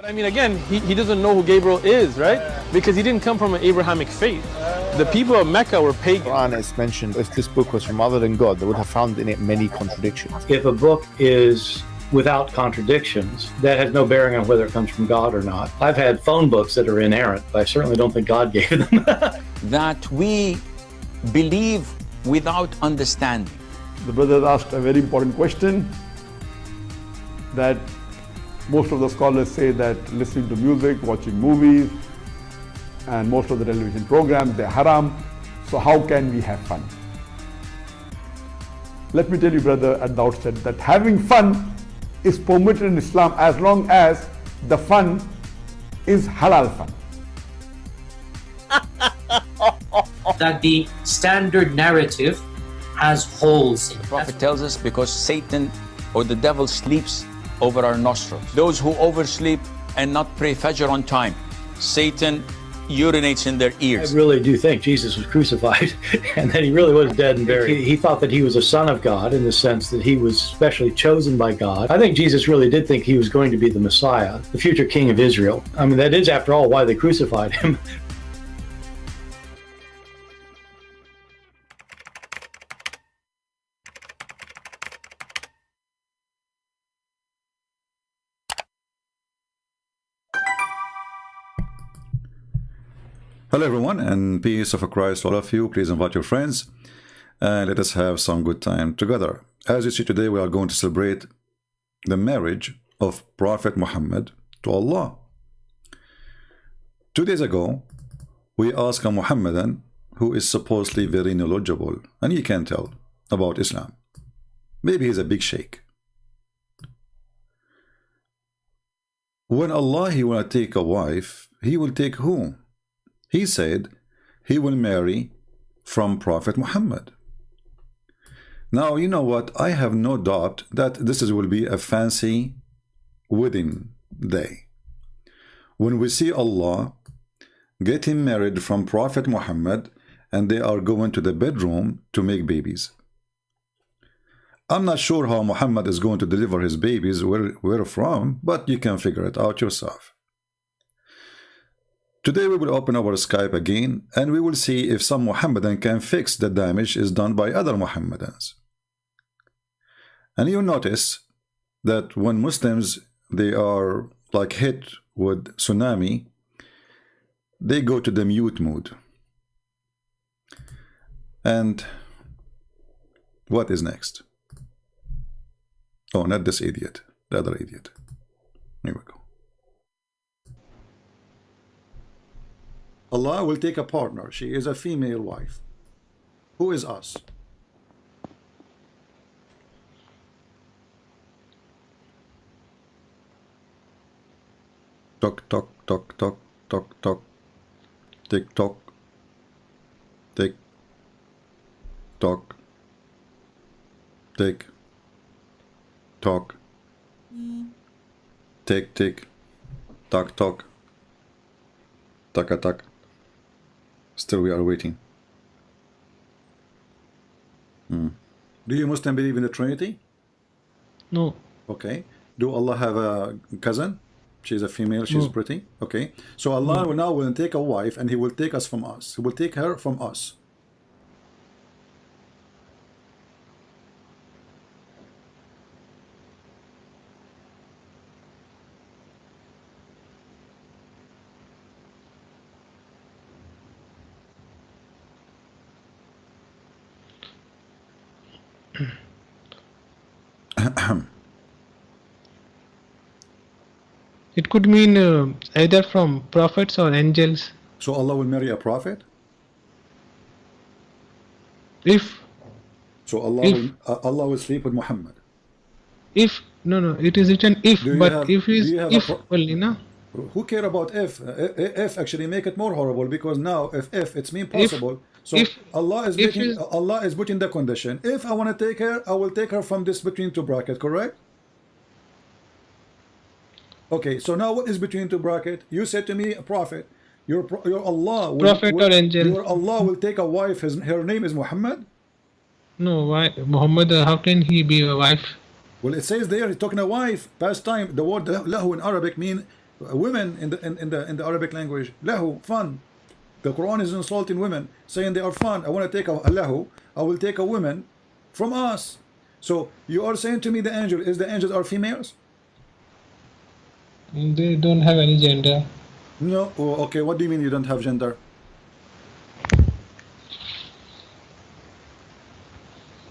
But I mean, again, he doesn't know who Gabriel is, right? Because he didn't come from an Abrahamic faith. The people of Mecca were pagan. Quran is mentioned, if this book was from other than God, they would have found in it many contradictions. If a book is without contradictions, that has no bearing on whether it comes from God or not. I've had phone books that are inerrant, but I certainly don't think God gave them. That we believe without understanding. The brother asked a very important question, that most of the scholars say that listening to music, watching movies, and most of the television programs, they're haram. So how can we have fun? Let me tell you, brother, at the outset, that having fun is permitted in Islam as long as the fun is halal fun. That the standard narrative has holes in it. The Prophet tells us because Satan or the devil sleeps over our nostrils. Those who oversleep and not pray Fajr on time, Satan urinates in their ears. I really do think Jesus was crucified and that he really was dead and buried. He thought that he was a son of God in the sense that he was specially chosen by God. I think Jesus really did think he was going to be the Messiah, the future king of Israel. I mean, that is, after all, why they crucified him. Hello everyone, and peace of Christ to all of you. Please invite your friends and let us have some good time together. As you see, today we are going to celebrate the marriage of Prophet Muhammad to Allah. 2 days ago, we asked a Muhammadan who is supposedly very knowledgeable, and he can tell about Islam. Maybe he's a big sheikh. When Allah, he will take a wife, he will take who? He said he will marry from Prophet Muhammad. Now, you know what? I have no doubt that this will be a fancy wedding day. When we see Allah getting married from Prophet Muhammad and they are going to the bedroom to make babies. I'm not sure how Muhammad is going to deliver his babies, where from, but you can figure it out yourself. Today we will open our Skype again and we will see if some Muhammadan can fix the damage is done by other Muhammadans. And you notice that when Muslims, they are like hit with tsunami, they go to the mute mode. And what is next? Oh, not this idiot, the other idiot. Here we go. Allah will take a partner. She is a female wife. Who is us? Talk, talk, talk, talk, talk, talk. Tick tock. Tick tock. Tick tock. Tick tick. Tock tock. Taka tak. Still we are waiting. Do you Muslim believe in the Trinity? No. Okay. Do Allah have a cousin? She's a female, she's pretty. Okay. So Allah will now take a wife and he will take us from us. He will take her from us. It could mean either from prophets or angels. So Allah will marry a prophet? If so Allah will sleep with Muhammad. If no, it is written if, but if is if only, no? Who care about if? If actually make it more horrible, because now if it's mean possible. So if, Allah is making, Allah is putting the condition. If I want to take her, I will take her from this between two bracket, correct? Okay, so now what is between two bracket? You said to me, a prophet. Your Allah will, prophet or angel. Your Allah will take a wife. Her name is Muhammad. No, why Muhammad? How can he be a wife? Well, it says there, he's talking a wife. Past time. The word lahu in Arabic mean women in the Arabic language, lahu, fun. The Quran is insulting women, saying they are fun. I want to take a lahu, I will take a woman from us. So you are saying to me the angels are females? They don't have any gender. No. Oh, okay, what do you mean you don't have gender?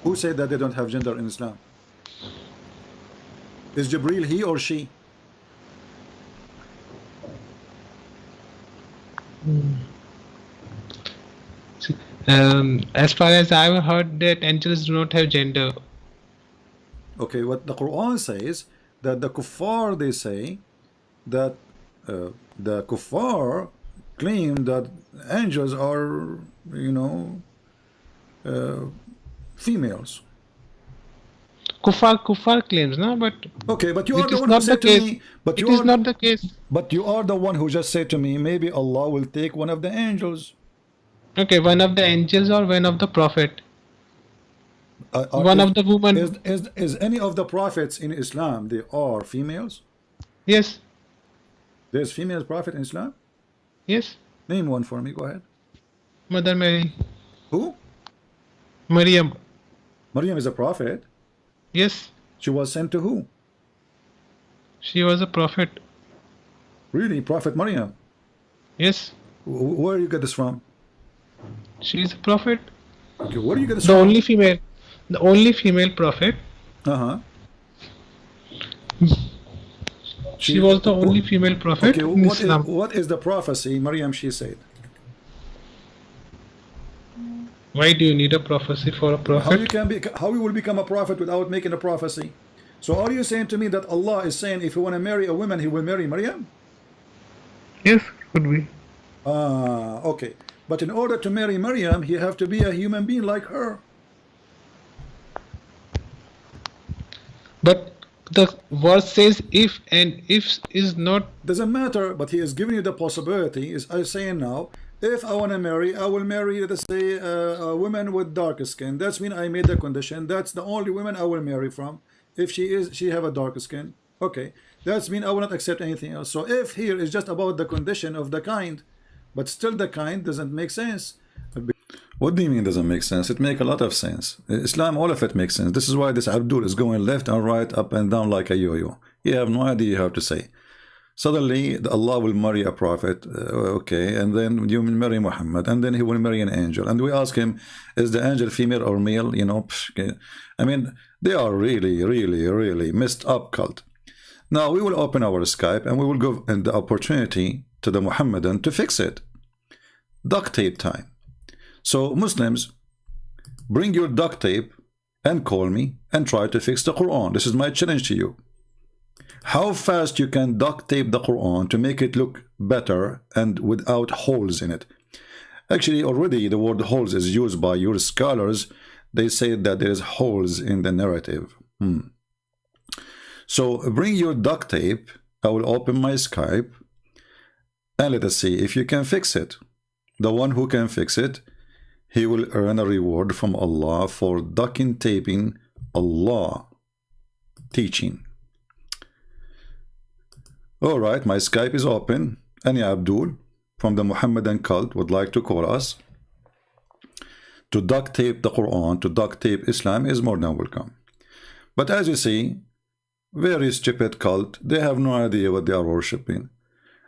Who said that they don't have gender in Islam? Is Jibreel he or she? As far as I've heard, that angels do not have gender. Okay, what the Quran says, that the kuffar, they say that the kuffar claim that angels are, you know, females. Kuffar claims, no, but okay, but you are the one who said to me, but it is not the case. But you are the one who just said to me, maybe Allah will take one of the angels. Okay, one of the angels or one of the prophet. One of the women. Is any of the prophets in Islam, they are females? Yes. There's female prophet in Islam? Yes. Name one for me, go ahead. Mother Mary. Who? Maryam. Maryam is a prophet? Yes. She was sent to who? She was a prophet. Really? Prophet Maryam? Yes. Where do you get this from? She is a prophet. Okay, where do you get this from? The only female prophet. She was the only female prophet in Islam. What is the prophecy Maryam she said? Why do you need a prophecy for a prophet? How you will become a prophet without making a prophecy? So are you saying to me that Allah is saying if you want to marry a woman, he will marry Maryam? Yes, could be. Okay. But in order to marry Maryam, he have to be a human being like her. But the verse says if, and if is not. Doesn't matter, but he is giving you the possibility. Is I saying now, if I want to marry, I will marry, let's say, a woman with dark skin. That's mean I made the condition. That's the only woman I will marry from. If she have a dark skin, okay. That's mean I will not accept anything else. So if here is just about the condition of the kind, but still the kind doesn't make sense. What do you mean doesn't make sense? It makes a lot of sense. Islam, all of it makes sense. This is why this Abdul is going left and right, up and down like a yo-yo. You have no idea how to say. Suddenly, Allah will marry a prophet, okay, and then you will marry Muhammad, and then he will marry an angel. And we ask him, is the angel female or male? You know, I mean, they are really, really, really messed up cult. Now, we will open our Skype, and we will give the opportunity to the Muhammadan to fix it. Duct tape time. So, Muslims, bring your duct tape and call me and try to fix the Quran. This is my challenge to you. How fast you can duct tape the Quran to make it look better and without holes in it. Actually, already the word holes is used by your scholars. They say that there is holes in the narrative. So bring your duct tape. I will open my Skype and let us see if you can fix it. The one who can fix it, he will earn a reward from Allah for duct taping Allah teaching. Alright, my Skype is open. Any Abdul from the Muhammadan cult would like to call us to duct tape the Quran, to duct tape Islam is more than welcome. But as you see, very stupid cult, they have no idea what they are worshipping.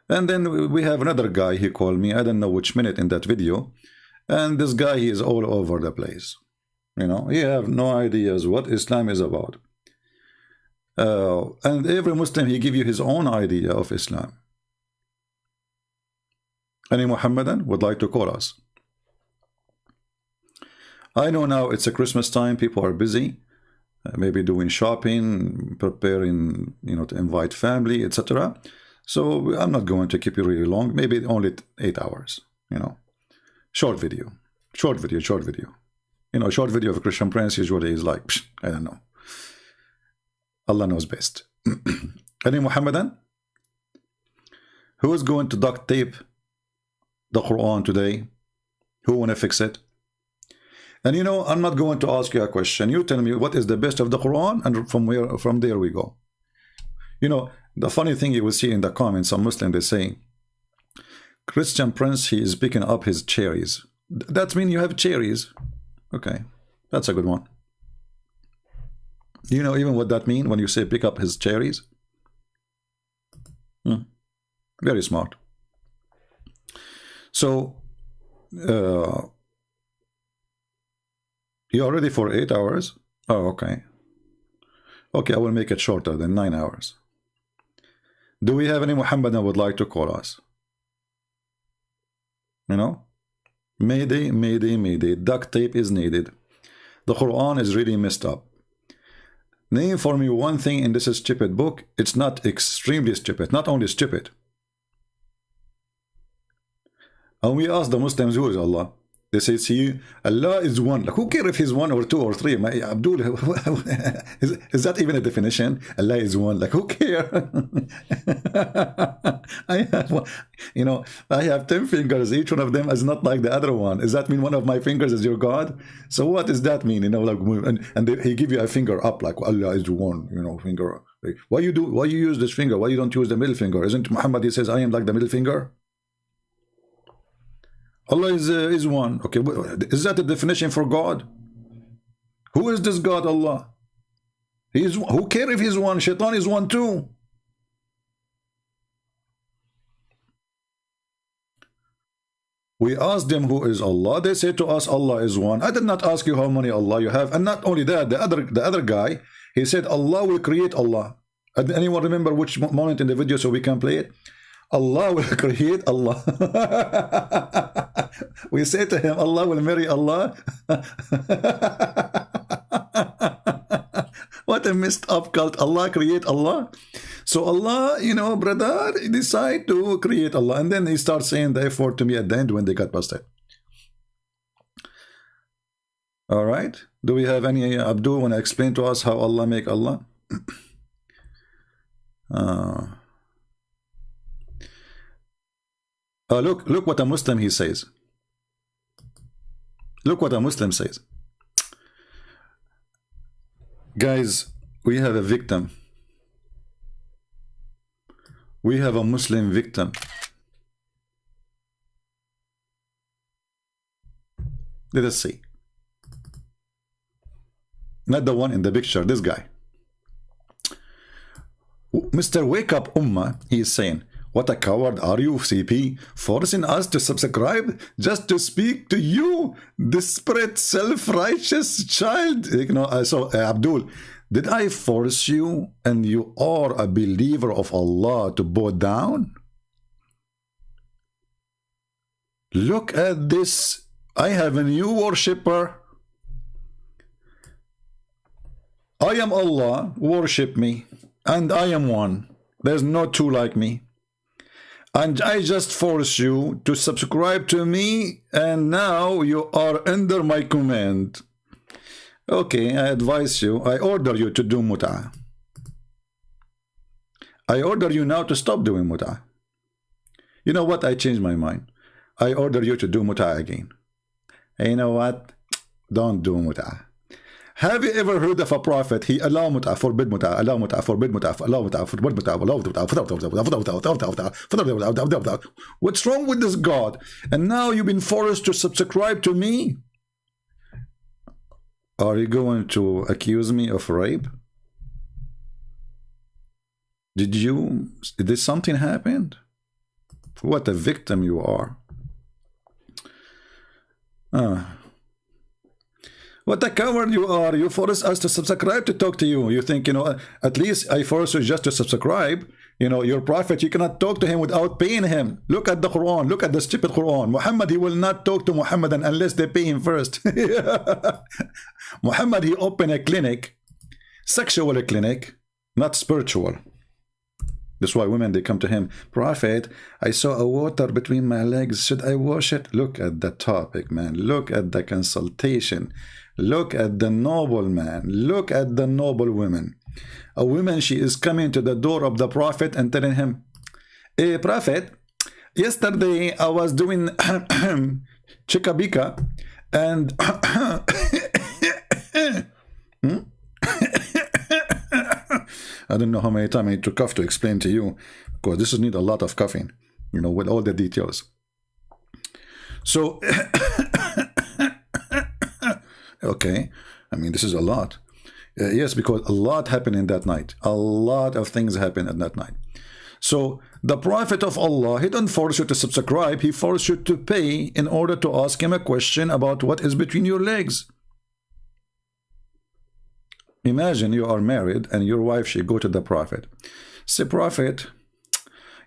And then we have another guy, he called me, I don't know which minute in that video, and this guy, he is all over the place. You know, he have no ideas what Islam is about. And every Muslim, he give you his own idea of Islam. Any Muhammadan would like to call us? I know now it's a Christmas time, people are busy, maybe doing shopping, preparing, you know, to invite family, etc. So I'm not going to keep you really long, maybe only 8 hours, you know. Short video. You know, short video of a Christian prince usually is like, I don't know. Allah knows best. Any Muhammadan? Who is going to duct tape the Quran today? Who want to fix it? And you know, I'm not going to ask you a question. You tell me what is the best of the Quran, and from there we go. You know, The funny thing you will see in the comments, some Muslims, they say, Christian Prince, he is picking up his cherries. That means you have cherries. Okay, that's a good one. Do you know even what that means when you say pick up his cherries? Very smart. So, you are ready for 8 hours? Oh, okay. Okay, I will make it shorter than 9 hours. Do we have any Muhammad that would like to call us? You know? Mayday, mayday, mayday. Duct tape is needed. The Quran is really messed up. Name for me one thing in this stupid book. It's not extremely stupid. Not only stupid. And we ask the Muslims, who is Allah? They say, see, Allah is one. Like, who cares if he's one or two or three? Abdul, is that even a definition? Allah is one. Like, who cares? I have, you know, I have 10 fingers. Each one of them is not like the other one. Does that mean one of my fingers is your God? So what does that mean? You know, like, he give you a finger up, like Allah is one. You know, finger. Like, why you use this finger? Why you don't use the middle finger? Isn't Muhammad? He says, I am like the middle finger. Allah is one. Okay, is that the definition for God? Who is this God, Allah? Who cares if he's one? Shaitan is one too. We asked them who is Allah. They say to us, Allah is one. I did not ask you how many Allah you have. And not only that, the other guy, he said Allah will create Allah. Anyone remember which moment in the video so we can play it? Allah will create Allah. We say to him, Allah will marry Allah. What a messed up cult. Allah create Allah. So Allah, you know, brother, decide to create Allah. And then he starts saying the effort to me at the end when they got busted. All right. Do we have any Abdul want to explain to us how Allah make Allah? Look what a Muslim he says. Look what a Muslim says. Guys, we have a victim. We have a Muslim victim. Let us see. Not the one in the picture, this guy. Mr. Wake Up Ummah, he is saying, what a coward are you, CP, forcing us to subscribe just to speak to you, desperate, self-righteous child. You know, so Abdul, did I force you and you are a believer of Allah to bow down? Look at this. I have a new worshipper. I am Allah, worship me, and I am one. There's no two like me. And I just force you to subscribe to me, and now you are under my command. Okay, I advise you, I order you to do mut'ah. I order you now to stop doing mut'ah. You know what? I changed my mind. I order you to do mut'ah again. And you know what? Don't do mut'ah. Have you ever heard of a prophet? He allow mut'ah, forbid mut'ah, allow mut'ah, forbid mut'ah, allow mut'ah, forbid mut'ah, allow mut'ah. What's wrong with this God? And now you've been forced to subscribe to me? Are you going to accuse me of rape? Did something happen? What a victim you are. What a coward you are. You force us to subscribe to talk to you. You think, you know, at least I force you just to subscribe. You know, your prophet, you cannot talk to him without paying him. Look at the Quran. Look at the stupid Quran. Muhammad, he will not talk to Muhammadan unless they pay him first. Muhammad, he opened a clinic, sexual clinic, not spiritual. That's why women, they come to him. Prophet, I saw a water between my legs. Should I wash it? Look at the topic, man. Look at the consultation. Look at the noble man. Look at the noble women. A woman, she is coming to the door of the prophet and telling him, hey, prophet, yesterday I was doing chikabika and I don't know how many times I need to cough to explain to you, because this need a lot of coughing, you know, with all the details. So, okay, I mean, this is a lot. Yes, because a lot happened in that night. A lot of things happened in that night. So the Prophet of Allah, he didn't force you to subscribe, he forced you to pay in order to ask him a question about what is between your legs. Imagine you are married and your wife, she go to the Prophet. Say, Prophet,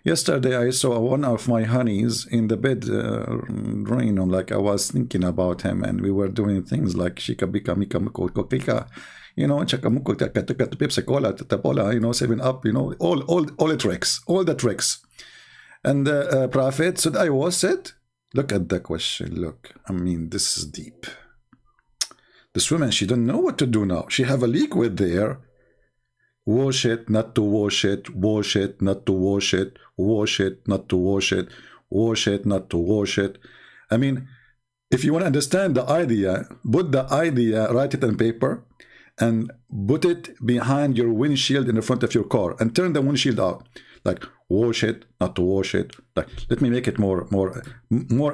yesterday I saw one of my honeys in the bed, like I was thinking about him, and we were doing things like shika bika mika miko kokika, you know, chakamuko Pepsi Cola, Tapola, you know, 7-Up, you know, all the tricks, all the tricks. And the Prophet said, I was it. Look at the question. Look, I mean, this is deep. This woman, she don't know what to do now. She have a liquid there. Wash it, not to wash it. Wash it, not to wash it. Wash it, not to wash it. Wash it, not to wash it. I mean, if you want to understand the idea, put the idea, write it on paper, and put it behind your windshield in the front of your car, and turn the windshield out. Like, wash it, not to wash it. Like, let me make it more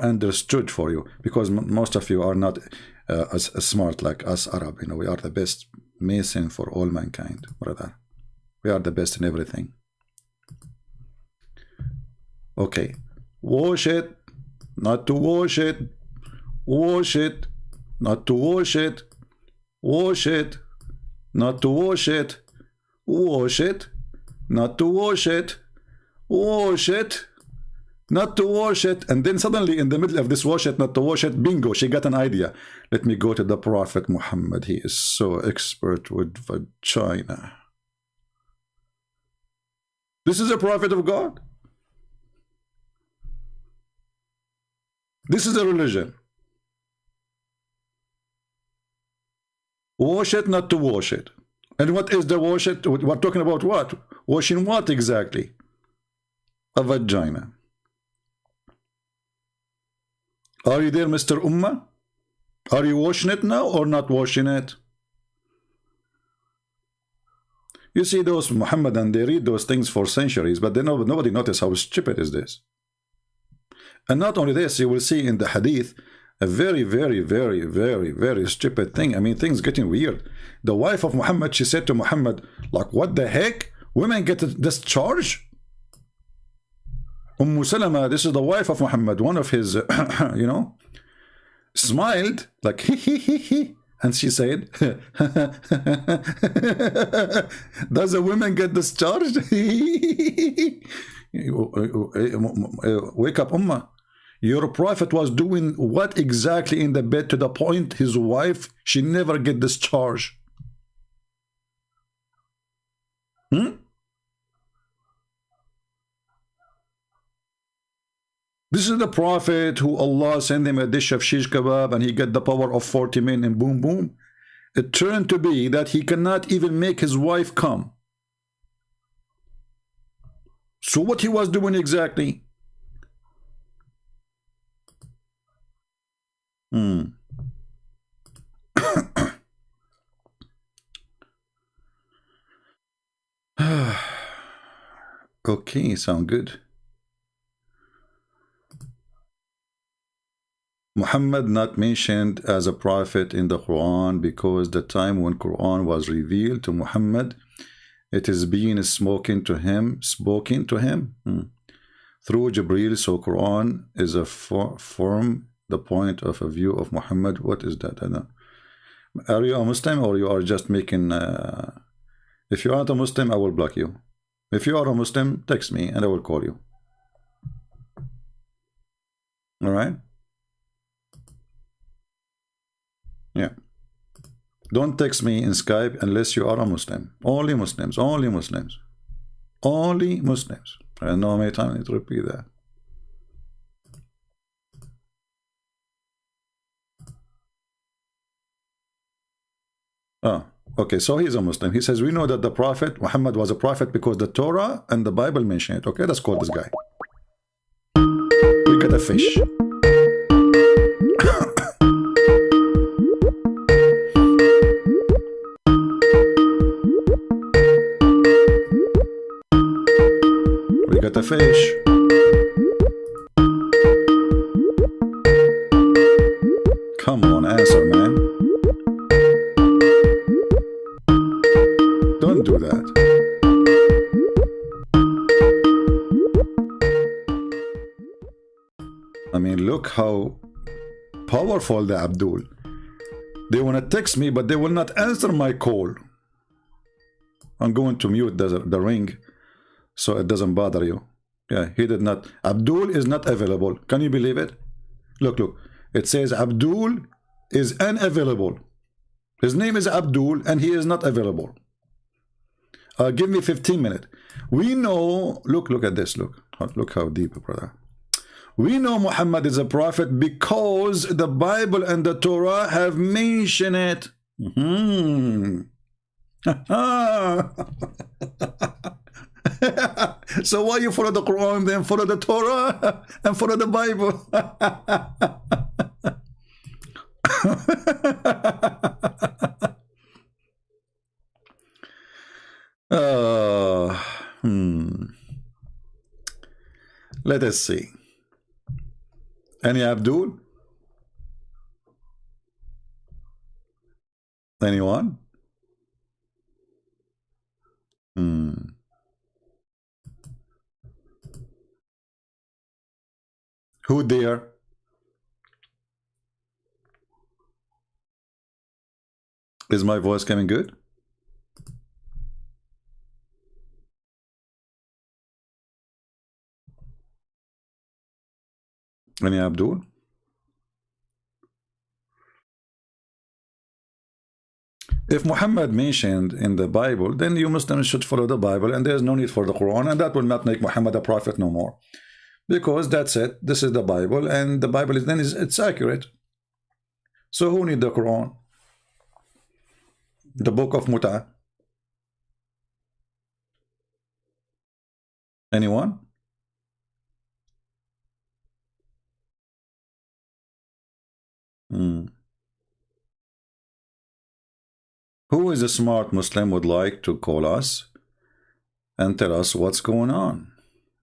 understood for you, because most of you are not as smart like us Arab. You know, we are the best mason for all mankind, brother. We are the best in everything. Okay, wash it, not to wash it. Wash it, not to wash it. Wash it, not to wash it. Wash it, not to wash it. Wash it, not to wash it. And then suddenly in the middle of this wash it, not to wash it, bingo, she got an idea. Let me go to the Prophet Muhammad. He is so expert with vagina. This is a prophet of God. This is a religion. Wash it, not to wash it. And what is the wash it? We're talking about what? Washing what exactly? A vagina. Are you there, Mr. Ummah? Are you washing it now or not washing it? You see those Muhammadan, they read those things for centuries, but they nobody notice how stupid is this. And not only this, you will see in the hadith a very, very, very, very, very stupid thing. I mean, things getting weird. The wife of Muhammad, she said to Muhammad, like, what the heck? Women get discharged? Salama, this is the wife of Muhammad, one of his, you know, smiled, like, he. And she said, does a woman get discharged? Wake up, Ummah. Your prophet was doing what exactly in the bed to the point his wife, she never get discharged? This is the prophet who Allah sent him a dish of shish kebab and he got the power of 40 men and boom, boom. It turned to be that he cannot even make his wife come. So what he was doing exactly? Okay, sound good. Muhammad not mentioned as a prophet in the Quran because the time when Quran was revealed to Muhammad, it is being spoken to him through Jibreel. So Quran is a form the point of a view of Muhammad. What is that? I don't know. Are you a Muslim or you are just making if you aren't a Muslim, I will block you. If you are a Muslim, text me and I will call you. All right? Yeah. Don't text me in Skype unless you are a Muslim. Only Muslims. Only Muslims. Only Muslims. I don't know how many times I need to repeat that. Oh, okay. So he's a Muslim. He says, we know that the Prophet Muhammad was a prophet because the Torah and the Bible mention it. Okay, let's call this guy. We got a fish. Come on, answer, man. Don't do that. I mean, look how powerful the Abdul. They want to text me, but they will not answer my call. I'm going to mute the ring so it doesn't bother you. Yeah, he did not. Abdul is not available. Can you believe it? Look, look. It says Abdul is unavailable. His name is Abdul and he is not available. Give me 15 minutes. We know, look at this. Look how deep, brother. We know Muhammad is a prophet because the Bible and the Torah have mentioned it. So why you follow the Quran, then follow the Torah and follow the Bible? Let us see. Any Abdul? Anyone? Who there? Is my voice coming good? Any Abdul? If Muhammad mentioned in the Bible, then you Muslims should follow the Bible, and there's no need for the Quran, and that will not make Muhammad a prophet no more, because that's it. This is the Bible, and the Bible is it's accurate. So who need the Quran? The book of Muta? Anyone? Who is a smart Muslim would like to call us and tell us what's going on?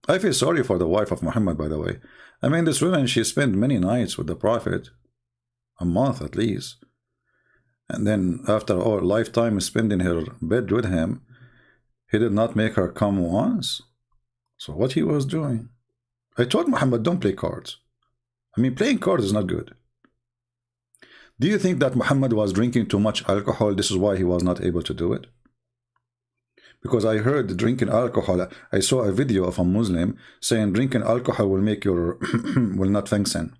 I feel sorry for the wife of Muhammad, by the way. I mean, this woman, she spent many nights with the Prophet, a month at least, and then after a lifetime spent in her bed with him, he did not make her come once. So what he was doing? I told Muhammad, don't play cards. I mean, playing cards is not good. Do you think that Muhammad was drinking too much alcohol? This is why he was not able to do it? Because I heard drinking alcohol, I saw a video of a Muslim saying drinking alcohol will make your will not function.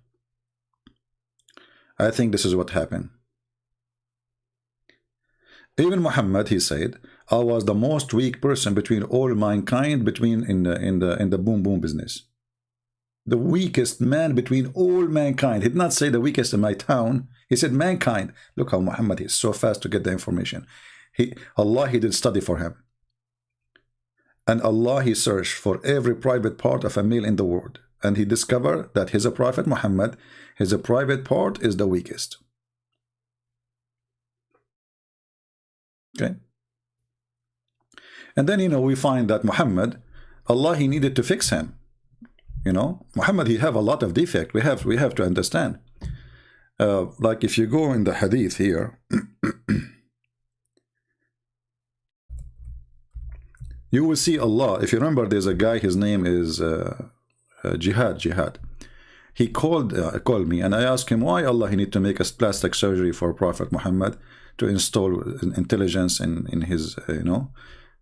I think this is what happened. Even Muhammad, he said, I was the most weak person between all mankind, in the boom boom business. The weakest man between all mankind. He did not say the weakest in my town. He said mankind. Look how Muhammad is so fast to get the information. Allah, he did study for him. And Allah, he searched for every private part of a male in the world. And he discovered that his prophet Muhammad, his private part is the weakest. Okay. And then, you know, we find that Muhammad, Allah, he needed to fix him. You know, Muhammad, he have a lot of defect. We have to understand. Like if you go in the hadith here, you will see Allah. If you remember, there's a guy, his name is Jihad. He called me, and I asked him why Allah he need to make a plastic surgery for Prophet Muhammad to install intelligence in his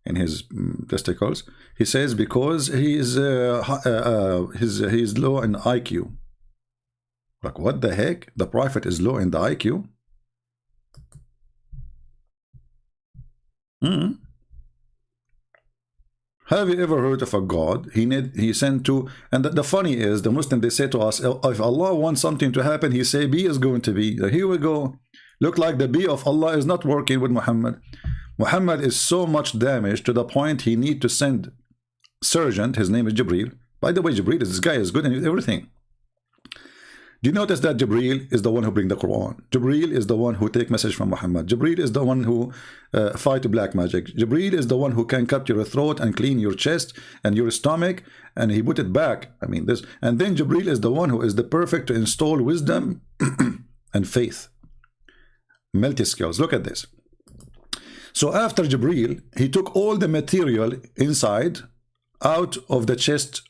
in his testicles. He says because he's low in IQ. Like, what the heck? The Prophet is low in the IQ? Have you ever heard of a God he sent to? And the funny is, the Muslim, they say to us, if Allah wants something to happen, he say B is going to be. Here we go. Look like the B of Allah is not working with Muhammad. Muhammad is so much damaged to the point he need to send surgeon. His name is Jibril. By the way, Jibril, this guy is good in everything. Do you notice that Jibril is the one who bring the Quran? Jibril is the one who take message from Muhammad. Jibril is the one who fight black magic. Jibril is the one who can cut your throat and clean your chest and your stomach, and he put it back. I mean this. And then Jibril is the one who is the perfect to install wisdom and faith. Multi-skills. Look at this. So after Jibreel, he took all the material inside out of the chest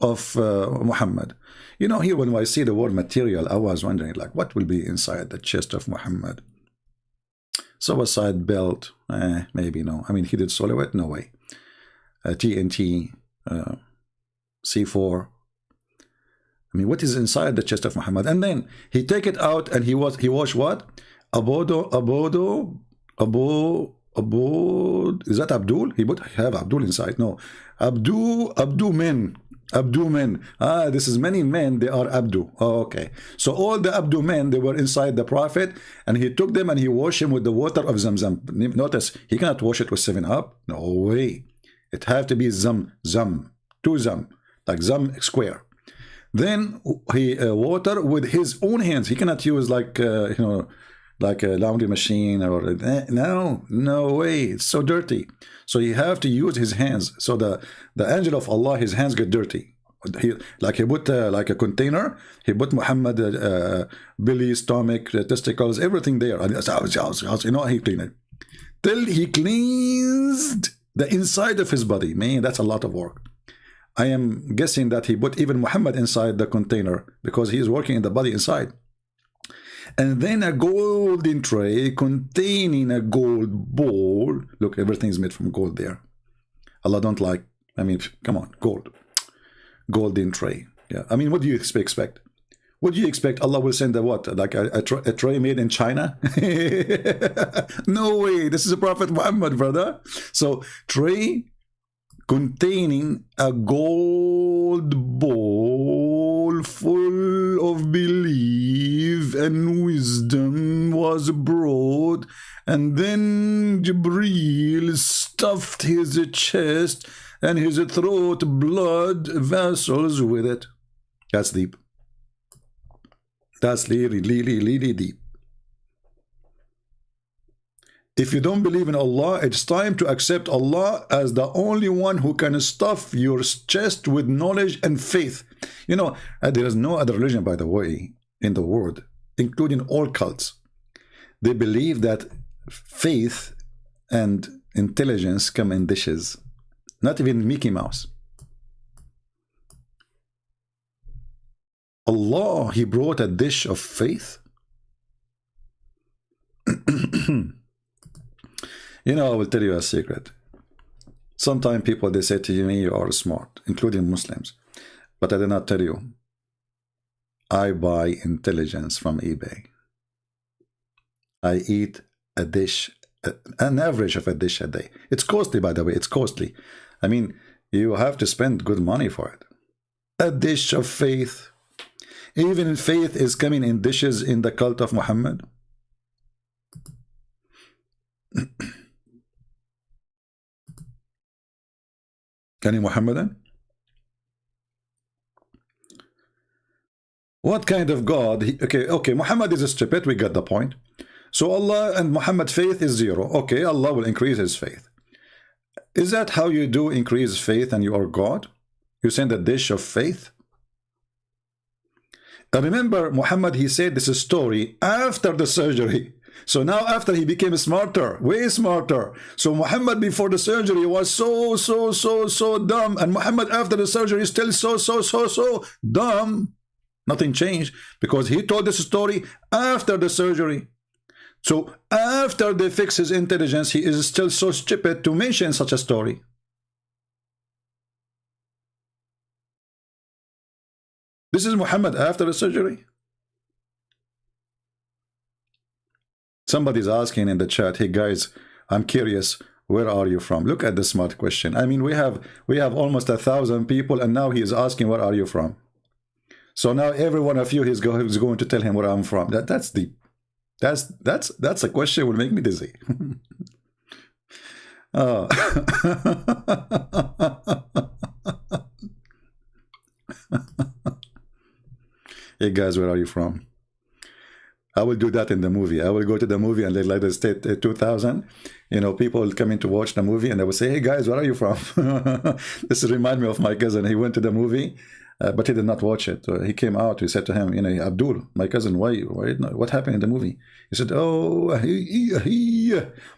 of Muhammad. You know, here when I see the word material, I was wondering, like, what will be inside the chest of Muhammad? Suicide belt, maybe no. I mean, he did Solowet, no way. TNT, C4. I mean, what is inside the chest of Muhammad? And then he take it out and he washed what? Is that Abdul? He would have Abdul inside. No, abdomen. This is many men, they are Abdu. Oh, okay. So all the Abdu men, they were inside the Prophet, and he took them and he washed him with the water of Zamzam. Notice, he cannot wash it with 7-Up. No way. It have to be Zam, 2 Zam, like Zam square. Then he water with his own hands. He cannot use like you know, like a laundry machine or no way. It's so dirty. So he have to use his hands. So the angel of Allah, his hands get dirty. He put like a container. He put Muhammad belly, stomach, testicles, everything there. And you know, he cleaned it till he cleansed the inside of his body. Man, that's a lot of work. I am guessing that he put even Muhammad inside the container because he is working in the body inside. And then a golden tray containing a gold bowl. Look, everything is made from gold there. Allah don't like, I mean, come on, gold. Golden tray. Yeah, I mean, what do you expect? What do you expect? Allah will send a what? Like a tray made in China? No way. This is a Prophet Muhammad, brother. So, tray containing a gold bowl full of belief and wisdom was brought, and then Jibreel stuffed his chest and his throat blood vessels with it. That's deep. That's really deep. If you don't believe in Allah, it's time to accept Allah as the only one who can stuff your chest with knowledge and faith. You know, there is no other religion, by the way, in the world, including all cults. They believe that faith and intelligence come in dishes. Not even Mickey Mouse. Allah, He brought a dish of faith. You know, I will tell you a secret. Sometimes people, they say to me, you are smart, including Muslims. But I did not tell you. I buy intelligence from eBay. I eat a dish, an average of a dish a day. It's costly, by the way, it's costly. I mean, you have to spend good money for it. A dish of faith. Even faith is coming in dishes in the cult of Muhammad. Any Muhammadan? What kind of God? Okay, Muhammad is stupid, we got the point. So Allah and Muhammad faith is 0. Okay, Allah will increase his faith. Is that how you do increase faith and you are God? You send a dish of faith? And remember, Muhammad, he said this is story after the surgery. So now after he became smarter, way smarter. So Muhammad before the surgery was so dumb. And Muhammad after the surgery is still so dumb. Nothing changed because he told this story after the surgery. So after they fix his intelligence, he is still so stupid to mention such a story. This is Muhammad after the surgery. Somebody's asking in the chat, hey guys, I'm curious, where are you from? Look at the smart question. I mean, we have almost 1,000 people, and now he is asking, where are you from? So now every one of you is going to tell him where I'm from. That's deep. That's a question will make me dizzy. Oh. Hey guys, where are you from? I will do that in the movie. I will go to the movie and like the state 2000, you know, people will come in to watch the movie and they will say, hey guys, where are you from? This reminds me of my cousin. He went to the movie but he did not watch it. He came out. We said to him, you know, Abdul, my cousin, what happened in the movie? He said, oh,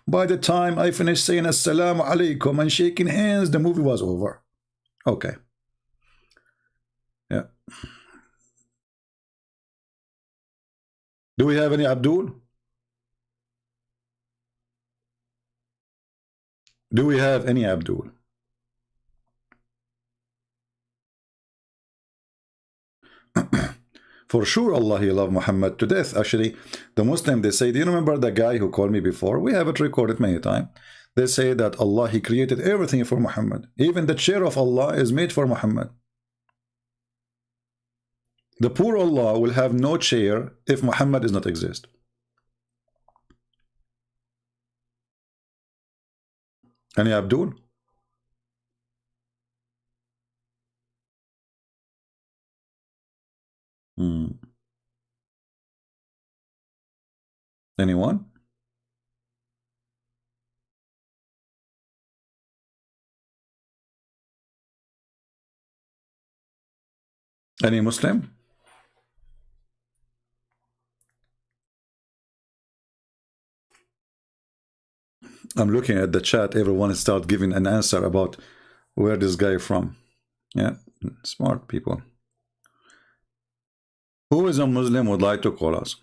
by the time I finished saying assalamu alaikum and shaking hands, the movie was over. Okay. Yeah. Do we have any Abdul? Do we have any Abdul? For sure, Allah, He loved Muhammad to death. Actually, the Muslim, they say, do you remember the guy who called me before? We have it recorded many times. They say that Allah, He created everything for Muhammad. Even the chair of Allah is made for Muhammad. The poor Allah will have no chair if Muhammad does not exist. Any Abdul? Anyone? Any Muslim? I'm looking at the chat. Everyone start giving an answer about where this guy from. Yeah, smart people. Who is a Muslim would like to call us?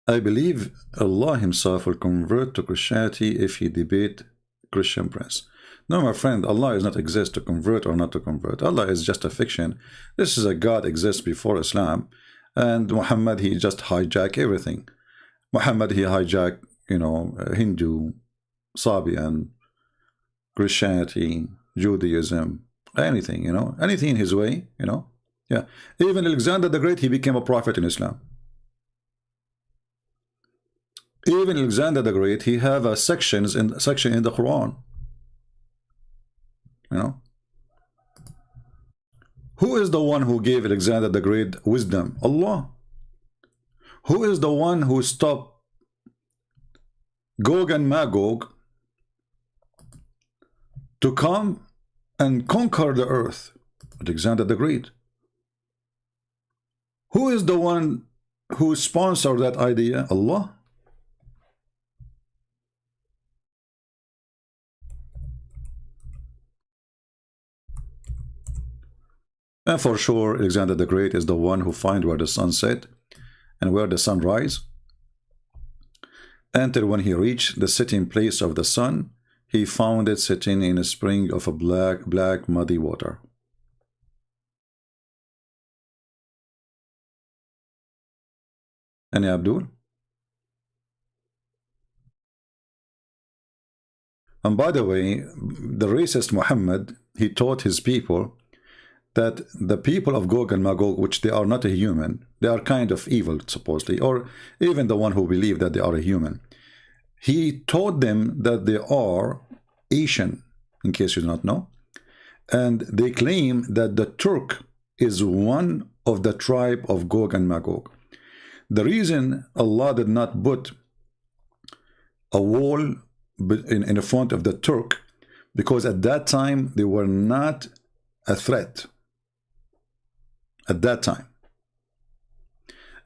I believe Allah Himself will convert to Christianity if He debate Christian prince. No, my friend, Allah does not exist to convert or not to convert. Allah is just a fiction. This is a God exists before Islam, and Muhammad, he just hijacked everything. Muhammad, he hijacked, you know, Hindu, Sabian, Christianity, Judaism, anything, you know, anything in his way, you know. Yeah, even Alexander the Great, he became a prophet in Islam. Even Alexander the Great, he have a section in the Quran. You know, who is the one who gave Alexander the Great wisdom? Allah. Who is the one who stopped Gog and Magog to come and conquer the earth? Alexander the Great. Who is the one who sponsored that idea? Allah. And for sure, Alexander the Great is the one who find where the sun set and where the sun rise. Until when he reached the sitting place of the sun, he found it sitting in a spring of a black muddy water. Any Abdul? And by the way, the racist Muhammad, he taught his people that the people of Gog and Magog, which they are not a human, they are kind of evil, supposedly, or even the one who believe that they are a human. He taught them that they are Asian, in case you do not know, and they claim that the Turk is one of the tribe of Gog and Magog. The reason Allah did not put a wall in the front of the Turk, because at that time they were not a threat. At that time.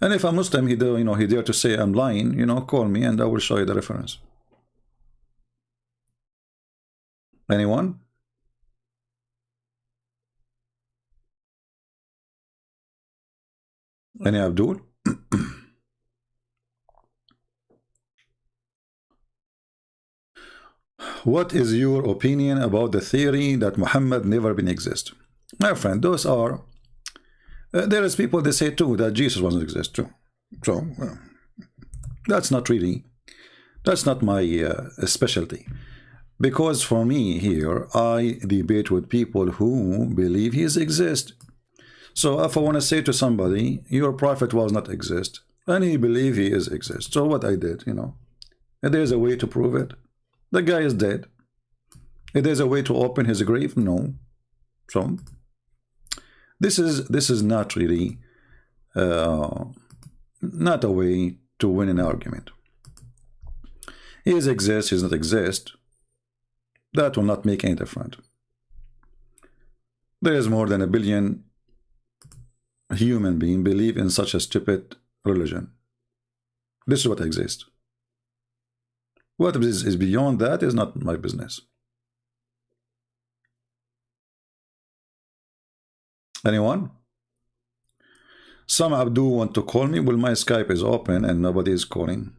And if a Muslim, he dare to say I'm lying, call me and I will show you the reference. Anyone? Any Abdul? What is your opinion about the theory that Muhammad never been exist? My friend, those are there is people they say too that Jesus doesn't exist too. So that's not my specialty, because for me here I debate with people who believe he exists. So if I want to say to somebody your prophet was not exist and he believe he is exist, so what I did, there's a way to prove it. The guy is dead. If there's a way to open his grave, no. So this is not really not a way to win an argument. He exists, he does not exist. That will not make any difference. There is more than 1 billion human beings believe in such a stupid religion. This is what exists. What is beyond that is not my business. Anyone? Some Abdu want to call me. Well, my Skype is open and nobody is calling.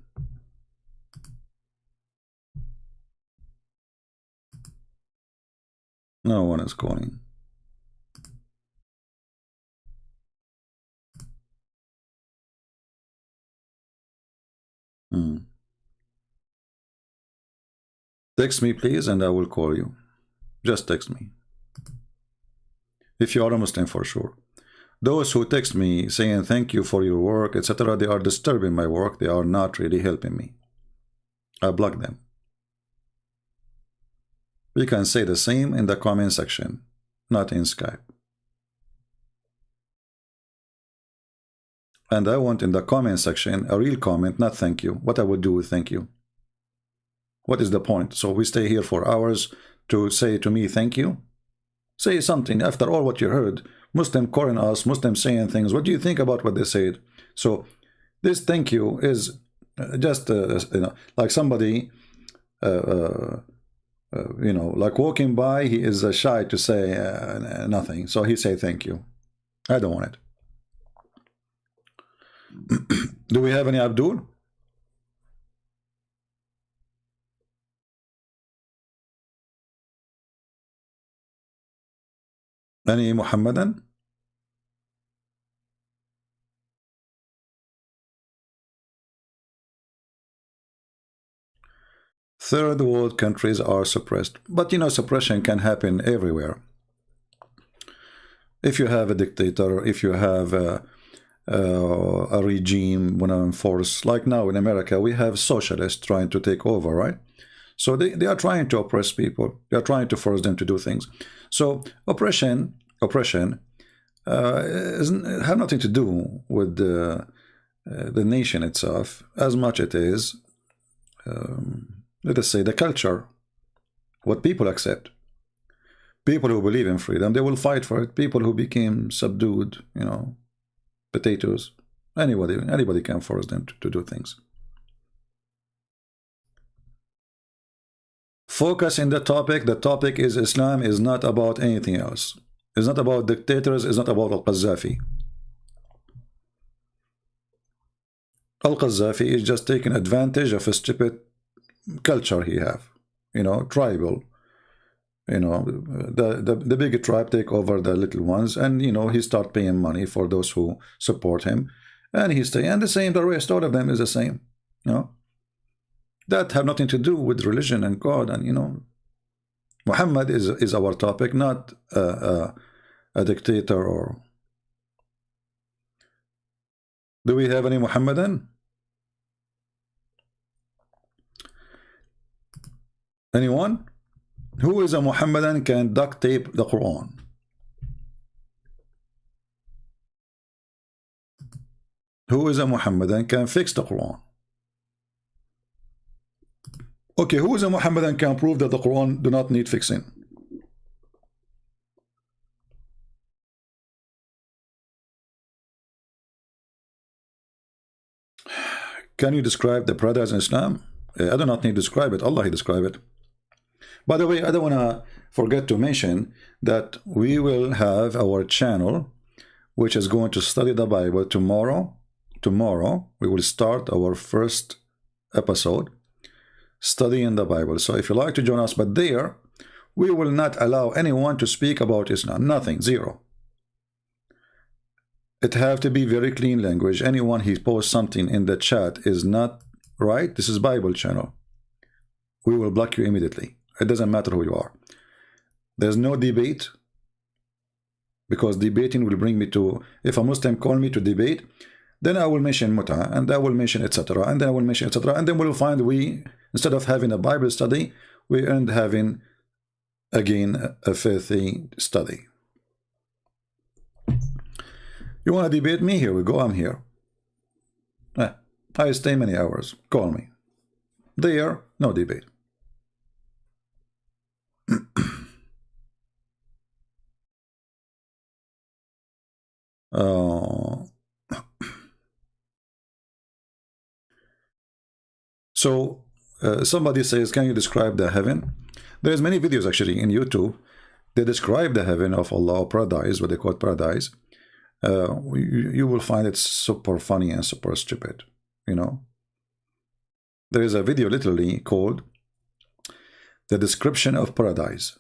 No one is calling. Text me, please, and I will call you. Just text me. If you are a Muslim, for sure. Those who text me saying thank you for your work, etc., they are disturbing my work. They are not really helping me. I block them. You can say the same in the comment section, not in Skype. And I want in the comment section a real comment, not thank you. What I would do with thank you. What is the point? So we stay here for hours to say to me thank you? Say something. After all what you heard, Muslim calling us, Muslim saying things. What do you think about what they said? So this thank you is just you know, like somebody you know, like walking by, he is shy to say nothing, so he say thank you. I don't want it. Do we have any Abdul? Any Muhammadan? Third world countries are suppressed, but you know, suppression can happen everywhere. If you have a dictator, if you have a regime when in force, like now in America, we have socialists trying to take over, right? So they are trying to oppress people. They are trying to force them to do things. So oppression have nothing to do with the nation itself, as much it is, let us say, the culture, what people accept. People who believe in freedom, they will fight for it. People who became subdued, you know, potatoes, anybody can force them to do things. Focus in the topic. The topic is Islam is not about anything else. It's not about dictators. It's not about Al-Qaddafi. Al-Qaddafi is just taking advantage of a stupid culture he have, you know, tribal. You know, the big tribe take over the little ones, and you know, he start paying money for those who support him, and he stay. And the same, the rest, all of them is the same. You know, that have nothing to do with religion and God. And you know, Muhammad is our topic, not a dictator. Or do we have any Muhammadan? Anyone? Who is a Muhammadan can duct tape the Quran? Who is a Muhammadan can fix the Quran? Okay, who is a Muhammadan can prove that the Quran do not need fixing? Can you describe the brothers in Islam? I do not need to describe it. Allah describe it. By the way, I don't want to forget to mention that we will have our channel, which is going to study the Bible tomorrow. Tomorrow, we will start our first episode, studying the Bible. So if you like to join us, but there, we will not allow anyone to speak about Islam. Nothing, zero. It have to be very clean language. Anyone who posts something in the chat is not right. This is Bible channel. We will block you immediately. It doesn't matter who you are. There's no debate, because debating will bring me to, if a Muslim call me to debate, then I will mention muta, and I will mention etc., and then I will mention etc., and then we'll find we, instead of having a Bible study, we end having again a filthy study. You want to debate me? Here we go. I'm here. I stay many hours. Call me. There, no debate. Somebody says, can you describe the heaven? There's many videos actually in YouTube. They describe the heaven of Allah, or paradise, what they call paradise. You will find it super funny and super stupid, you know. There is a video literally called The Description of Paradise,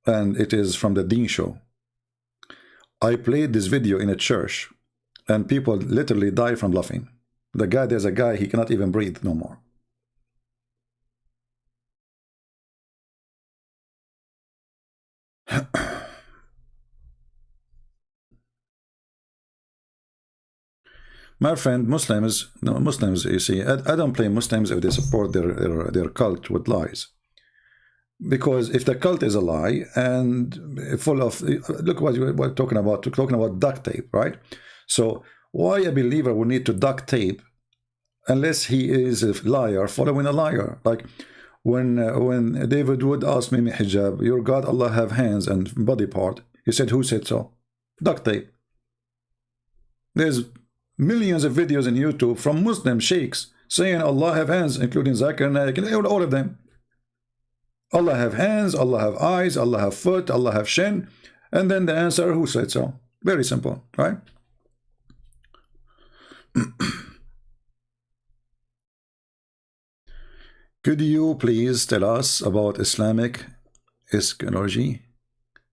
and it is from the Deen show. I played this video in a church, and people literally die from laughing. There's a guy, he cannot even breathe no more. My friend, Muslims, you see, I don't blame Muslims if they support their cult with lies. Because if the cult is a lie and full of, look what we're talking about duct tape, right? So why a believer would need to duct tape unless he is a liar following a liar? Like when David Wood asked Mimi Hijab, your God Allah have hands and body part, he said, who said so? Duct tape. There's millions of videos in YouTube from Muslim sheikhs saying Allah have hands, including Zakir Naik, all of them. Allah have hands, Allah have eyes, Allah have foot, Allah have shin, and then the answer, who said so? Very simple, right? Could you please tell us about Islamic eschatology?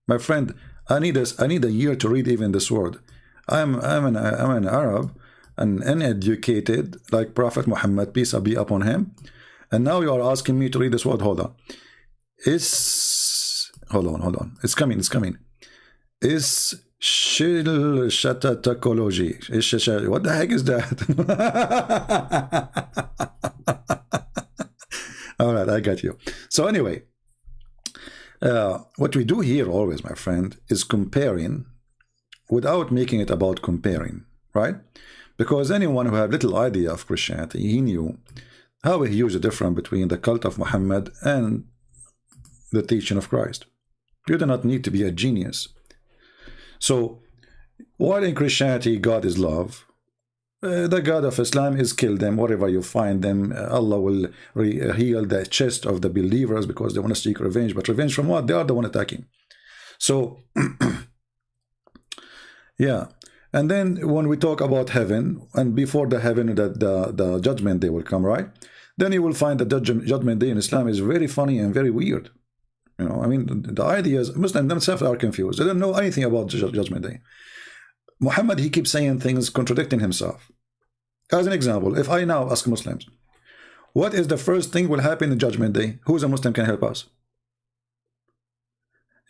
My friend, I need a year to read even this word. I'm an Arab, and uneducated, like Prophet Muhammad, peace be upon him, and now you are asking me to read this word. Hold on. Hold on. It's coming. Is shatatakology. What the heck is that? All right, I got you. So anyway, what we do here always, my friend, is comparing without making it about comparing, right? Because anyone who had little idea of Christianity, he knew how a huge difference between the cult of Muhammad and the teaching of Christ. You do not need to be a genius. So while in Christianity God is love, the God of Islam is kill them wherever you find them. Allah will heal the chest of the believers because they want to seek revenge. But revenge from what? They are the one attacking. So yeah. And then when we talk about heaven, and before the heaven, the judgment day will come, right? Then you will find the judgment day in Islam is very funny and very weird. You know, I mean, the ideas, Muslims themselves are confused. They don't know anything about judgment day. Muhammad, he keeps saying things contradicting himself. As an example, if I now ask Muslims, what is the first thing will happen in judgment day? Who is a Muslim can help us?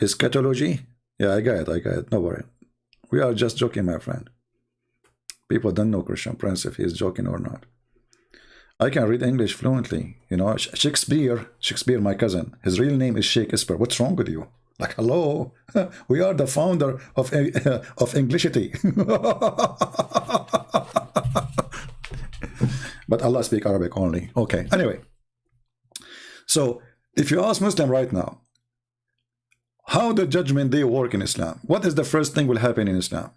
Eschatology? Yeah, I got it. No worry. We are just joking, my friend. People don't know Christian Prince if he is joking or not. I can read English fluently. You know, Shakespeare, my cousin, his real name is Shakespeare. What's wrong with you? Like, hello, we are the founder of Englishity. But Allah speak Arabic only. Okay, anyway. So, if you ask Muslim right now, how the judgment day work in Islam? What is the first thing will happen in Islam?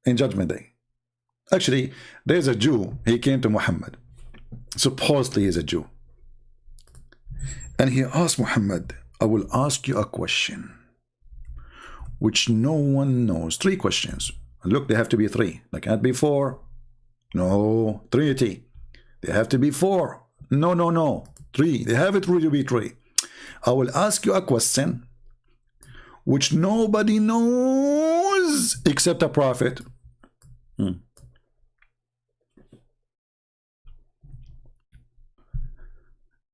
In judgment day. Actually, there's a Jew, he came to Muhammad. Supposedly he's a Jew. And he asked Muhammad, I will ask you a question which no one knows. 3 questions. And look, they have to be 3. They can't be 4. No, Trinity. They have to be 4. No. 3. They have it to be 3. I will ask you a question which nobody knows except a prophet.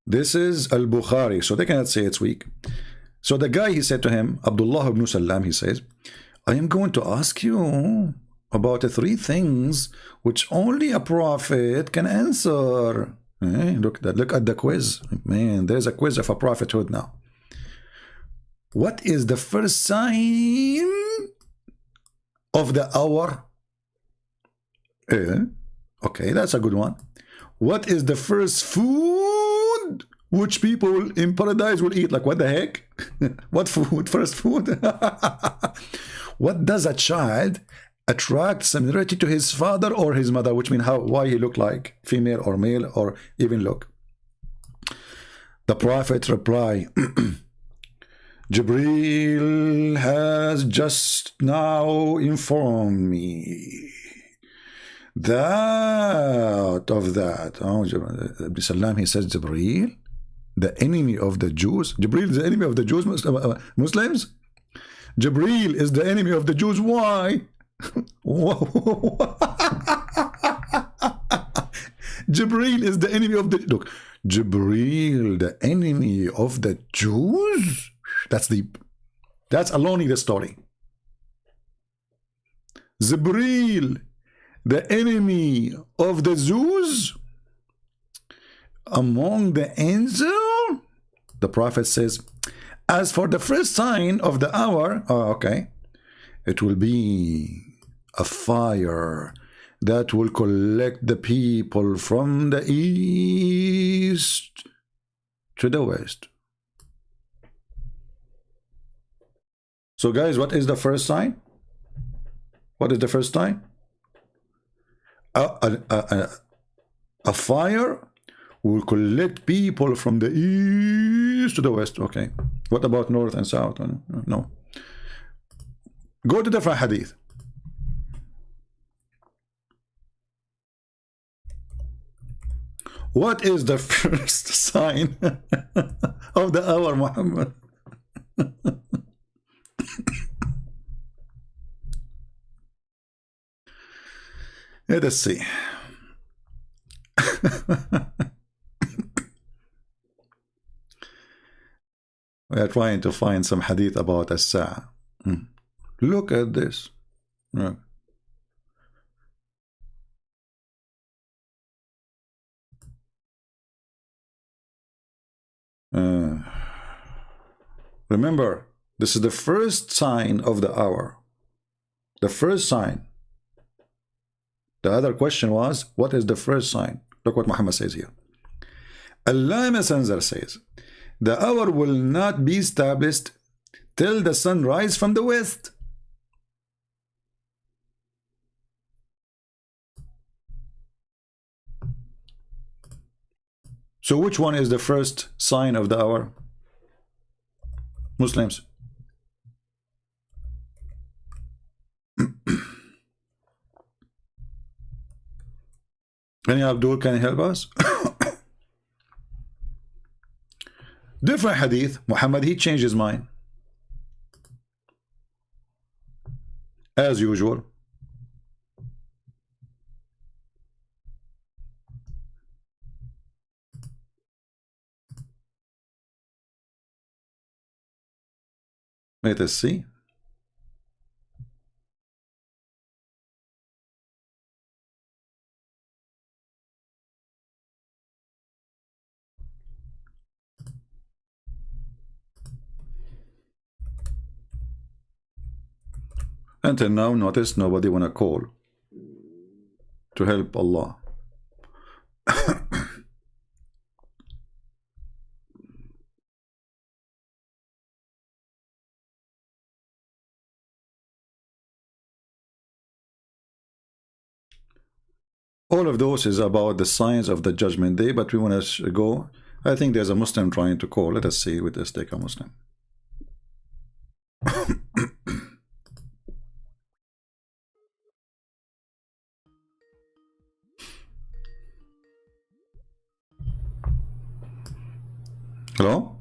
This is Al-Bukhari, so they cannot say it's weak. So the guy, he said to him, Abdullah ibn Salam, he says, I am going to ask you about 3 things which only a prophet can answer. Look at the quiz. Man, there's a quiz of a prophethood now. What is the first sign of the hour? Okay, that's a good one. What is the first food which people in paradise will eat? Like, what the heck? What food? First food? What does a child attract similarity to his father or his mother, which means why he look like female or male or even look. The Prophet reply, Jibreel has just now informed me that Ibn Salam, he says, Jibreel, the enemy of the Jews. Jibreel is the enemy of the Jews, Muslims. Jibreel is the enemy of the Jews. Why? Jibreel is the enemy of the, look, Jibreel, the enemy of the Jews. That's deep. That's alone the story. Jibreel, the enemy of the Jews among the angels. The Prophet says, as for the first sign of the hour, okay, it will be a fire that will collect the people from the east to the west. So guys, what is the first sign? What is the first sign? A fire will collect people from the east to the west. Okay. What about north and south? No. Go to different hadith. What is the first sign of the hour, Muhammad? Let us see. We are trying to find some hadith about as-sa'a. Look at this. Look. Remember, this is the first sign of the hour. The first sign. The other question was, what is the first sign? Look what Muhammad says here. Allah Messenger says, the hour will not be established till the sun rise from the west. So which one is the first sign of the hour? Muslims. Any Abdul can help us? Different hadith. Muhammad, he changed his mind. As usual. Let us see. Until now, notice nobody wanna call to help Allah. All of those is about the signs of the judgment day, but we want to go. I think there's a Muslim trying to call. Let us see with this. Take a Muslim. Hello?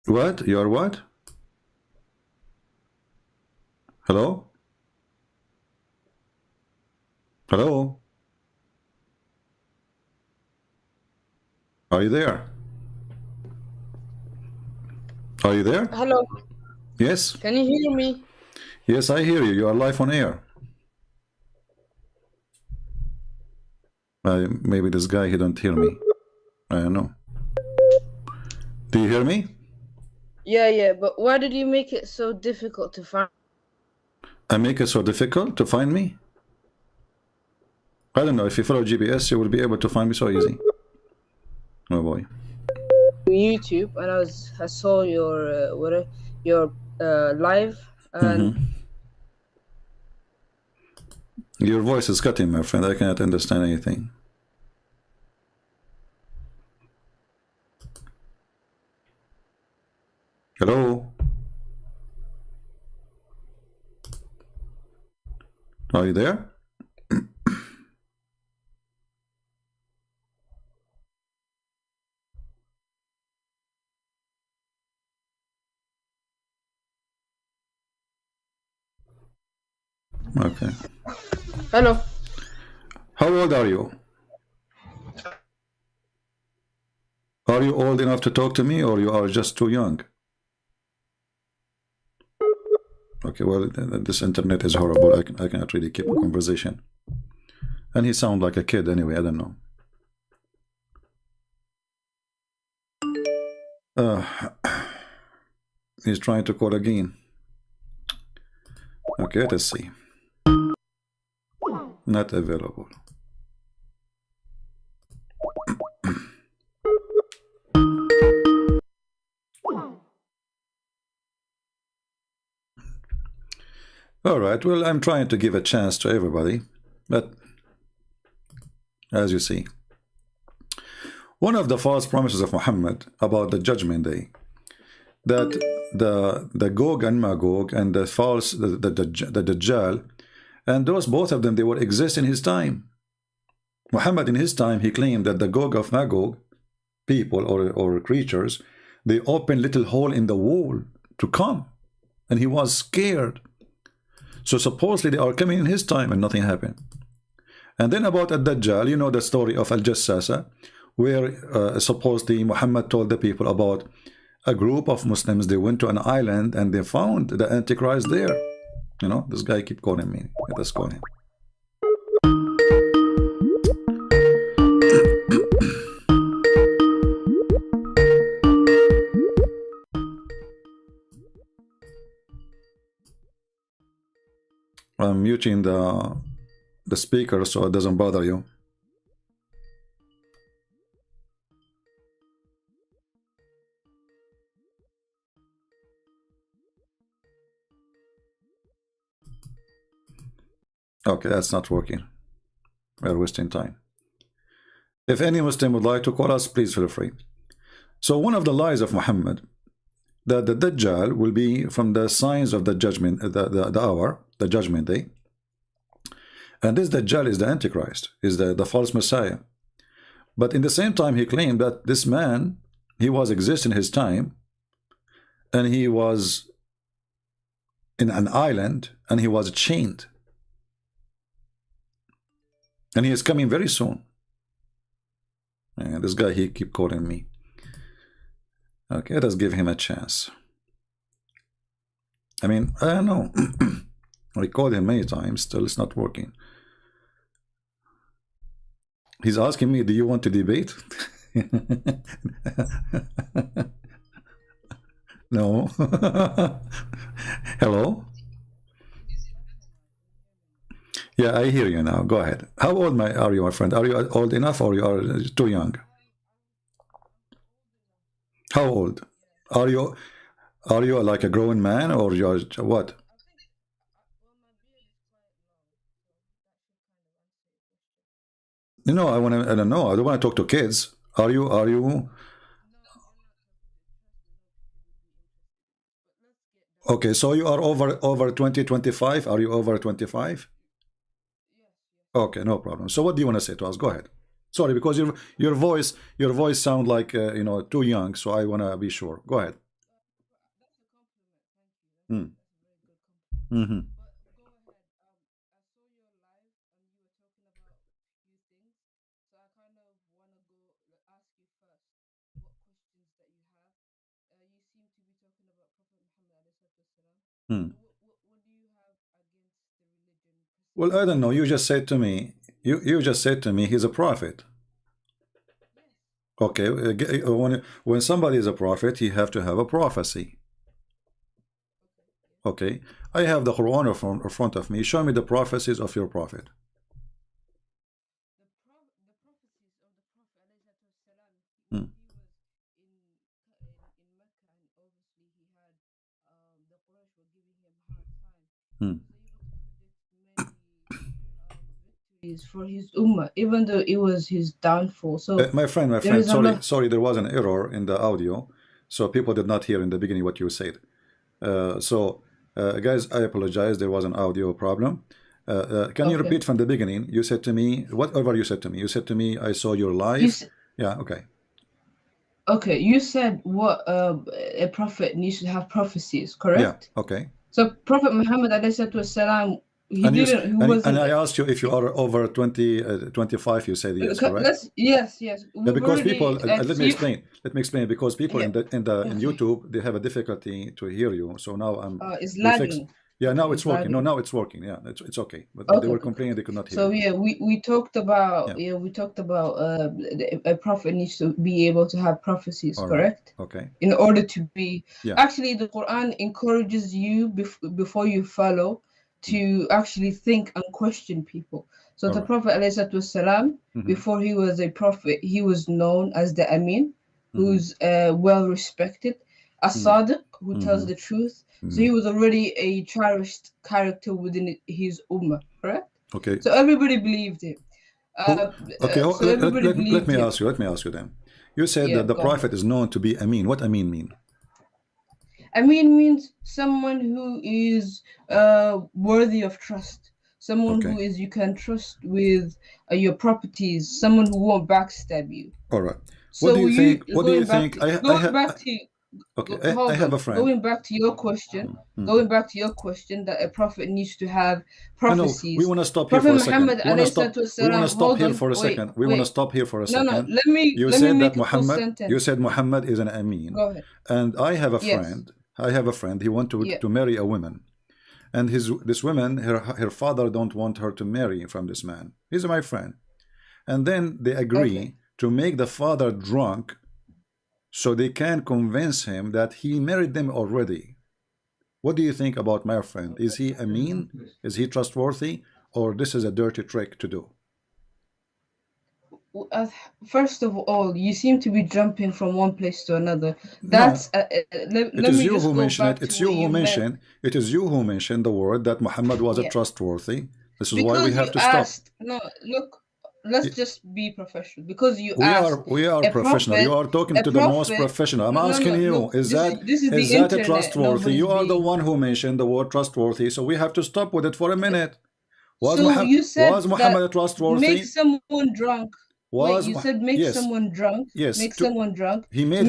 What? You are what? Hello? Hello? Are you there? Are you there? Hello. Yes? Can you hear me? Yes, I hear you. You are live on air. Maybe this guy, he don't hear me. I don't know. Do you hear me? Yeah, but why did you make it so difficult to find? I make it so difficult to find me? I don't know. If you follow GPS, you will be able to find me so easy. Oh boy. YouTube, and I saw your live, and Your voice is cutting, my friend. I cannot understand anything. Hello? Are you there? Okay. hello. How old are you? Are you old enough to talk to me, or you are just too young? Okay, well, this internet is horrible. I cannot really keep a conversation. And he sounds like a kid anyway, I don't know. He's trying to call again. Okay, let's see. Not available. All right, well, I'm trying to give a chance to everybody, but as you see, one of the false promises of Muhammad about the judgment day, that the Gog and Magog and the false, the Dajjal, and those, both of them, they will exist in his time. Muhammad in his time, he claimed that the Gog of Magog, people or creatures, they open little hole in the wall to come, and he was scared. So supposedly they are coming in his time and nothing happened. And then about Ad-Dajjal, you know the story of Al-Jassasa, where supposedly Muhammad told the people about a group of Muslims. They went to an island and they found the Antichrist there. You know, this guy keep calling me. Let us call him. I'm muting the speaker so it doesn't bother you. Okay, that's not working. We're wasting time. If any Muslim would like to call us, please feel free. So one of the lies of Muhammad, that the Dajjal will be from the signs of the judgment, the hour, the judgment day. And this Dajjal is the Antichrist, is the false Messiah. But in the same time, he claimed that this man, he was existing his time, and he was in an island, and he was chained. And he is coming very soon. And this guy, he keep calling me. Okay, let's give him a chance. I mean, I don't know. I called him many times, still it's not working. He's asking me, do you want to debate? No. Hello? Yeah, I hear you now. Go ahead. How old are you, my friend? Are you old enough or you are too young? How old? Are you like a grown man or you're what? No, I don't know. I don't want to talk to kids. Are you? Okay, so you are over 20, 25. Are you over 25? Okay, no problem. So what do you want to say to us? Go ahead. Sorry, because your voice sound like you know, too young, so I want to be sure. Go ahead. Mm-hmm. Well, I don't know. You just said to me, you just said to me, he's a prophet. Okay, when somebody is a prophet, he have to have a prophecy. Okay, I have the Quran in front of me. Show me the prophecies of your prophet. For his ummah, even though it was his downfall. So my friend, sorry, there was an error in the audio, so people did not hear in the beginning what you said. Guys, I apologize. There was an audio problem. Can you repeat from the beginning? You said to me, whatever you said to me. You said to me, I saw your life. Yeah, okay. Okay, you said what a prophet needs to have prophecies, correct? Yeah, okay. So Prophet Muhammad والسلام, and I asked you if you are over 25, you said yes, correct? Yes. Yeah, because people, let me explain, because people in YouTube, they have a difficulty to hear you. So now it's lagging. Yeah, now it's working. No, now it's working. Yeah, it's okay. But they were complaining they could not hear. So yeah, we talked about a prophet needs to be able to have prophecies, correct? Okay. In order to be actually, the Quran encourages you before you follow to actually think and question people. So the Prophet ﷺ, before he was a prophet, he was known as the Amin, who's well respected, as-Sadiq, who tells the truth. So he was already a cherished character within his ummah, correct? Okay. So everybody believed him. Let me ask you then. You said that the prophet is known to be Amin. What Amin mean? Amin means someone who is worthy of trust, someone who is you can trust with your properties, someone who won't backstab you. All right. What do you think? What do you think? I have a friend. Going back to your question, that a prophet needs to have prophecies. We want to stop here for a second. We want to stop here for a second. We want to stop here for a second. No, let me. You said that Muhammad. You said Muhammad is an Amin. Go ahead. And I have a friend. He wanted to marry a woman, and this woman, her father don't want her to marry from this man. He's my friend, and then they agree to make the father drunk, so they can convince him that he married them already. What do you think about my friend? Is he Amin? Is he trustworthy, or this is a dirty trick to do? First of all, you seem to be jumping from one place to another. That's it is you who mentioned it. It's you who mentioned it. Is you who mentioned the word that Muhammad was a trustworthy. This is why we have to stop. No, look. Let's just be professional, because you we are professional. You are talking to the most professional. I'm asking you, is that a trustworthy? You are the one who mentioned the word trustworthy, so we have to stop with it for a minute. Was Muhammad a trustworthy? Make someone drunk. You said make someone drunk. Yes, make someone drunk. He made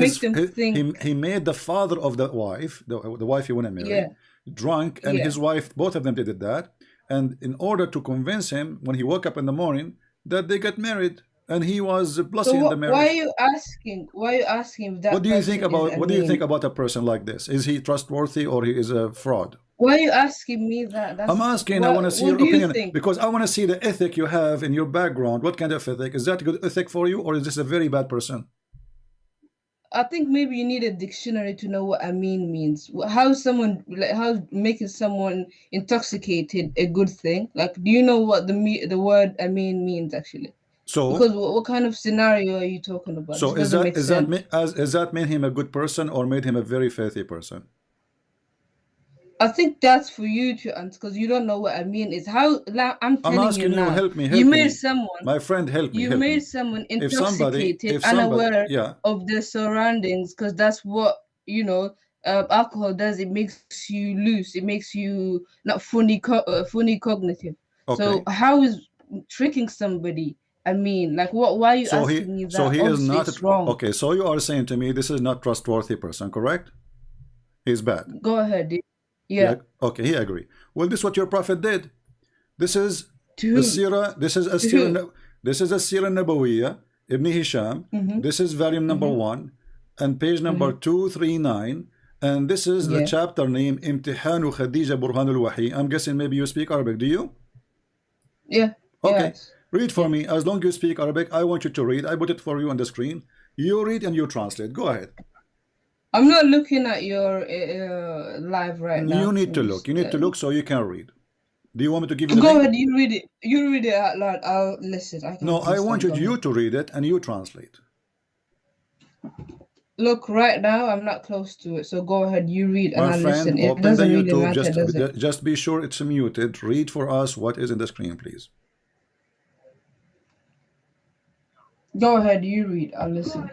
he made the father of the wife, the wife he want to marry, drunk, and his wife, both of them did that. And in order to convince him, when he woke up in the morning, that they get married, and he was blessing the marriage. Why are you asking that? What do you think about a person like this? Is he trustworthy, or he is a fraud? Why are you asking me that? I'm asking. I want to see your opinion, because I want to see the ethic you have in your background. What kind of ethic? Is that a good ethic for you, or is this a very bad person? I think maybe you need a dictionary to know what Amin means. How making someone intoxicated a good thing? Like, do you know what the word Amin means actually? So, because what kind of scenario are you talking about? So is that made him a good person, or made him a very faithy person? I think that's for you to answer, because you don't know what Amin is. I'm asking you, help me. You made someone, my friend, help me. You made someone intoxicated, unaware of their surroundings, because that's what alcohol does. It makes you loose. It makes you not fully cognitive. Okay. So how is tricking somebody? I mean, like, what? Why are you asking me that? So he is not wrong. Okay. So you are saying to me this is not trustworthy person, correct? He's bad. Go ahead. Yeah. Okay, he agree. Well, this is what your prophet did. This is the Sirah. This is a Sirah Nabawiyya, Ibn Hisham. This is volume number 1 and page number 239. And this is the chapter name Imtihanu Khadija Burhanul Wahi. I'm guessing maybe you speak Arabic. Do you? Yeah. Okay. Yes. Read for me. As long as you speak Arabic, I want you to read. I put it for you on the screen. You read and you translate. Go ahead. I'm not looking at your live right now. You need to look. You need to look so you can read. Do you want me to give you the Go ahead, you read it. You read it out loud. I'll listen. No, I want you to read it and you translate. Look, right now I'm not close to it, so go ahead, you read and My I friend, listen. It open the doesn't really YouTube. matter, does it? Just be sure it's muted. Read for us what is in the screen, please. Go ahead, you read. I'll listen.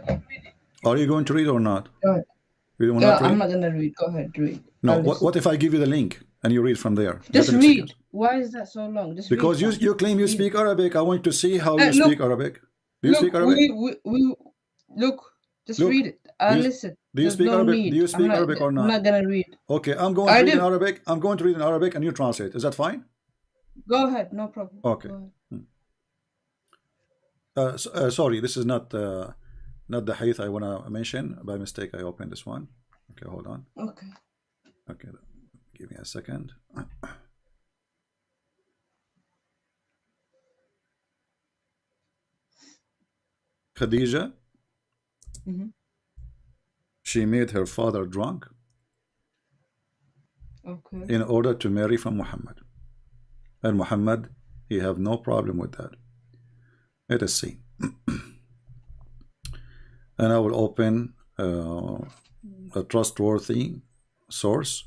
Are you going to read or not? Go ahead. You will No, not read? I'm not gonna read. Go ahead, read. No. I'll listen. What if I give you the link and you read from there? Just That read. excuse. Why is that so long? Just Because read. you claim you speak Arabic. I want to see how you Look, speak Arabic. Do you speak Arabic? Look, just Look, read it. I'll listen. Do you There's speak no Arabic? need. Do you speak Arabic or not? I'm not gonna read. Okay, I'm going to read in Arabic. I'm going to read in Arabic and you translate. Is that fine? Go ahead, no problem. Okay. Sorry, this is not the hadith I want to mention. By mistake, I opened this one. Okay, hold on. Okay. Okay, give me a second. Khadija, she made her father drunk in order to marry from Muhammad. And Muhammad, he have no problem with that. Let us see. And I will open a trustworthy source.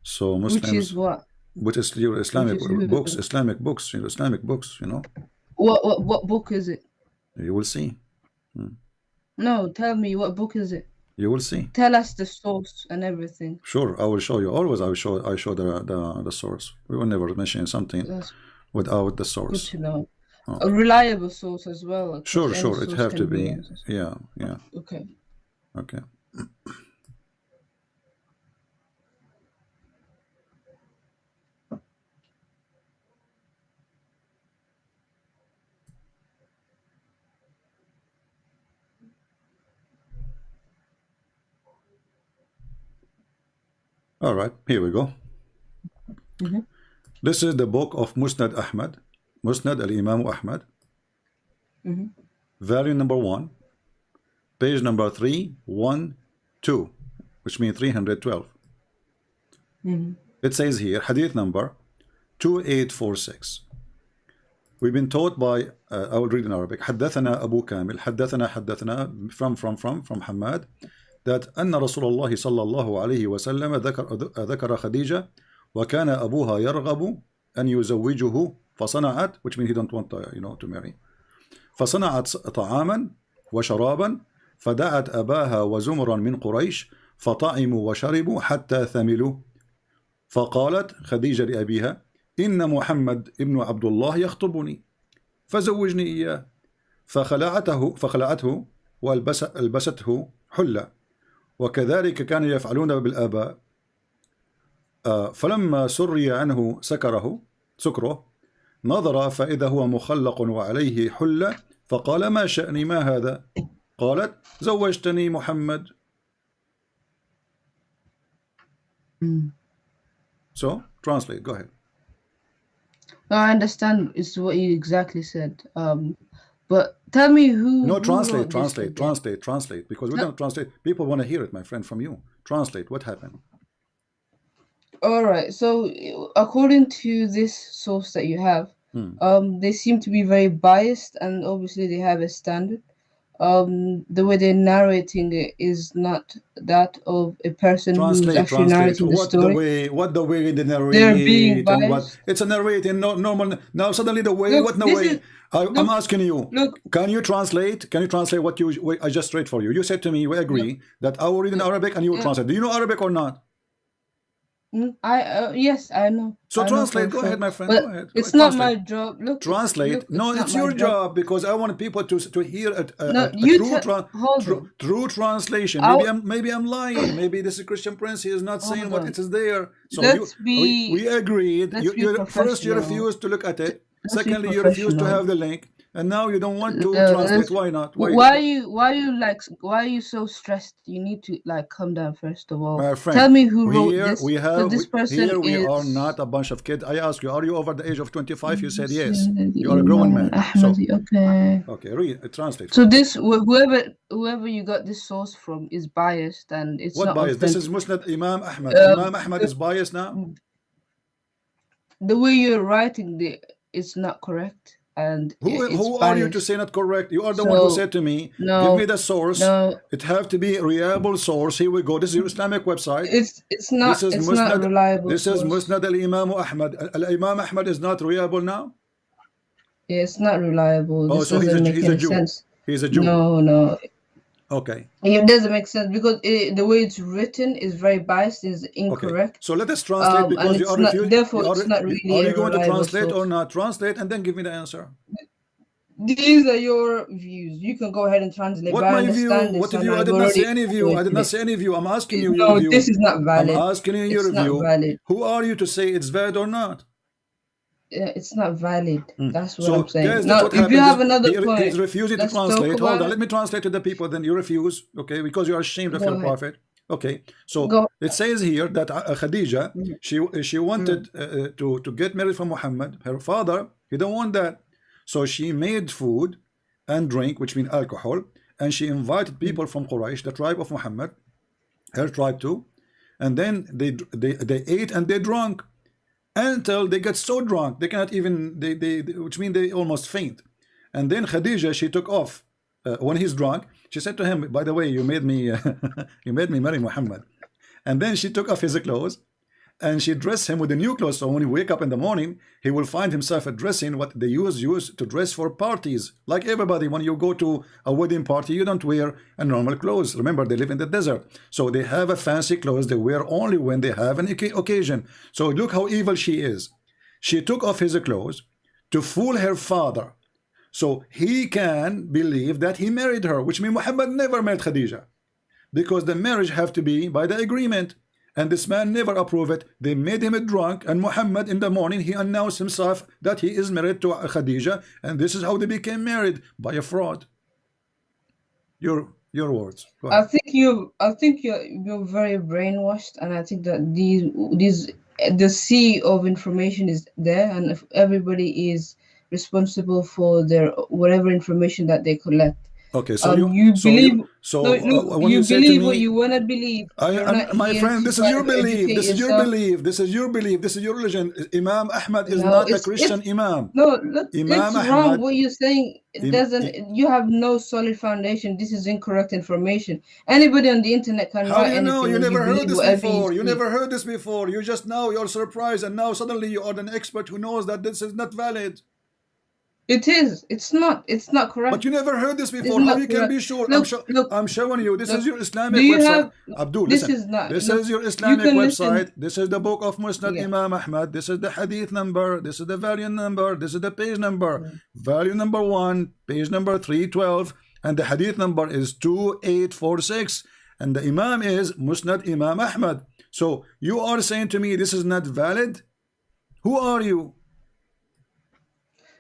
So Muslims, which is what? Which is your Islamic books, Islamic books, Islamic books, you know. What book is it? You will see. No, tell me, what book is it? You will see. Tell us the source and everything. Sure, I will show you. Always I show the source. We will never mention something without the source. Good to know. A reliable source as well. Sure, it have to be. Yeah. Okay. All right, here we go. This is the book of Musnad Ahmad, Musnad al-Imam Ahmad, volume number 1, page number 312, which means 312. It says here, hadith number 2846. We've been taught by, I will read in Arabic, حدثنا أبو كامل, حدثنا from Hamad, that أن رسول الله صلى الله عليه وسلم ذكر خديجة وكان أبوها يرغب أن يزوجه فصنعت, which means he don't want to marry, فصنعت طعاما وشرابا فدعت أباها وزمرا من قريش فطعموا وشربوا حتى ثملوا فقالت خديجة لأبيها إن محمد ابن عبد الله يخطبني فزوجني إياه فخلعته والبسته حلة وكذلك كانوا يفعلون بالآباء فلما سري عنه سكره نظر فإذا هو مخلق وعليه حلة فقال ما شأني ما هذا قالت زوجتني محمد. So translate, go ahead. No, I understand it's what you exactly said. But tell me who. No, translate, because we don't translate. People want to hear it, my friend, from you. Translate. What happened? All right. So, according to this source that you have, they seem to be very biased, and obviously they have a standard. The way they're narrating it is not that of a person who's actually narrating the story. What the way they narrate? They're being biased. It's a narrating, normal. Now suddenly the way, what the way? I'm asking you. Look, can you translate? Can you translate what I just read for you? You said to me, we agree that I will read in Arabic and you will translate. Do you know Arabic or not? Yes, I know. So translate. Go ahead, my friend. Go ahead. It's not my job. Look, translate. No, it's your job because I want people to hear a true translation. Maybe I'm lying. Maybe this is Christian Prince. He is not saying what it is there. So we agreed. First, you refused to look at it. Secondly, you refused to have the link. And now you don't want to translate. Why not? Why are you so stressed? You need to calm down first of all. My friend, tell me who wrote this. This person we are not a bunch of kids. I ask you, are you over the age of 25? You said yes. You are a grown man. Okay, read, translate. So this whoever you got this source from is biased, and it's what not biased? authentic. This is Musnad Imam Ahmad. Imam Ahmad is biased now. The way you're writing it's not correct. and who are you to say not correct? You are the one who said to me, give me the source. It have to be a reliable source. Here we go. This is your Islamic website. It's not reliable. This is Musnad al-Imam Ahmad. Al-Imam Ahmad is not reliable now? Yeah, it's not reliable. Oh, this so doesn't make he's any a Jew. sense. He's a Jew. No. Okay. It doesn't make sense because the way it's written is very biased, is incorrect. Okay. So let us translate because you are refusing. Therefore, it's not really. Are you going to translate or not? Translate and then give me the answer. These are your views. You can go ahead and translate. What my view? What view? I did not say any view. I did not say any view. I'm asking you your view. No, this is not valid. I'm asking you your view. Valid. Who are you to say it's valid or not? It's not valid. That's what so, I'm saying. Guys, now, if you have another point, he's refusing to translate. Hold on, let me translate to the people. Then you refuse, okay? Because you are ashamed of your prophet. Okay. So it says here that Khadija, she wanted to get married from Muhammad. Her father, he don't want that. So she made food and drink, which means alcohol, and she invited people from Quraysh, the tribe of Muhammad, her tribe too, and then they ate and they drank until they get so drunk they cannot even which means they almost faint. And then Khadija, she took off when he's drunk. She said to him, by the way, you made me you made me marry Muhammad. And then she took off his clothes and she dressed him with the new clothes, so when he wake up in the morning he will find himself dressing what they use to dress for parties. Like everybody, when you go to a wedding party, you don't wear a normal clothes. Remember, they live in the desert, so they have a fancy clothes they wear only when they have an occasion. So look how evil she is. She took off his clothes to fool her father, so he can believe that he married her, which means Muhammad never married Khadija, because the marriage have to be by the agreement. And this man never approved it. They made him drunk, and Muhammad in the morning he announced himself that he is married to Khadija, and this is how they became married, by a fraud. Your words. I think you're very brainwashed, and I think that the sea of information is there, and if everybody is responsible for their whatever information that they collect. Okay, so you believe me, what you want to believe. My friend, this is your belief. This is your belief. This is your belief. This is your religion. Imam Ahmad is not a Christian Imam. No, look, Imam it's wrong. What you're saying doesn't. You have no solid foundation. This is incorrect information. Anybody on the internet can write anything. How you know? You never heard this before. You never heard this before. You just now you're surprised, and now suddenly you are an expert who knows that this is not valid. It is. It's not correct. But you never heard this before. How you can be sure? I'm showing you. This is your Islamic website. Abdul, listen. This is your Islamic website. This is the book of Musnad Imam Ahmad. This is the hadith number. This is the volume number. This is the page number. Volume number 1, page number 312, and the hadith number is 2846. And the Imam is Musnad Imam Ahmad. So you are saying to me this is not valid? Who are you?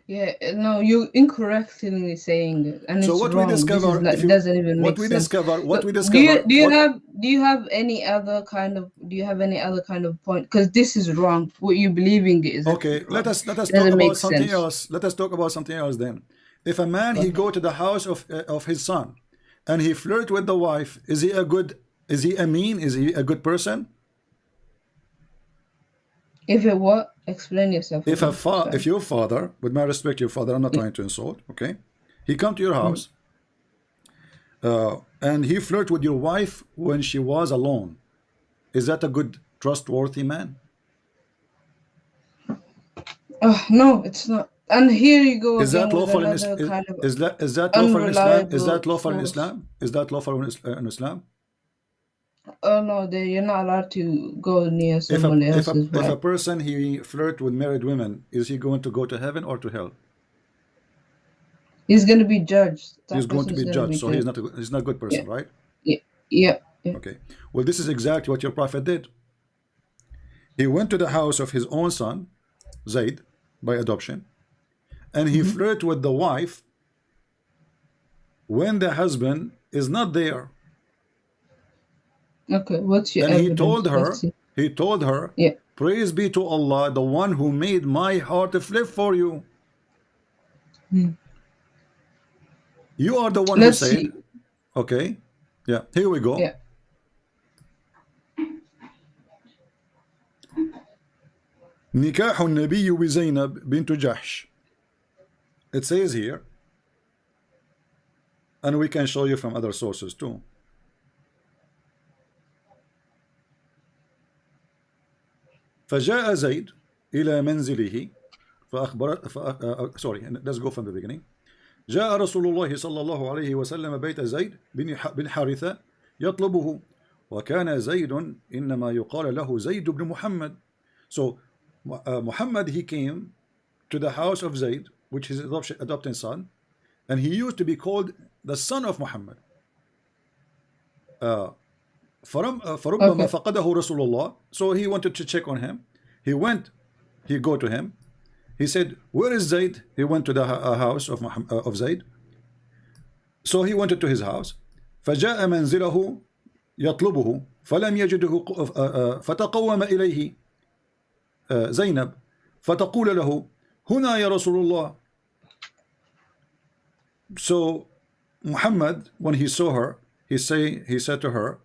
Yeah, no, you're incorrectly saying it, and so it's what wrong. we discover, it doesn't even make sense. What we discover. Do you have any other kind of point? Because this is wrong. What you believing is okay. Let us talk about something else. Let us talk about something else then. If a man he go to the house of his son, and he flirt with the wife, is he a good? Is he a mean? Is he a good person? If it what? Explain yourself. If your father, with my respect, your father, I'm not trying to insult, okay? He come to your house, and he flirt with your wife when she was alone. Is that a good, trustworthy man? No, it's not. And here you go. Is that lawful in Islam? Is that lawful in Islam? Is that lawful in Islam? Is that lawful in Islam? Oh no, you're not allowed to go near someone else's wife. If a person he flirt with married women, is he going to go to heaven or to hell? He's going to be judged. He's going to be judged, so he's not a good person, right? Yeah. Okay. Well, this is exactly what your prophet did. He went to the house of his own son, Zayd, by adoption, and he flirted with the wife when the husband is not there. Okay, what's your evidence? He told her, yeah. Praise be to Allah, the one who made my heart flip for you. You are the one who said, okay, yeah, here we go. Yeah. نكاح النبي وزينب بنت جحش It says here, and we can show you from other sources too. فجاء زيد إلى منزله sorry, let's go from the beginning. جاء رسول الله صلى الله عليه وسلم بيت زيد بن حارثة يطلبه وكان زيد إنما يقال له زيد بن محمد. So Muhammad, he came to the house of Zayd, which is his adopted son, and he used to be called the son of Muhammad. فربما فقده رسول الله. So he wanted to check on him. He go to him. He said, where is Zayd? He went to the house of Zayd. So he went to his house. فجاء منزله يطلبه فلم يجده فتقوم إليه زينب فتقول له هنا يا رسول الله. So Muhammad, when he saw her, he said to her,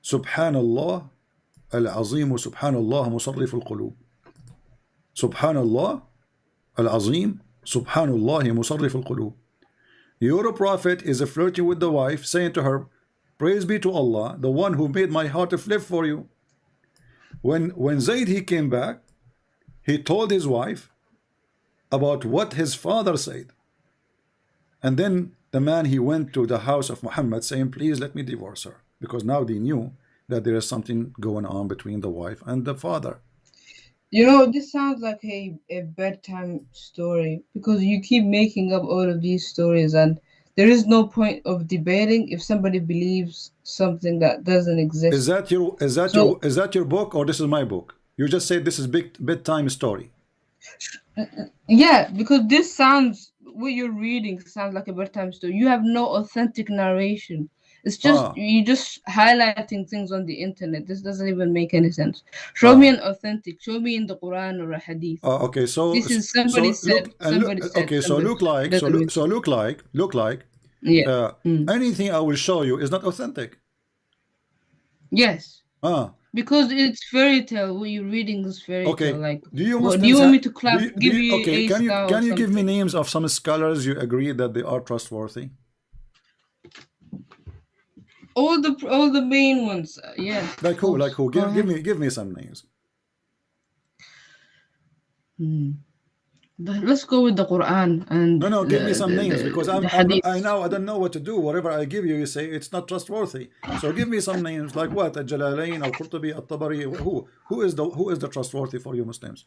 سبحان الله العظيم سبحان الله مصرف القلوب. سبحان الله العظيم سبحان الله مصرف القلوب. Your prophet is flirting with the wife, saying to her, praise be to Allah, the one who made my heart flip for you. When Zayd, he came back, he told his wife about what his father said. And then the man, he went to the house of Muhammad saying, please let me divorce her, because now they knew that there is something going on between the wife and the father. You know, this sounds like a bedtime story, because you keep making up all of these stories and there is no point of debating if somebody believes something that doesn't exist. Is that your book, or this is my book? You just said this is bedtime story. Yeah, because this sounds, what you're reading sounds like a bedtime story. You have no authentic narration. It's just you just highlighting things on the internet. This doesn't even make any sense. Show me an authentic. Show me in the Quran or a hadith. Okay, so this is somebody said. Okay, so look like yeah. Anything I will show you is not authentic. Yes. Because it's fairy tale. What you're reading is fairy tale. Like, do you want me to clap? Give you okay? Can you give me names of some scholars you agree that they are trustworthy? All the main ones, yeah. Like who? Like who? Give me some names. Let's go with the Quran and. No, give me some names, because I don't know what to do. Whatever I give you, you say it's not trustworthy. So give me some names, like what? Al-Jalalain, Al-Qurtubi, Al-Tabari. Who is the trustworthy for you Muslims?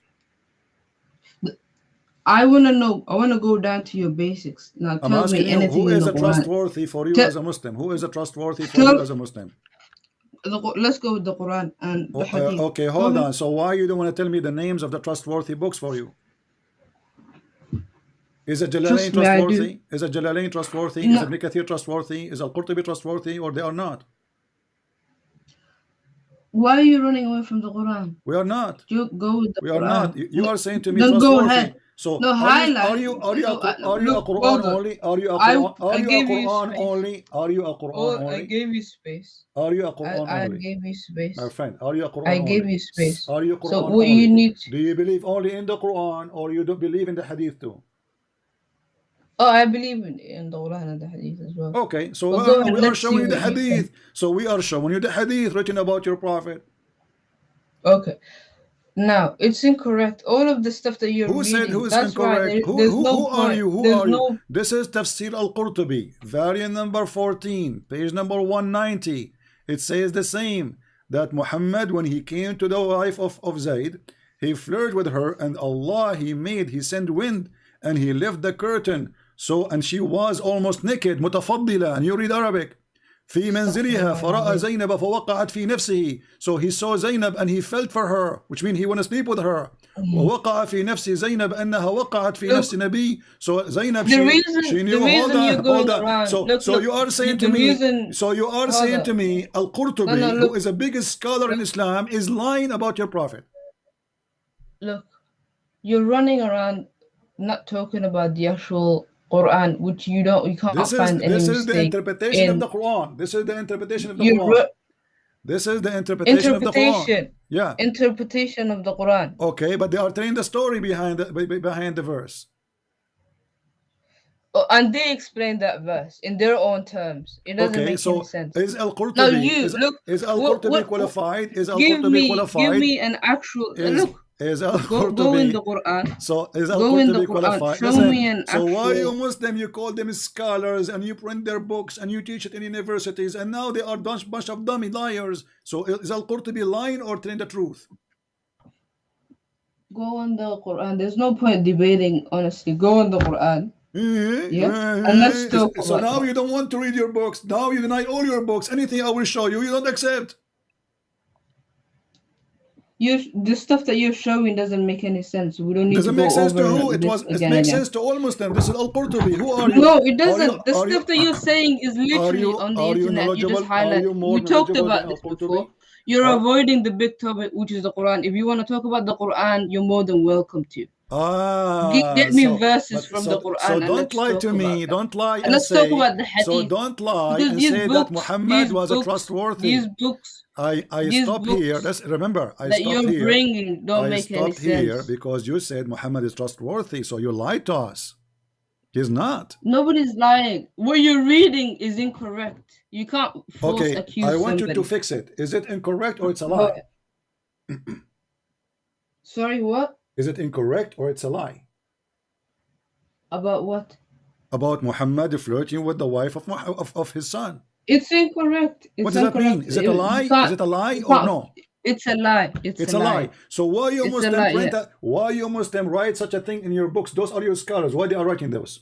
I want to know. I want to go down to your basics. Now tell me anything. Who is a trustworthy for you as a Muslim? Who is a trustworthy for you as a Muslim? Let's go with the Quran and the Hadith. Okay, hold on. So why you don't want to tell me the names of the trustworthy books for you? Is a Jalalain trustworthy? Is a Jalalain trustworthy? No. Is Ibn Kathir trustworthy? Is Al-Qurtubi trustworthy, or they are not? Why are you running away from the Quran? We are not. You go with the Quran. We are not. You are saying to me trustworthy. Go ahead. So no, are you a Quran only? Are you a Quran only? Are you a Quran only? I gave you space. Are you a Quran only? I gave you space. My friend, are you a Quran only? I gave you space. Are you a Quran so what you need? Do you believe only in the Quran, or you don't believe in the Hadith too? Oh, I believe in the Quran and the Hadith as well. Okay, so we are showing you the Hadith. So we are showing you the Hadith written about your Prophet. Okay. Now, it's incorrect. All of the stuff that you're reading. Who said who is incorrect? Who are you? Who are you? This is Tafsir al-Qurtubi, variant number 14, page number 190. It says the same, that Muhammad, when he came to the wife of Zayd, he flirted with her, and Allah, he sent wind, and he left the curtain. So, and she was almost naked, متفضلة, and you read Arabic. في منزلها فرأى زينب فوقعت في نفسه. So he saw Zainab and he felt for her, which means he want to sleep with her. ووقع في نفس زينب أنها وقعت في نفس نبي. So Zainab, she knew. Hold on. So you are saying to me, Al-Qurtubi, who is the biggest scholar in Islam, is lying about your Prophet. Look, you're running around not talking about the actual Quran, which you can't find any mistake. This is the interpretation of the Quran. This is the interpretation of the Quran. This is the interpretation of the Quran. Yeah. Interpretation of the Quran. Okay, but they are telling the story behind the verse. And they explain that verse in their own terms. It doesn't make any sense. Is Al-Qurtubi, now you look, is Al-Qurtubi qualified? Is Al-Qurtubi qualified? Give me an actual look. Is go in the Quran. So is Al-Qurtubi qualified? Show me an so actual... why you Muslim, you call them scholars and you print their books and you teach it in universities, and now they are a bunch of dummy liars. So is Al-Qurtubi lying or telling the truth? Go on the Quran. There's no point debating, honestly. Go on the Quran. And let's talk so now you don't want to read your books. Now you deny all your books. Anything I will show you, you don't accept. The stuff that you're showing doesn't make any sense. We don't need doesn't to make go sense over to who? It makes sense to all Muslims. This is Al-Qurtubi. Who are you? No, it doesn't. The stuff that you're saying is literally on the internet. You just highlight. We talked about this before. You're avoiding the big topic, which is the Quran. If you want to talk about the Quran, you're more than welcome to. Get me verses from the Quran. So don't lie to me. Don't lie and let's talk about the hadith. So don't lie and say that Muhammad was a trustworthy. These books. I stop here. Remember, I that stop you're here. Bringing don't make any sense. Here because you said Muhammad is trustworthy, so you lied to us. He's not. Nobody's lying. What you're reading is incorrect. You can't false accuse I want somebody. you to fix it. Is it incorrect or it's a lie? Sorry, what? Is it incorrect or it's a lie? About what? About Muhammad flirting with the wife of his son. It's incorrect. What does that mean? Is it a lie? Is it a lie or no? It's a lie. It's a lie. So why you why you Muslim write such a thing in your books? Those are your scholars. Why they are writing those?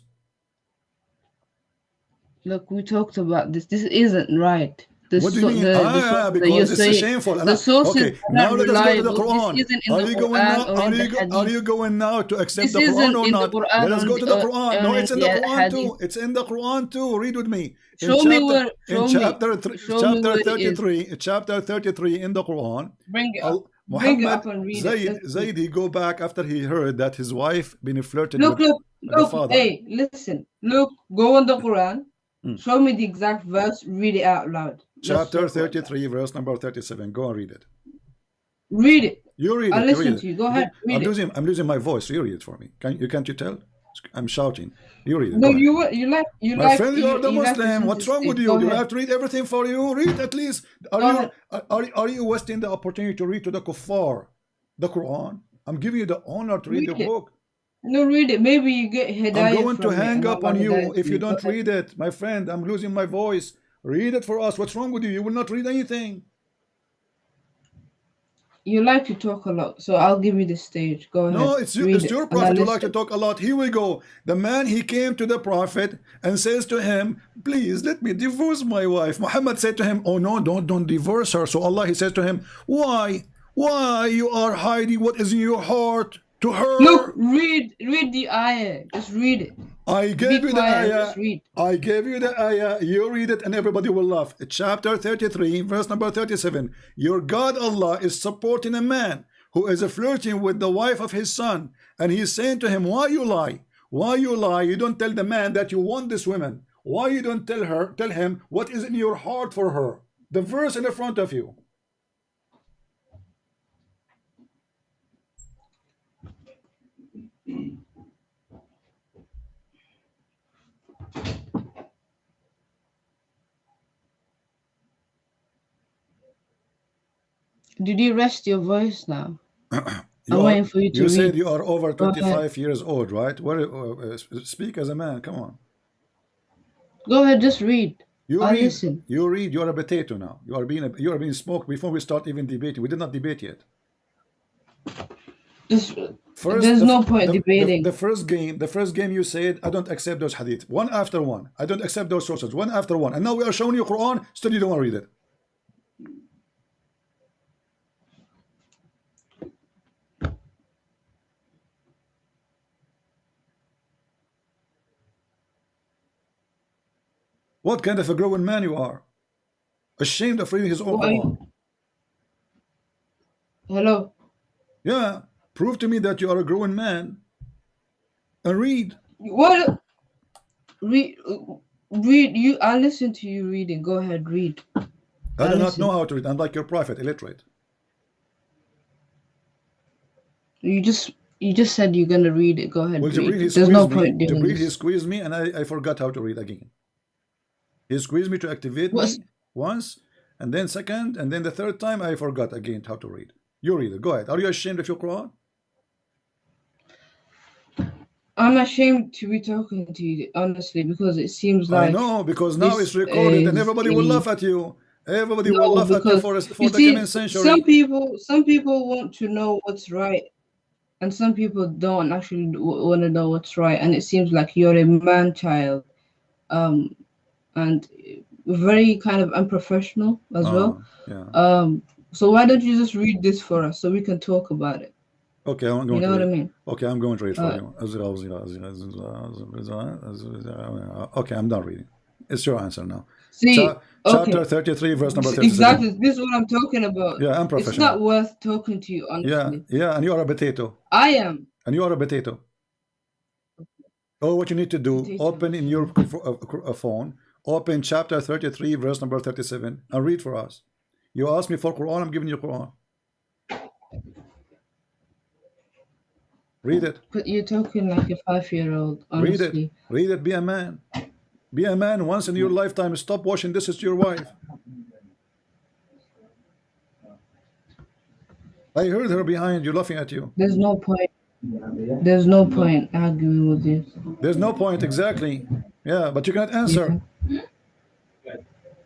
Look, we talked about this. This isn't right. What do you mean? Because this is shameful. The sources okay, now let us go to the Quran. Are you going now to accept the Quran or not? Let us go to the Quran. No, it's in the Quran too. It's in the Quran too. Read with me. In chapter 33 in the Quran. Bring it up. Muhammad Zayd, he go back after he heard that his wife been flirted with the father. Hey, listen. Look, go on the Quran. Show me the exact verse. Read it out loud. Chapter 33, verse number 37. Go and read it. Read it. You read it. I'll listen to you. Go ahead. I'm losing my voice. You read it for me. Can't you tell? I'm shouting. You read it. No, you like. My friend, you are the Muslim. What's wrong with you? Do I have to read everything for you? Read at least. Are you wasting the opportunity to read to the kuffar the Quran? I'm giving you the honor to read the book. No, read it. Maybe you get hidayah. I'm going to hang up on you if you don't read it. My friend, I'm losing my voice. Read it for us. What's wrong with you? You will not read anything. You like to talk a lot, so I'll give you the stage. Go ahead. No, it's your prophet who like to talk a lot. Here we go. The man, he came to the prophet and says to him, please let me divorce my wife. Muhammad said to him, oh no, don't divorce her. So Allah, he says to him, why you are hiding what is in your heart to her? Look, read the ayah. Just read it. I gave you the ayah. I gave you the ayah. You read it and everybody will laugh. Chapter 33, verse number 37. Your God Allah is supporting a man who is flirting with the wife of his son. And he's saying to him, why you lie? Why you lie? You don't tell the man that you want this woman. Why you don't tell him what is in your heart for her? The verse in the front of you. Did you rest your voice now? I'm waiting for you to read. You said you are over 25 years old, right? Speak as a man. Come on. Go ahead, just read. Listen. You read. You are a potato now. You are being smoked before we start even debating. We did not debate yet. There's no point debating. The first game you said, I don't accept those hadith. One after one. I don't accept those sources. One after one. And now we are showing you Quran, still you don't want to read it. What kind of a growing man you are? Ashamed of reading his own Quran. Hello? Yeah. Prove to me that you are a growing man. And read. What? Read. You. I listen to you reading. Go ahead, read. I do not know how to read. I'm like your prophet, illiterate. You You just said you're gonna read it. Go ahead. Well, read. There's no point doing Jibril, this. he squeezed me, and I forgot how to read again. He squeezed me to activate me once, and then second, and then the third time I forgot again how to read. You read it. Go ahead. Are you ashamed of your Quran? I'm ashamed to be talking to you, honestly, because it seems like I know, because now it's recorded, and everybody will laugh at you. Everybody will laugh at you for the coming century. Some people want to know what's right, and some people don't actually want to know what's right. And it seems like you're a man-child, and very kind of unprofessional as well. Yeah. So why don't you just read this for us so we can talk about it? Okay, I'm going you know to read. what I mean? Okay, I'm going to read for you. Okay, I'm done reading. It's your answer now. See, chapter 33, verse number 37. Exactly, this is what I'm talking about. Yeah, I'm professional. It's not worth talking to you, honestly. Yeah, and you are a potato. I am. And you are a potato. Oh, what you need to do, open in your phone, open chapter 33, verse number 37, and read for us. You asked me for Quran, I'm giving you Quran. Read it. But you're talking like a 5-year-old, honestly. Read it. Read it. Be a man. Be a man once in your lifetime. Stop washing dishes to your wife. I heard her behind you laughing at you. There's no point. There's no point arguing with you. There's no point, exactly. Yeah, but you cannot answer.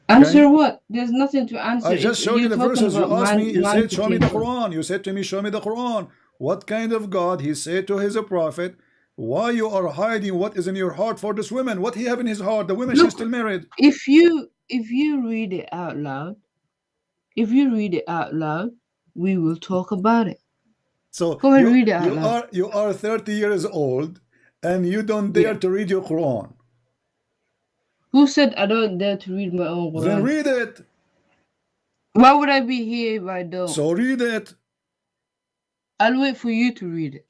Answer what? There's nothing to answer. I just showed you the verses. You asked me, you said, show me the Quran. You said to me, show me the Quran. What kind of God? He said to his prophet, why you are hiding what is in your heart for this woman? What he have in his heart? The woman, she's still married. If you read it out loud, we will talk about it. So go ahead, read it out loud. You are 30 years old and you don't dare to read your Quran. Who said I don't dare to read my own Quran? Then read it. Why would I be here if I don't? So read it. I'll wait for you to read it.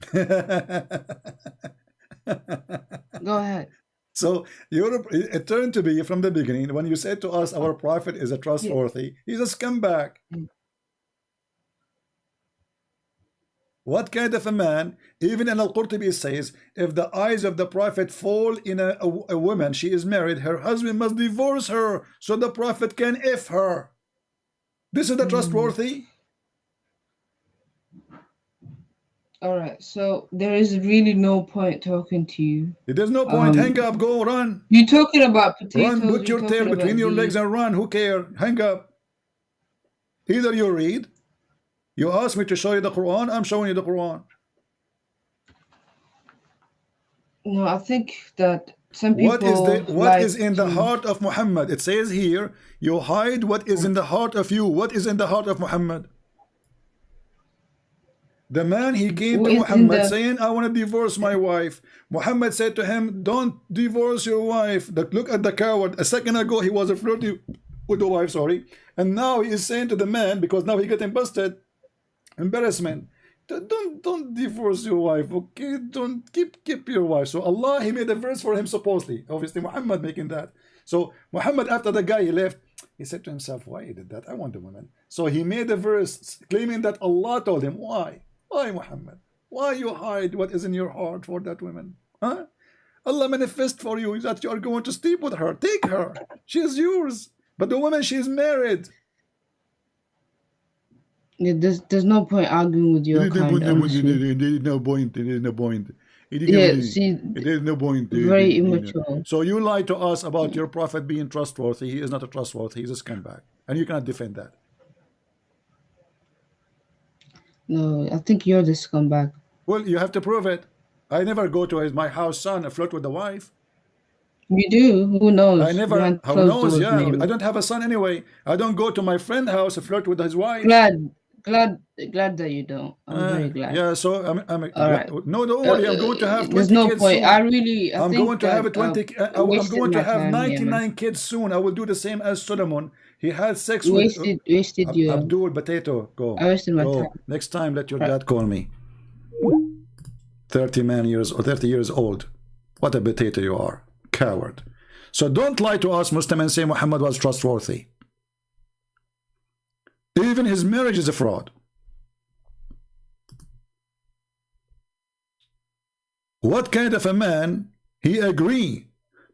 Go ahead. So it turned to be from the beginning when you said to us our prophet is a trustworthy. He's a scumbag. What kind of a man? Even in Al-Qurtubi says, if the eyes of the prophet fall in a woman, she is married, her husband must divorce her so the prophet can F her. This is the trustworthy. All right, so there is really no point talking to you. There's no point. Hang up, go, run. You're talking about potatoes. Run, put your tail between your legs and run. Who cares? Hang up. Either you read. You asked me to show you the Quran. I'm showing you the Quran. No, I think that some people. What is in the heart of Muhammad? It says here, you hide what is in the heart of you. What is in the heart of Muhammad? The man, he came to Muhammad saying, I want to divorce my wife. Muhammad said to him, don't divorce your wife. Look at the coward. A second ago, he was flirting with the wife, sorry. And now he is saying to the man, because now he getting busted, embarrassment. Don't divorce your wife, okay? Don't keep your wife. So Allah, he made a verse for him supposedly. Obviously, Muhammad making that. So Muhammad, after the guy, he left, he said to himself, why he did that? I want the woman. So he made a verse claiming that Allah told him, why? Why, Muhammad? Why you hide what is in your heart for that woman? Huh? Allah manifest for you that you are going to sleep with her. Take her. She is yours. But the woman, she is married. Yeah, there's no point arguing with your kind. There is no point. There is no point. Yeah, see, there is no point. Very immature. So you lied to us about your prophet being trustworthy. He is not a trustworthy. He's a scumbag. And you cannot defend that. No, I think you're the scumbag. Well, you have to prove it. I never go to my house son and flirt with the wife. You do? Who knows? I never. Who knows? Yeah, I don't have a son anyway. I don't go to my friend's house and flirt with his wife. Glad that you don't. I'm very glad. Yeah, so I'm all right. No, don't worry. I'm going to have 20 There's no kids point. soon. I'm going to have 20. I'm going to have 99 kids soon. I will do the same as Solomon. He had sex with Abdul Potato. Go. I wasted my time. Next time, let your dad call me. 30 years old. What a potato you are, coward. So don't lie to us, Muslim, and say Muhammad was trustworthy. Even his marriage is a fraud. What kind of a man he agree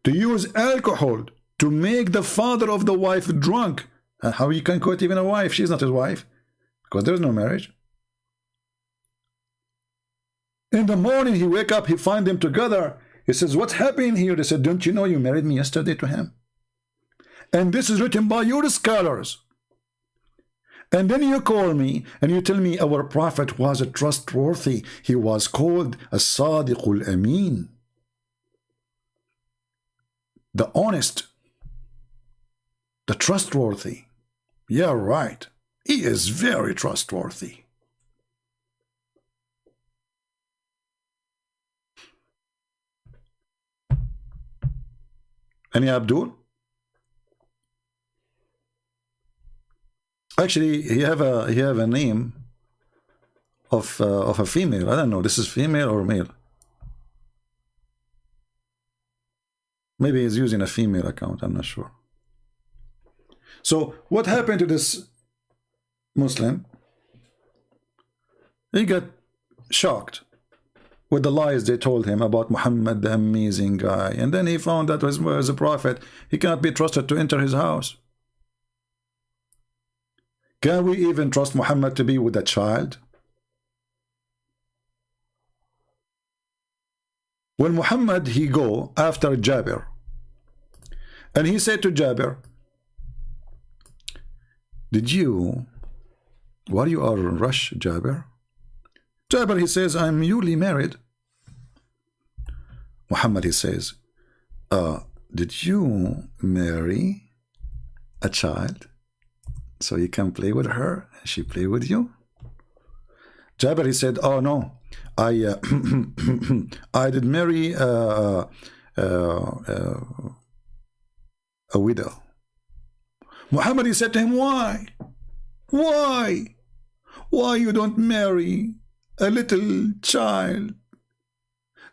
to use alcohol to make the father of the wife drunk? And how he can quote even a wife? She's not his wife, because there's no marriage. In the morning he wake up, he find them together. He says, what's happening here? They said, don't you know you married me yesterday to him? And this is written by your scholars. And then you call me and you tell me our prophet was a trustworthy. He was called a Sadiqul Amin, the honest, the trustworthy. Yeah, right. He is very trustworthy. Any Abdul? Actually, he have a name of a female. I don't know. This is female or male. Maybe he's using a female account. I'm not sure. So what happened to this Muslim? He got shocked with the lies they told him about Muhammad, the amazing guy. And then he found that was a prophet. He cannot be trusted to enter his house. Can we even trust Muhammad to be with a child? When Muhammad, he go after Jabir, and he said to Jabir, why you are in rush, Jabir? Jabir, he says, I'm newly married. Muhammad, he says, did you marry a child so you can play with her and she play with you? Jabir, he said, oh no, I I did marry a widow. Muhammad, he said to him, why you don't marry a little child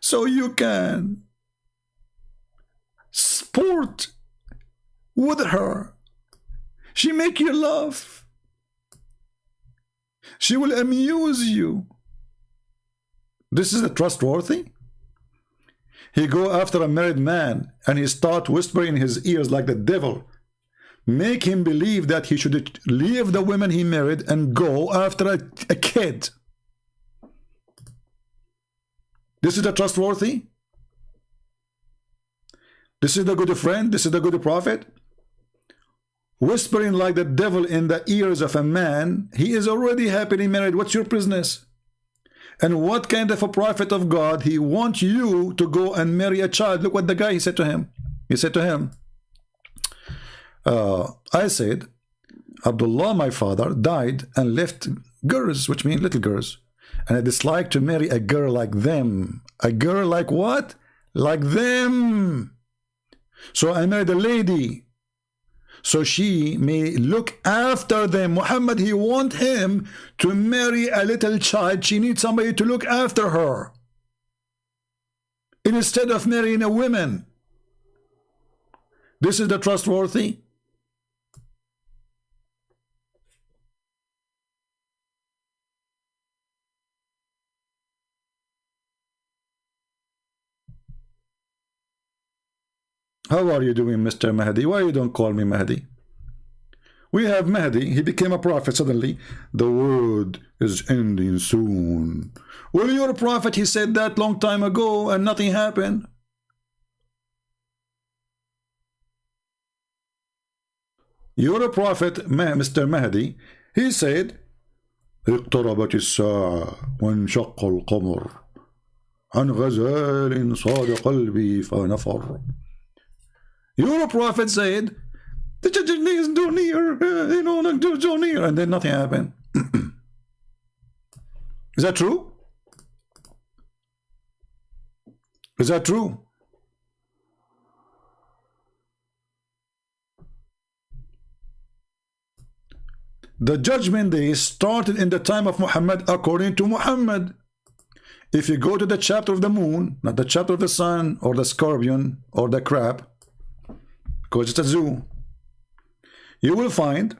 so you can sport with her? She make you laugh, she will amuse you. This is a trustworthy? He go after a married man and he start whispering in his ears like the devil, make him believe that he should leave the women he married and go after a kid. This is the trustworthy? This is the good friend? This is the good prophet? Whispering like the devil in the ears of a man, he is already happily married. What's your business? And what kind of a prophet of God, he wants you to go and marry a child? Look what the guy, he said to him. He said to him, I said, Abdullah, my father, died and left girls, which means little girls. And I dislike to marry a girl like them. A girl like what? Like them. So I married a lady, so she may look after them. Muhammad, he want him to marry a little child. She needs somebody to look after her, instead of marrying a woman. This is the trustworthy? How are you doing, Mr. Mahdi? Why you don't call me Mahdi? We have Mahdi. He became a prophet suddenly. The world is ending soon. Well, you're a prophet. He said that long time ago and nothing happened. You're a prophet, Mr. Mahdi. He said, اقتربت الساعة وانشق القمر عن غزال صاد قلبي فنفر. Your prophet said, the Chinese do near, do near, and then nothing happened. Is that true? Is that true? The judgment day started in the time of Muhammad according to Muhammad. If you go to the chapter of the moon, not the chapter of the sun or the scorpion or the crab, because it's a zoo, you will find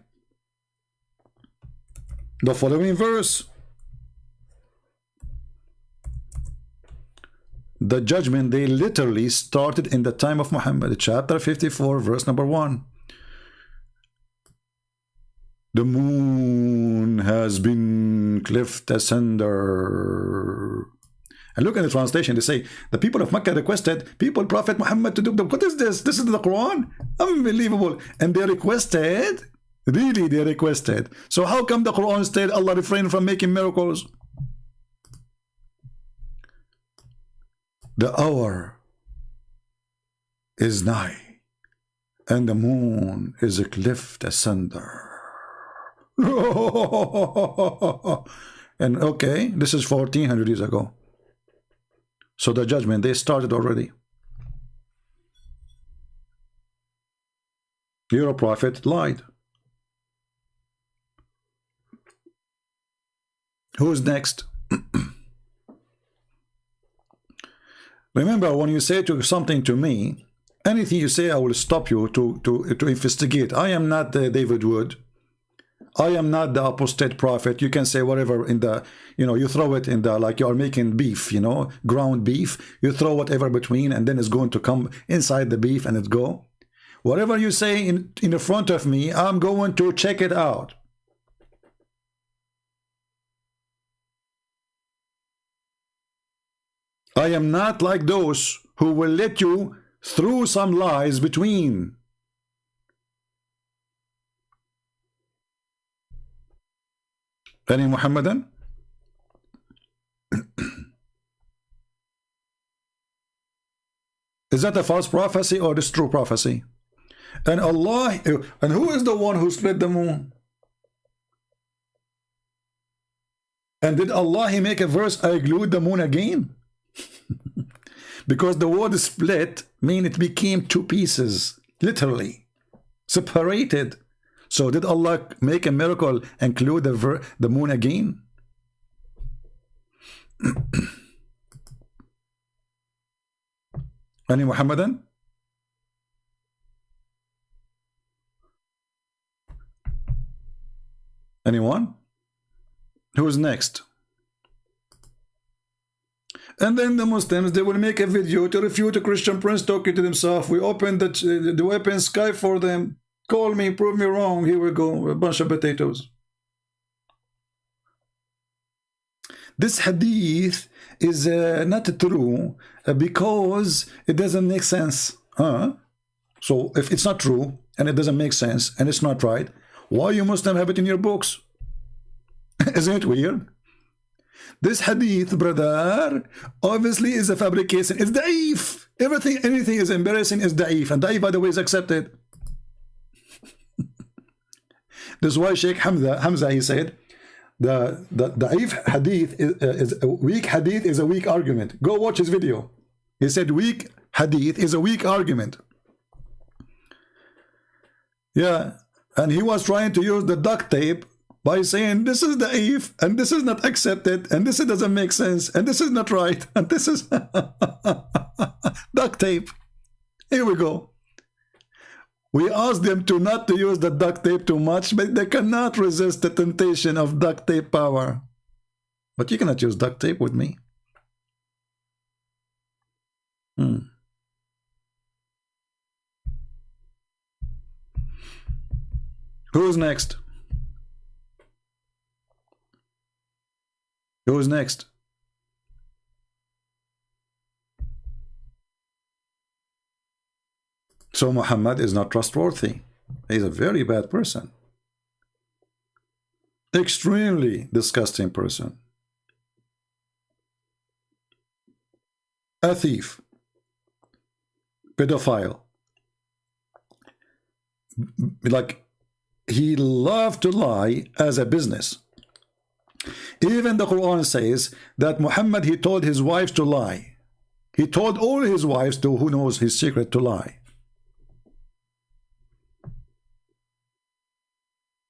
the following verse. the judgment, they literally started in the time of Muhammad. Chapter 54, verse number 1. The moon has been cleft asunder. And look at the translation. They say, the people of Mecca requested Prophet Muhammad to do them. What is this? This is the Quran? Unbelievable. And they requested, really they requested. So how come the Quran said Allah refrained from making miracles? The hour is nigh, and the moon is cleft asunder. And okay, this is 1400 years ago. So the judgment, they started already. Your prophet lied. Who's next? Remember, when you say something to me, anything you say, I will stop you to investigate. I am not David Wood. I am not the apostate prophet. You can say whatever in the, you throw it in the, like you are making beef, ground beef. You throw whatever between, and then it's going to come inside the beef and it go. Whatever you say in the front of me, I'm going to check it out. I am not like those who will let you through some lies between. Any Muhammadan? Is that a false prophecy or this true prophecy? And Allah, and who is the one who split the moon? And did Allah make a verse, I glued the moon again? Because the word split mean it became two pieces, literally separated. So did Allah make a miracle and glue the moon again? Any Muhammadan? Anyone? Who is next? And then the Muslims, they will make a video to refute a Christian prince talking to themselves. We open the open sky for them. Call me, prove me wrong. Here we go, a bunch of potatoes. This hadith is not true because it doesn't make sense. So if it's not true and it doesn't make sense and it's not right, why you Muslim have it in your books? Isn't it weird? This hadith, brother, obviously is a fabrication. It's da'if. Anything is embarrassing is da'if. And da'if, by the way, is accepted. This is why Sheikh Hamza, he said, the da'if hadith is a weak hadith is a weak argument. Go watch his video. He said weak hadith is a weak argument. Yeah, and he was trying to use the duct tape by saying this is da'if and this is not accepted and this doesn't make sense and this is not right and this is duct tape. Here we go. We asked them to not to use the duct tape too much, but they cannot resist the temptation of duct tape power. But you cannot use duct tape with me. Who's next? Who's next? So Muhammad is not trustworthy. He's a very bad person. Extremely disgusting person. A thief. Pedophile. Like, he loved to lie as a business. Even the Quran says that Muhammad, he told his wives to lie. He told all his wives, to who knows his secret, to lie.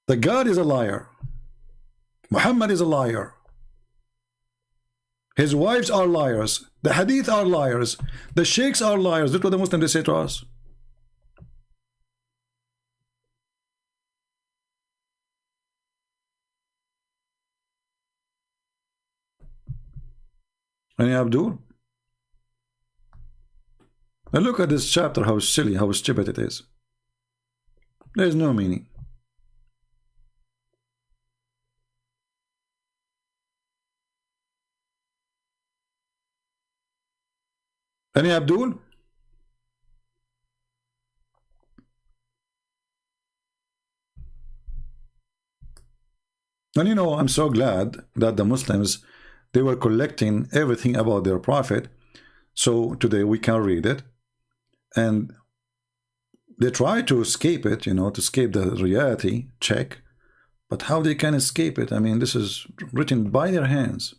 The God is a liar. Muhammad is a liar. His wives are liars. The hadith are liars. The sheikhs are liars. That's what the Muslims, they say to us. Any Abdul? And look at this chapter, how silly, how stupid it is. There is no meaning. Any Abdul? And you know, I'm so glad that the Muslims, they were collecting everything about their prophet. So today we can read it. And they try to escape it, you know, to escape the reality check. But how they can escape it? I mean, this is written by their hands.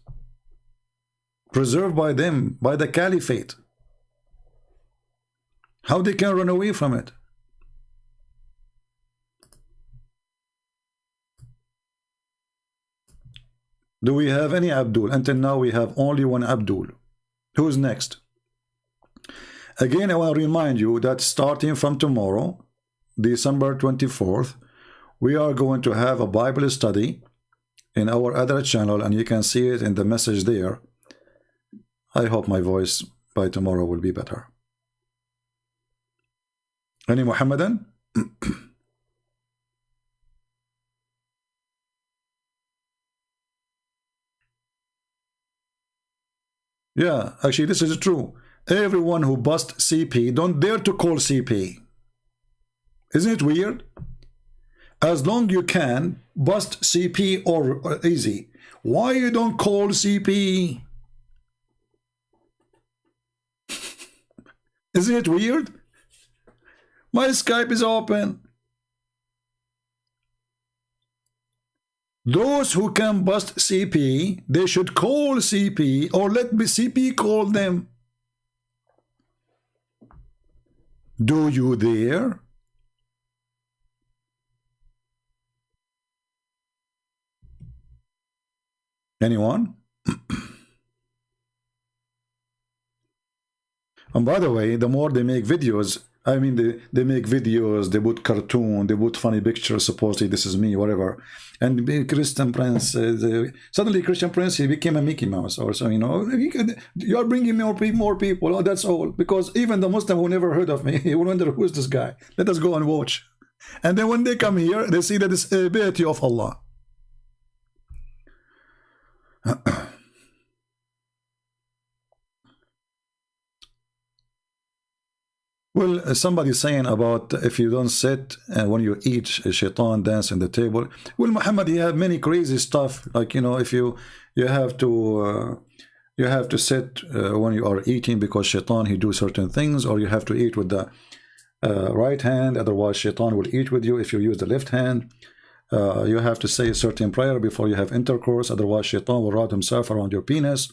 Preserved by them, by the caliphate. How they can run away from it? Do we have any Abdul? Until now we have only one Abdul. Who's next? Again, I want to remind you that starting from tomorrow, December 24th, we are going to have a Bible study in our other channel, and you can see it in the message there. I hope my voice by tomorrow will be better. Any Muhammadan? Yeah, actually this is true. Everyone who busts CP, don't dare to call CP. Isn't it weird? As long you can bust CP or easy. Why you don't call CP? Isn't it weird? My Skype is open. Those who can bust CP, they should call CP or let me CP call them. Do you dare? Anyone? And by the way, the more they make videos, I mean, they make videos, they put cartoon, they put funny pictures, supposedly this is me, whatever. And Christian Prince, suddenly Christian Prince, he became a Mickey Mouse or so, you know. You are bringing more people, oh, that's all. Because even the Muslim who never heard of me, he will wonder, who is this guy? Let us go and watch. And then when they come here, they see that it's a ability of Allah. Well, somebody saying about if you don't sit and when you eat, shaitan dance in the table. Well, Muhammad, he had many crazy stuff. Like, you know, if you have to sit when you are eating because shaitan, he do certain things, or you have to eat with the right hand, otherwise shaitan will eat with you. If you use the left hand, you have to say a certain prayer before you have intercourse, otherwise shaitan will wrap himself around your penis.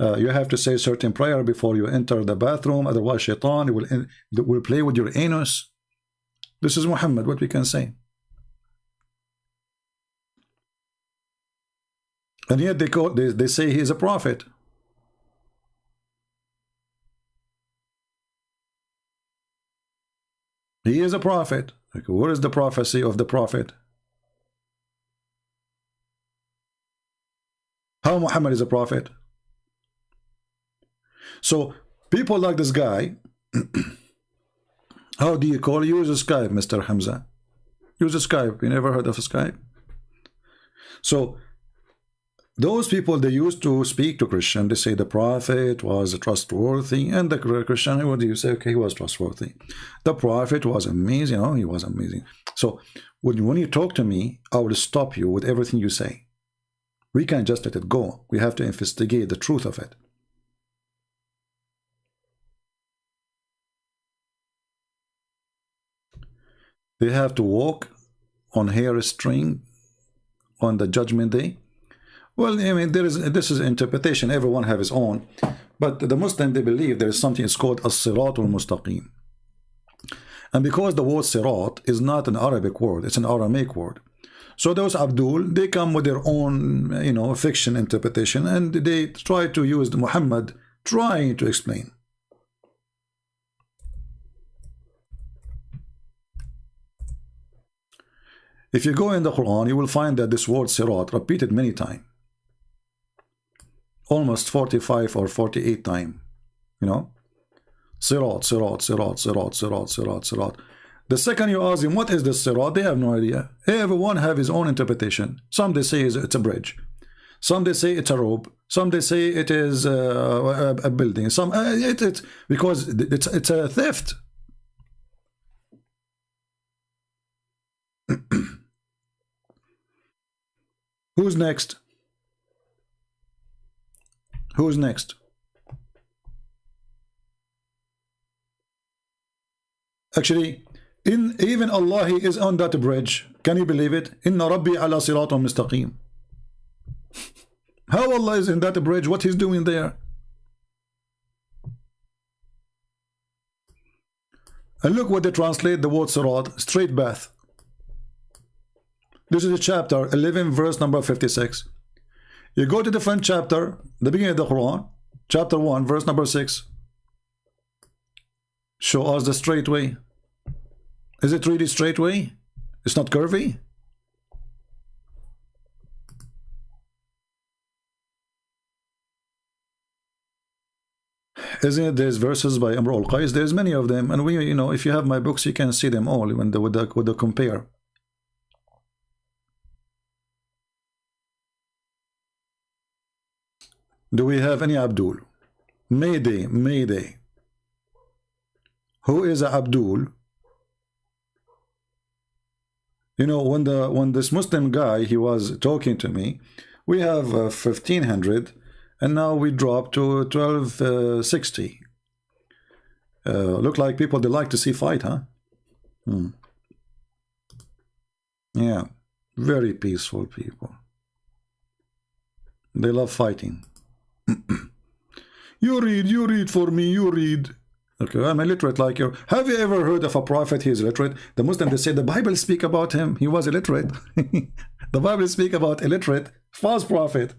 You have to say a certain prayer before you enter the bathroom, otherwise shaitan will play with your anus. This is Muhammad, what we can say. And yet they say he is a prophet. He is a prophet. Like, where is the prophecy of the prophet? How Muhammad is a prophet? So people like this guy, how do you call? Use a Skype, Mr. Hamza. Use a Skype. You never heard of a Skype? So those people, they used to speak to Christian. They say the prophet was trustworthy, and the Christian, what do you say? Okay, he was trustworthy. The prophet was amazing. Oh, he was amazing. So when you talk to me, I will stop you with everything you say. We can't just let it go. We have to investigate the truth of it. They have to walk on hair string on the judgment day. Well, I mean, this is interpretation. Everyone have his own. But the Muslim, they believe there is something, it's called as-siratul mustaqim. And because the word sirat is not an Arabic word, it's an Aramaic word. So those Abdul, they come with their own, you know, fiction interpretation, and they try to use Muhammad trying to explain. If you go in the Quran, you will find that this word sirat repeated many times. Almost 45 or 48 times, you know. Sirat, sirat, sirat, sirat, sirat, sirat, sirat. The second you ask him, what is this sirat? They have no idea. Everyone have his own interpretation. Some they say it's a bridge. Some they say it's a rope. Some they say it is a building. Some because it's a theft. Who's next? Who's next? Actually, even Allah, He is on that bridge. Can you believe it? Inna Rabbi ala siratun mustaqim. How Allah is in that bridge? What He's doing there? And look what they translate the word sirat, straight path. This is chapter 11, verse number 56. You go to the front chapter, the beginning of the Quran, chapter 1, verse number 6. Show us the straight way. Is it really straight way? It's not curvy? Isn't it? There's verses by Amr al-Qais. There's many of them, and we, you know, if you have my books, you can see them all when with the compare. Do we have any Abdul? Mayday, Mayday. Who is Abdul? You know, when this Muslim guy, he was talking to me, we have 1500, and now we dropped to 1260. Look like people, they like to see fight, huh? Yeah, very peaceful people. They love fighting. You read for me, you read. Okay, I'm illiterate like you. Have you ever heard of a prophet? He is illiterate. The Muslims, they say the Bible speak about him. He was illiterate. The Bible speak about illiterate, false prophet.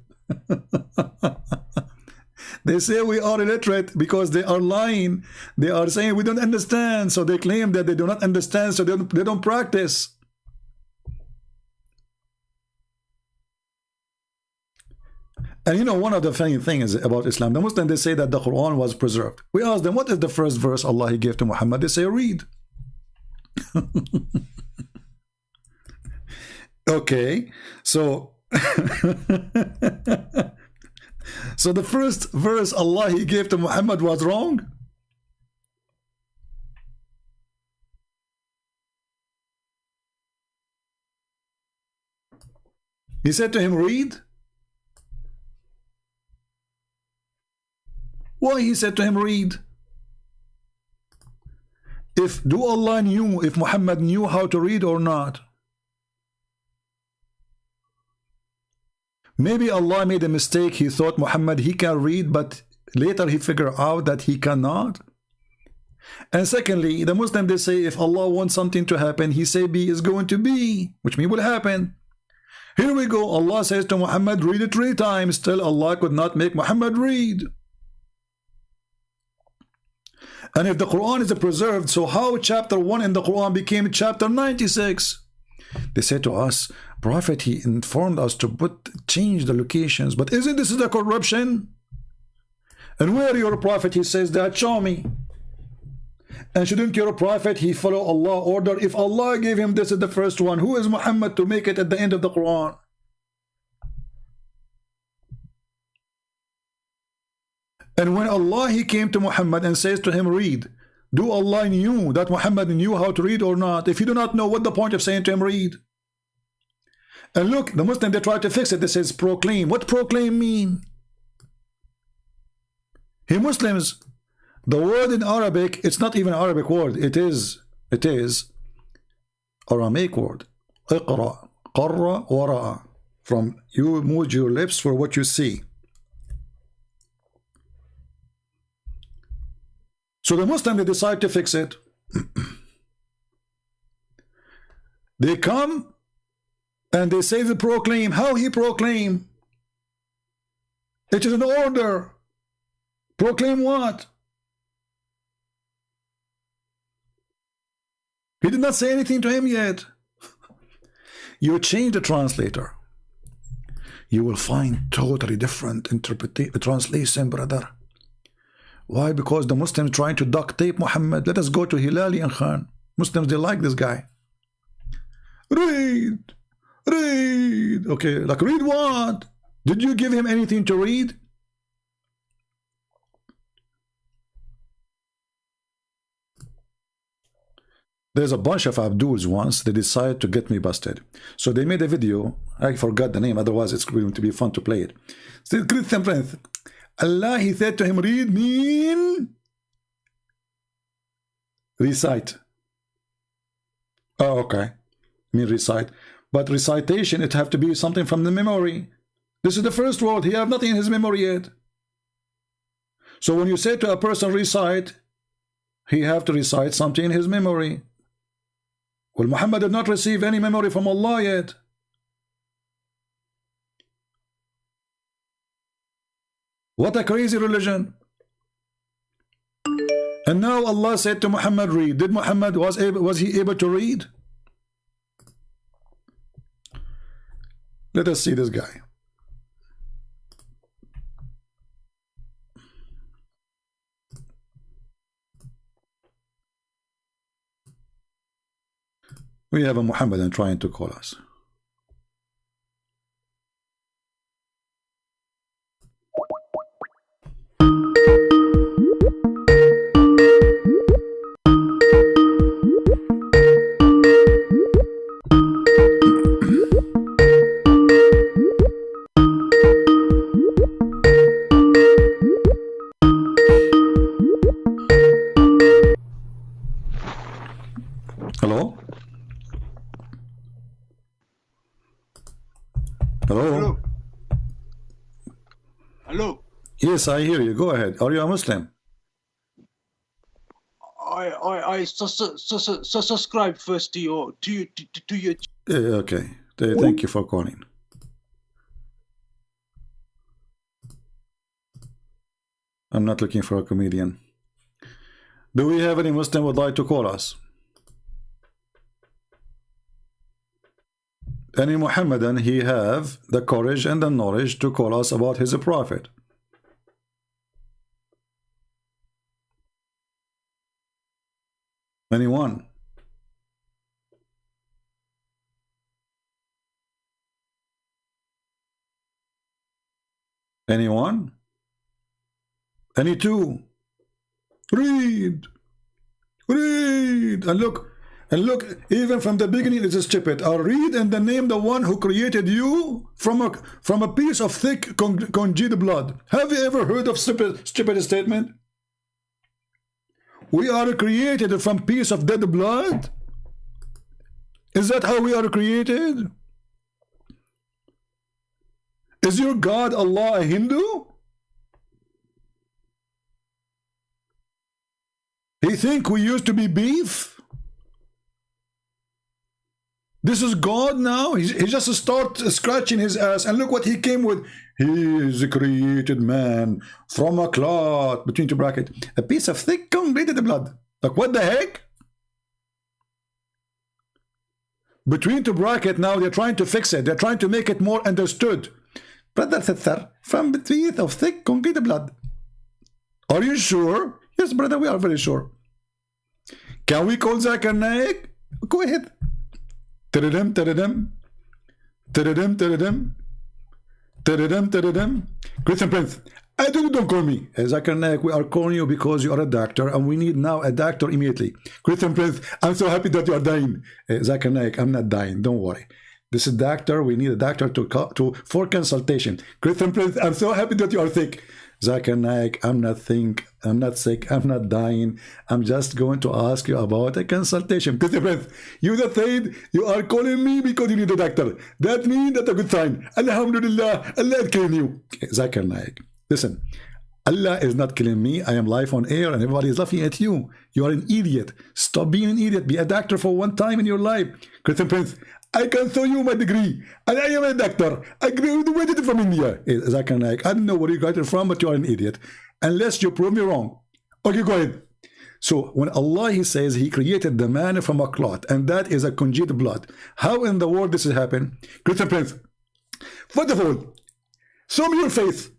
They say we are illiterate because they are lying. They are saying we don't understand. So they claim that they do not understand, so they don't practice. And you know, one of the funny things about Islam, the Muslims, they say that the Quran was preserved. We ask them, what is the first verse Allah He gave to Muhammad? They say, read. Okay, so so the first verse Allah He gave to Muhammad was wrong? He said to him, read. Why he said to him, read? Do Allah knew, if Muhammad knew how to read or not? Maybe Allah made a mistake. He thought Muhammad, he can read, but later he figured out that he cannot. And secondly, the Muslim, they say if Allah wants something to happen, He say be is going to be, which means will happen. Here we go. Allah says to Muhammad, read it 3 times. Still Allah could not make Muhammad read. And if the Quran is preserved, so how chapter 1 in the Quran became chapter 96? They say to us, Prophet, he informed us to change the locations, but isn't this the corruption? And where your Prophet, he says that, show me. And shouldn't your Prophet, he follow Allah's order? If Allah gave him this is the first one, who is Muhammad to make it at the end of the Quran? And when Allah, He came to Muhammad and says to him, read, do Allah knew that Muhammad knew how to read or not? If you do not know, what the point of saying to him, read? And look, the Muslim, they try to fix it. They says proclaim. What proclaim mean? Hey Muslims, the word in Arabic, it's not even an Arabic word. It is Aramaic word. Iqra, qarra, wara'a. From you move your lips for what you see. So the Muslim, they decide to fix it. They come and they say they proclaim. How he proclaim? It is an order. Proclaim what? He did not say anything to him yet. You change the translator, you will find totally different translation, brother. Why? Because the Muslims trying to duct tape Muhammad. Let us go to Hilali and Khan. Muslims, they like this guy. Read. Read. Okay, like read what? Did you give him anything to read? There's a bunch of Abduls once, they decided to get me busted. So they made a video, I forgot the name, otherwise it's going to be fun to play it. Still, Christian friends, Allah, he said to him, read mean recite. Oh, okay. Mean recite. But recitation, it have to be something from the memory. This is the first word. He have nothing in his memory yet. So when you say to a person recite, he have to recite something in his memory. Well, Muhammad did not receive any memory from Allah yet. What a crazy religion. And now Allah said to Muhammad, read. Did Muhammad, was he able to read? Let us see this guy. We have a Muhammadan trying to call us. Hello? Hello? Hello? Yes, I hear you. Go ahead. Are you a Muslim? I subscribe first to your Okay. Thank you for calling. I'm not looking for a comedian. Do we have any Muslim who would like to call us? Any Muhammadan, he have the courage and the knowledge to call us about his prophet. Anyone? Anyone? Any two? Read. Read. And look, even from the beginning it is Djupet. I'll read and then name the one who created you from a piece of thick congealed blood. Have you ever heard of Djupet's statement? We are created from piece of dead blood? Is that how we are created? Is your God Allah a Hindu? He think we used to be beef? This is God now. He just start scratching his ass, and look what he came with. He is a created man from a clot, between two brackets, a piece of thick congealed blood. Like what the heck? Between two brackets, now they're trying to fix it. They're trying to make it more understood. Brother Sithar, from between of thick congealed blood. Are you sure? Yes, brother, we are very sure. Can we call Zakir Naik? Go ahead. Tadadam, tadadam. Tadadam, tadadam. Tadadam, tadadam. Christian Prince, don't call me. Zakir Naik, we are calling you because you are a doctor and we need now a doctor immediately. Christian Prince, I'm so happy that you are dying. Zakir Naik, I'm not dying, don't worry. This is doctor, we need a doctor for consultation. Christian Prince, I'm so happy that you are sick. Zakir Naik, I'm not sick, I'm not dying. I'm just going to ask you about a consultation. Christian Prince, you that said you are calling me because you need a doctor. That means that's a good sign. Alhamdulillah, Allah is killing you. Zakir Naik, listen, Allah is not killing me. I am live on air and everybody is laughing at you. You are an idiot. Stop being an idiot. Be a doctor for one time in your life. Christian Prince, I can show you my degree, and I am a doctor. I graduated from India. Zakir Naik, I don't know where you got it from, but you are an idiot. Unless you prove me wrong. Okay, go ahead. So when Allah, he says he created the man from a clot, and that is a congealed blood. How in the world this has happened? Christian Prince, first of all, show me your face.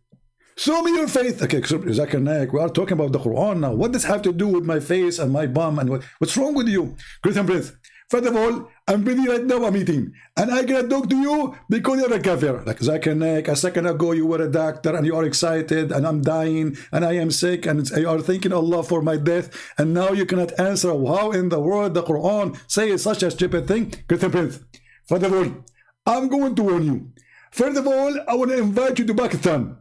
Show me your faith. Okay, Zakir Naik, we are talking about the Quran now. What does have to do with my face and my bum and what's wrong with you? Christian Prince, first of all, I'm busy right now, I'm eating, and I cannot talk to you because you're a kafir. Like Zakir Naik, a second ago you were a doctor and you are excited and I'm dying and I am sick and you are thanking Allah for my death, and now you cannot answer how in the world the Quran says such a stupid thing. Christian Prince, first of all, I'm going to warn you. First of all, I want to invite you to Pakistan.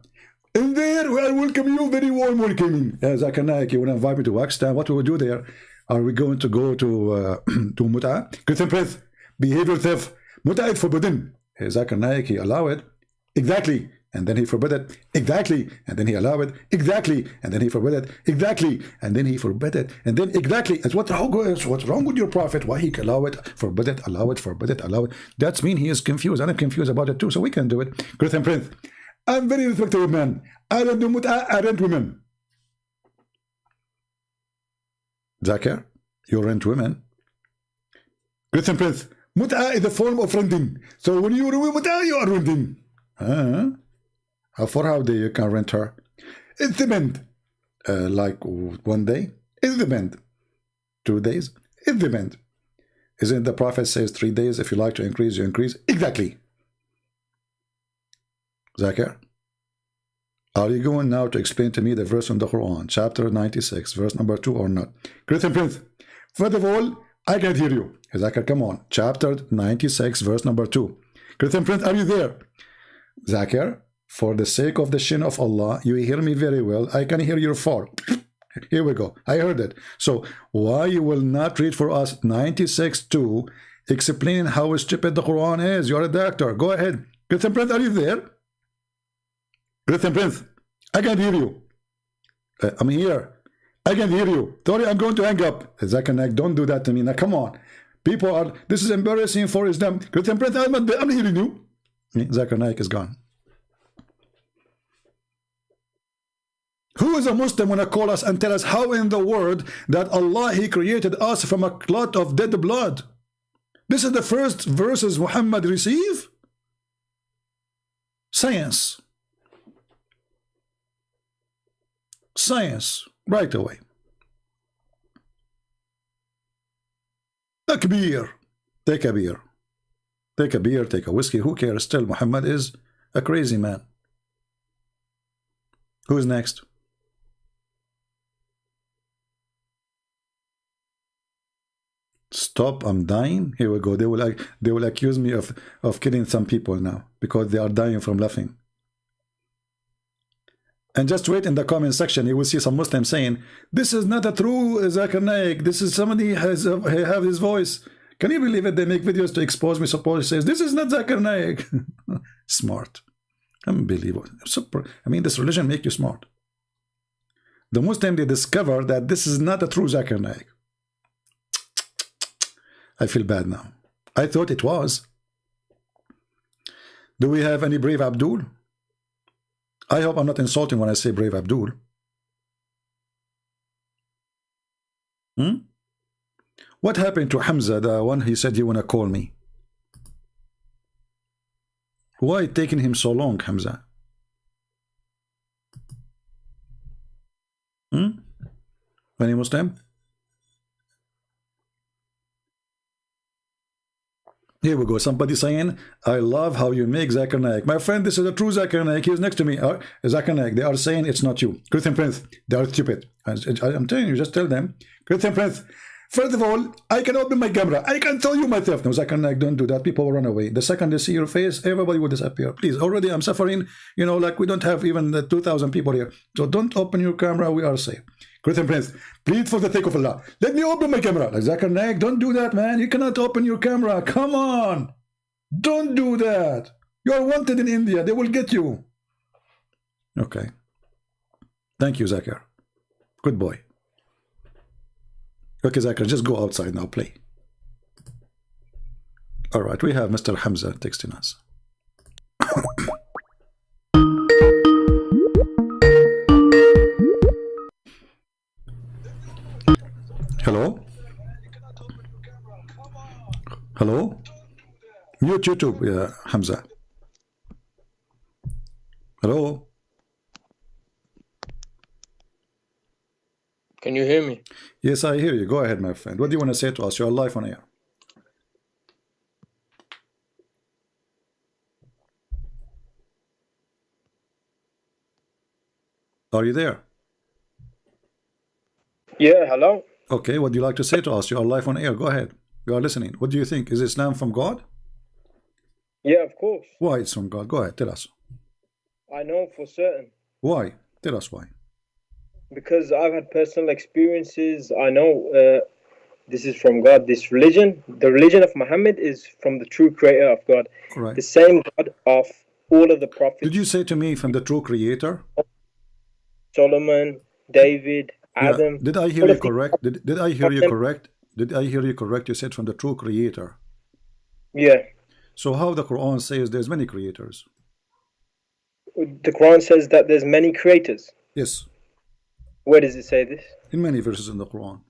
In there, I welcome you, very warm welcoming. Zakir Naik, you want to invite me to Pakistan? What will we do there? Are we going to go to Muta? Christian Prince, behavior theft. Muta is forbidden. Zakir Naik, he allow it. Exactly. And then he forbid it. Exactly. And then he allow it. Exactly. And then he forbid it. Exactly. And then he forbid it. And then exactly. That's what's wrong with your prophet? Why he allow it, forbid it, allow it, forbid it, allow it. That's mean he is confused. I'm confused about it too, so we can do it. Christian Prince, I'm very respectable man. I don't do mut'a, I rent women. Zakir, you rent women. Christian Prince, mut'a is a form of renting. So when you remove mut'a, you are renting. For how day you can rent her? It depends. Like 1 day? It depends. 2 days? It depends. Isn't the Prophet says 3 days? If you like to increase, you increase. Exactly. Zakir, are you going now to explain to me the verse in the Quran, chapter 96, verse number 2 or not? Christian Prince, first of all, I can't hear you. Zakir, come on. Chapter 96, verse number 2. Christian Prince, are you there? Zakir, for the sake of the shin of Allah, you hear me very well. I can hear your fall. Here we go. I heard it. So why you will not read for us 96.2, explaining how stupid the Quran is? You're a doctor. Go ahead. Christian Prince, are you there? Christian Prince, I can't hear you. I'm here. I can't hear you. Sorry, I'm going to hang up. Zakir Naik, don't do that to me. Now, come on. People are, this is embarrassing for Islam. Christian Prince, I'm hearing you. Zakir Naik is gone. Who is a Muslim when I call us and tell us how in the world that Allah, He created us from a clot of dead blood? This is the first verses Muhammad received? Science. Science, right away. Take a beer. Take a beer. Take a beer, take a whiskey. Who cares? Still, Muhammad is a crazy man. Who is next? Stop, I'm dying. Here we go. They will accuse me of killing some people now because they are dying from laughing. And just wait in the comment section, you will see some Muslims saying, this is not a true Zakir Naik. This is somebody has have his voice. Can you believe it? They make videos to expose me. Suppose says, this is not Zakir Naik. Smart. Unbelievable. Super. I mean, this religion make you smart. The Muslim, they discover that this is not a true Zakir Naik. I feel bad now. I thought it was. Do we have any brave Abdul? I hope I'm not insulting when I say brave Abdul. What happened to Hamza, the one he said he wanna call me? Why taking him so long, Hamza? Any Muslim? Here we go. Somebody saying, I love how you make Zakir Naik. My friend, this is a true Zakir Naik. He's next to me. Zakir Naik. They are saying it's not you. Christian Prince, they are stupid. I'm telling you, just tell them. Christian Prince, first of all, I can open my camera. I can tell you myself. No, Zakir Naik, don't do that. People will run away. The second they see your face, everybody will disappear. Please, already I'm suffering. You know, like we don't have even the 2,000 people here. So don't open your camera. We are safe. Christian Prince, please, for the sake of Allah, let me open my camera. Like Zakir Naik, don't do that, man. You cannot open your camera. Come on. Don't do that. You are wanted in India. They will get you. Okay. Thank you, Zakir. Good boy. Okay, Zakir, just go outside now. Play. All right, we have Mr. Hamza texting us. Hello? Hello? Mute YouTube, Hamza. Hello? Can you hear me? Yes, I hear you. Go ahead, my friend. What do you want to say to us? You're live on air. Are you there? Yeah, hello. Okay, what do you like to say to us? You are live on air. Go ahead. You are listening. What do you think? Is Islam from God? Yeah, of course. Why it's from God? Go ahead, tell us. I know for certain. Why? Tell us why. Because I've had personal experiences. I know this is from God. This religion, the religion of Muhammad, is from the true creator of God. Right. The same God of all of the prophets. Did you say to me from the true creator? Solomon, David, Adam. Did I hear you correct? Did I hear you correct? Did I hear you correct? You said from the true creator. Yeah. So how the Quran says there's many creators? The Quran says that there's many creators. Yes. Where does it say this? In many verses in the Quran.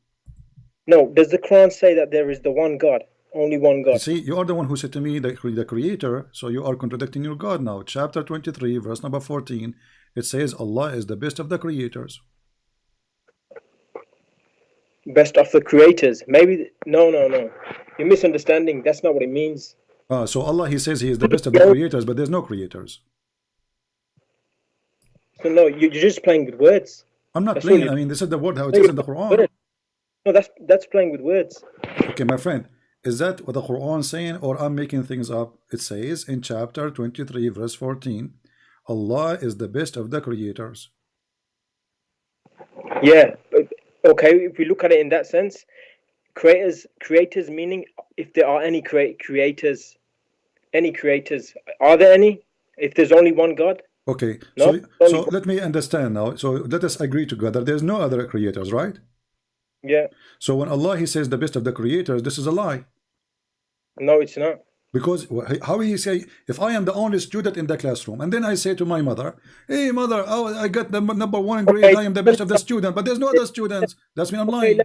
No, does the Quran say that there is the one God? Only one God. You see, you are the one who said to me the creator, so you are contradicting your God now. Chapter 23, verse number 14, it says Allah is the best of the creators. Best of the creators. Maybe, no. You're misunderstanding. That's not what it means. So Allah, he says he is the best of the creators, but there's no creators. So no, you're just playing with words. I'm not playing. I mean, this is the word how it is in the Quran. No, that's playing with words. Okay, my friend, is that what the Quran saying, or I'm making things up? It says in chapter 23, verse 14, Allah is the best of the creators. Yeah. Okay, if we look at it in that sense, creators meaning if there are any creators, are there any? If there's only one God? Okay, no? So let me understand now. So let us agree together. There's no other creators, right? Yeah. So when Allah, he says the best of the creators, this is a lie. No, it's not. Because how he say, if I am the only student in the classroom, and then I say to my mother, hey mother, oh, I got the number one grade, okay. I am the best of the student, but there's no other students. That's mean I'm lying.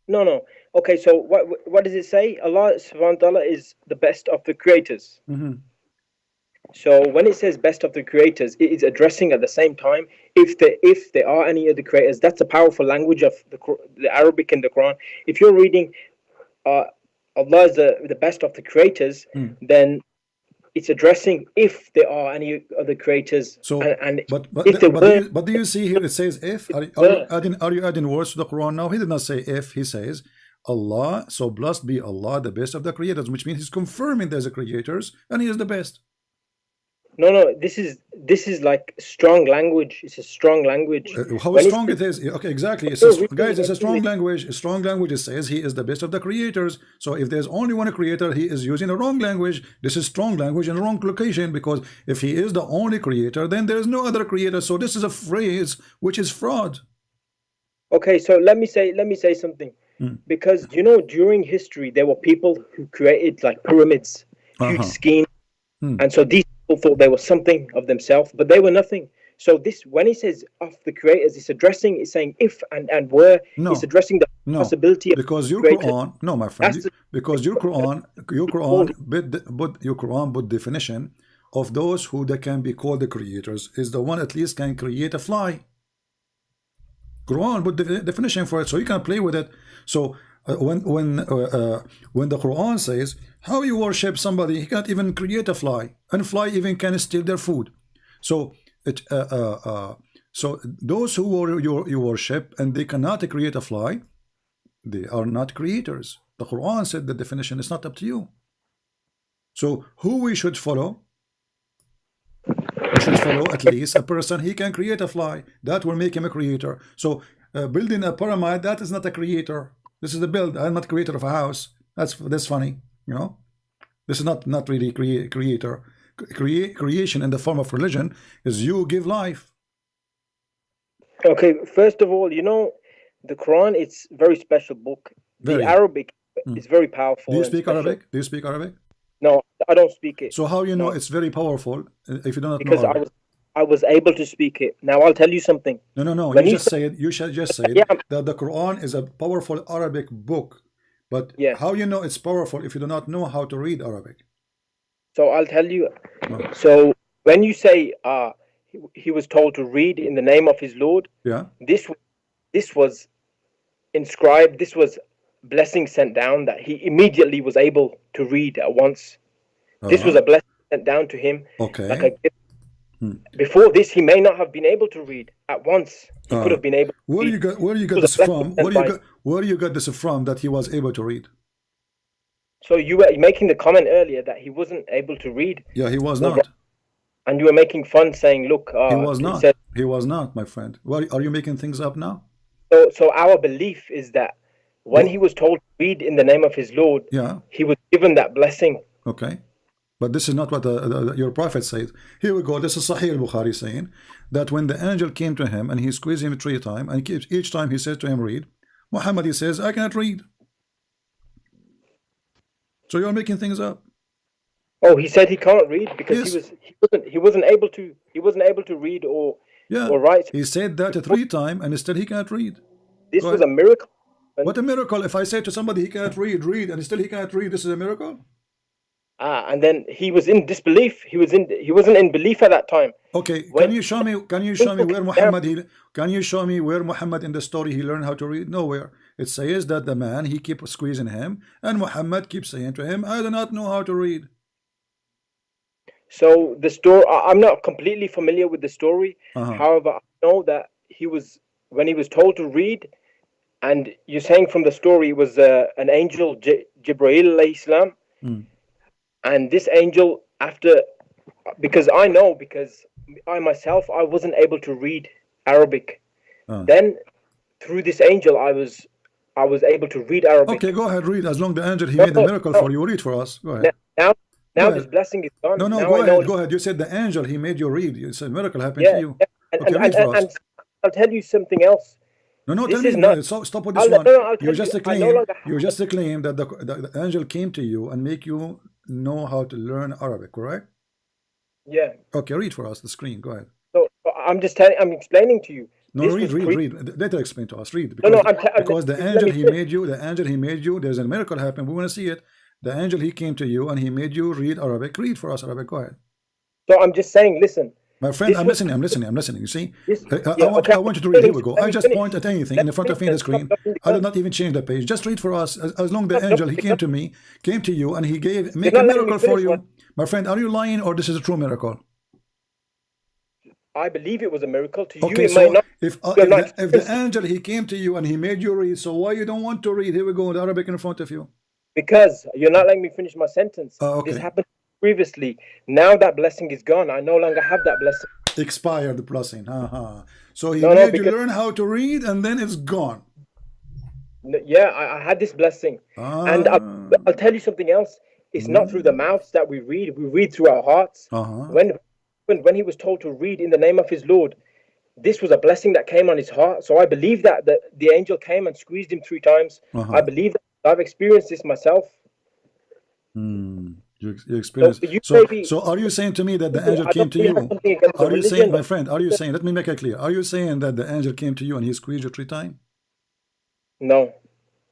No. Okay, so what does it say? Allah subhanahu wa ta'ala is the best of the creators. Mm-hmm. So when it says best of the creators, it is addressing at the same time if there are any other creators. That's a powerful language of the Arabic in the Quran. If you're reading Allah is the best of the creators, then it's addressing if there are any other creators. So, but do you see here it says if? Are you adding words to the Quran now? He did not say if. He says Allah, so blessed be Allah, the best of the creators, which means he's confirming there's a creators and he is the best. No, this is like strong language. It's a strong language. How strong it is? Okay, exactly. Guys, it's a strong language. A strong language, it says he is the best of the creators. So if there's only one creator, he is using a wrong language. This is strong language in the wrong location, because if he is the only creator, then there is no other creator. So this is a phrase which is fraud. Okay, so let me say something. Because during history there were people who created like pyramids, huge schemes, and so these thought they were something of themselves, but they were nothing. So this, when he says of the creators, it's saying if and where. It's addressing the possibility of because your Quran, no, my friend, because your Quran put definition of those who they can be called the creators is the one at least can create a fly. Quran put the definition for it, so you can play with it. So when the Quran says how you worship somebody, he can't even create a fly, and fly even can steal their food. So so those who you worship and they cannot create a fly, they are not creators. The Quran said the definition is not up to you. So who we should follow? We should follow at least a person he can create a fly. That will make him a creator. So building a pyramid, that is not a creator. This is the build. I'm not creator of a house. That's funny, This is not really creator. Creation in the form of religion is you give life. Okay, first of all, the Quran, it's a very special book. The Arabic is very powerful. Do you speak Arabic? Do you speak Arabic? No, I don't speak it. So how you know it's very powerful if you do not because know Arabic? I was able to speak it. Now I'll tell you something. No. You should just say that the Quran is a powerful Arabic book. But how you know it's powerful if you do not know how to read Arabic? So I'll tell you. So when you say he was told to read in the name of his Lord, this was inscribed, this was blessing sent down that he immediately was able to read at once. This was a blessing sent down to him. Okay. Like a gift. Before this, he may not have been able to read at once. He could have been able. Where you got this from? Where you got this from that he was able to read? So you were making the comment earlier that he wasn't able to read. Yeah, he was not. And you were making fun, saying, "Look, he was not. He was not, my friend. Why are you making things up now?" So our belief is that when he was told to read in the name of his Lord, he was given that blessing. Okay. But this is not what your prophet said. Here we go. This is Sahih al-Bukhari saying that when the angel came to him and he squeezed him 3 times, and each time he says to him, read, Muhammad, he says, I cannot read. So you're making things up. Oh, he said he can't read because he wasn't able to read or write. He said that 3 times and still he cannot read. This was a miracle. What a miracle! If I say to somebody he cannot read, and still he cannot read, this is a miracle. And then he was in disbelief. He wasn't in belief at that time. Okay, can you show me where Muhammad? Can you show me where Muhammad in the story he learned how to read? Nowhere. It says that the man he keeps squeezing him, and Muhammad keeps saying to him, "I do not know how to read." So the story, I'm not completely familiar with the story. However, I know that when he was told to read, and you're saying from the story it was an angel, Jibreel alayhi salam. And this angel, because I myself, I wasn't able to read Arabic. Then through this angel, I was able to read Arabic. Okay, go ahead, read. As long as the angel, he made a miracle for you, read for us. Go ahead. Now this blessing is gone. No, go ahead. You said the angel, he made you read. You said miracle happened to you. Okay, read for us. And I'll tell you something else. No, tell me. Stop with this one. You just claim that the angel came to you and make you know how to learn Arabic, correct? Yeah. Okay, read for us the screen. Go ahead. So I'm explaining to you. No, read. Later explain to us. Read. Because the angel he made you, there's a miracle happened. We want to see it. The angel he came to you and he made you read Arabic. Read for us Arabic. Go ahead. So I'm just saying, listen. My friend, I'm listening. You see, I want you to read. Here we go. I just point at anything in front of me on the screen. I did not even change the page. Just read for us. As long as the angel, he came to you, and he make a miracle for you. My friend, are you lying or this is a true miracle? I believe it was a miracle to you. Okay, so if the angel, he came to you and he made you read, so why you don't want to read? Here we go, the Arabic in front of you. Because you're not letting me finish my sentence. Okay. This happened previously. Now that blessing is gone. I no longer have that blessing. Expired the blessing. So he made you learn how to read and then it's gone. Yeah, I had this blessing. And I'll tell you something else. It's not through the mouths that we read through our hearts. When he was told to read in the name of his Lord, this was a blessing that came on his heart. So I believe that the angel came and squeezed him 3 times. I believe that I've experienced this myself. You experienced. So are you saying to me that the angel came to you? Are you saying, my friend? Are you saying? Let me make it clear. Are you saying that the angel came to you and he squeezed you 3 times? No.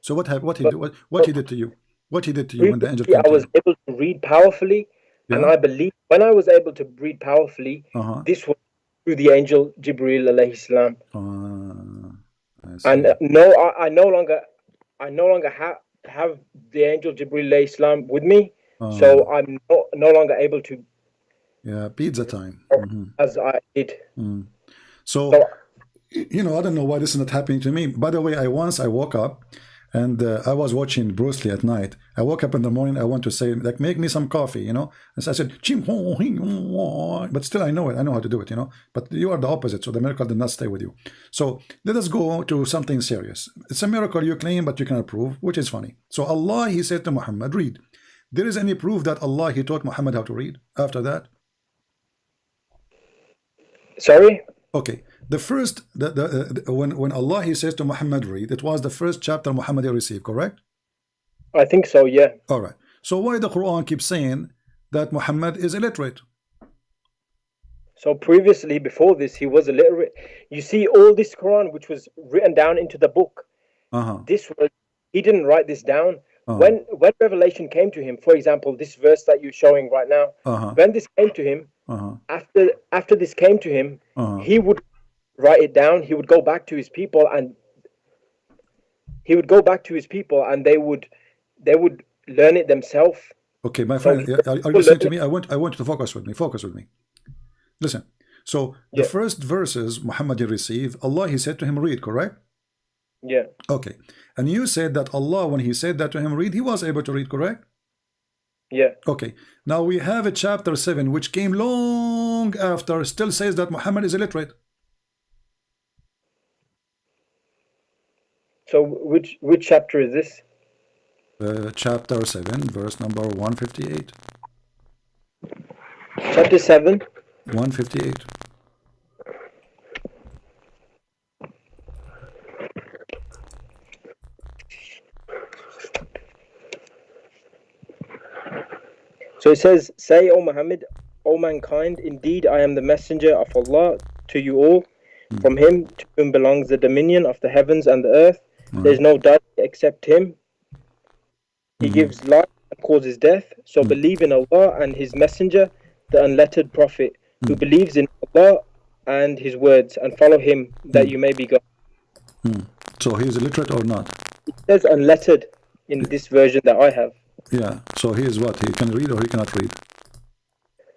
So what he did to you? What he did to you when the angel came to you? I was able to read powerfully, and I believe when I was able to read powerfully, this was through the angel Jibreel alayhi salam. And I no longer have the angel Jibreel alayhi salam with me. So I'm no longer able to. Yeah, pizza time. As I did. So, I don't know why this is not happening to me. By the way, I woke up and I was watching Bruce Lee at night. I woke up in the morning. I want to say, like, make me some coffee, And so I said, but still I know it. I know how to do it, But you are the opposite. So the miracle did not stay with you. So let us go to something serious. It's a miracle you claim, but you cannot prove, which is funny. So Allah, he said to Muhammad, read. There is any proof that Allah, he taught Muhammad how to read after that? Sorry? Okay. The first, when Allah, he says to Muhammad, read, it was the first chapter Muhammad received, correct? I think so, yeah. All right. So why the Quran keeps saying that Muhammad is illiterate? So previously, before this, he was illiterate. You see, all this Quran, which was written down into the book, he didn't write this down. When revelation came to him, for example, this verse that you're showing right now, when this came to him, after this came to him, he would write it down. He would go back to his people, and he would go back to his people, and they would learn it themselves. Okay, my friend, are you listening to me? I want you to focus with me. Focus with me. Listen. So the first verses Muhammad received, Allah, he said to him, read, correct? Yeah. Okay. And you said that Allah, when he said that to him, read, he was able to read, correct? Yeah. Okay. Now we have a chapter 7, which came long after, still says that Muhammad is illiterate. So which chapter is this? Chapter 7, verse number 158. Chapter 7? 158. So it says, say, O Muhammad, O mankind, indeed I am the messenger of Allah to you all. From him to whom belongs the dominion of the heavens and the earth. There is no deity except him. He gives life and causes death. So believe in Allah and his messenger, the unlettered prophet, who believes in Allah and his words, and follow him that you may be God. So he is illiterate or not? It says unlettered in this version that I have. Yeah, so he is what? He can read or he cannot read?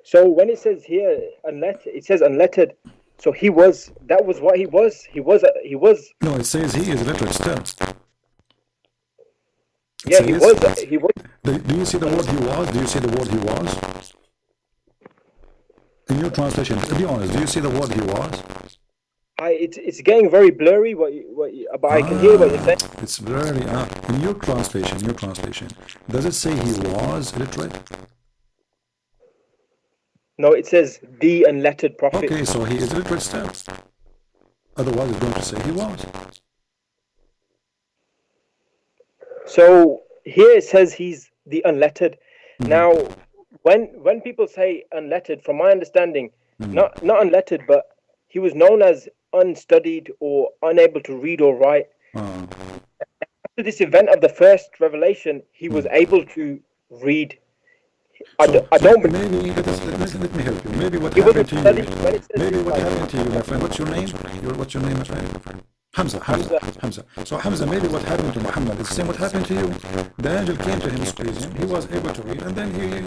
So when it says here unlettered, it says unlettered. So he was, that was what he was. He was. No, it says he is illiterate still. Yeah, he was. He was. Do you see the word he was? Do you see the word he was? In your translation, be honest, do you see the word he was? It's getting very blurry, but I can hear what you're saying. It's blurry. In your translation, does it say he was illiterate? No, it says the unlettered prophet. Okay, so he is illiterate still. Otherwise, it's going to say he was. So here it says he's the unlettered. Now, when people say unlettered, from my understanding, not unlettered, but he was known as unstudied or unable to read or write. After this event of the first revelation, he was able to read. I don't believe. Let me help you. Maybe what happened to you? Maybe what happened to you, my friend? What's your name? What's your name, my friend? Hamza. So Hamza, maybe what happened to Muhammad is the same what happened to you. The angel came to him, squeezed him. He was able to read, and then he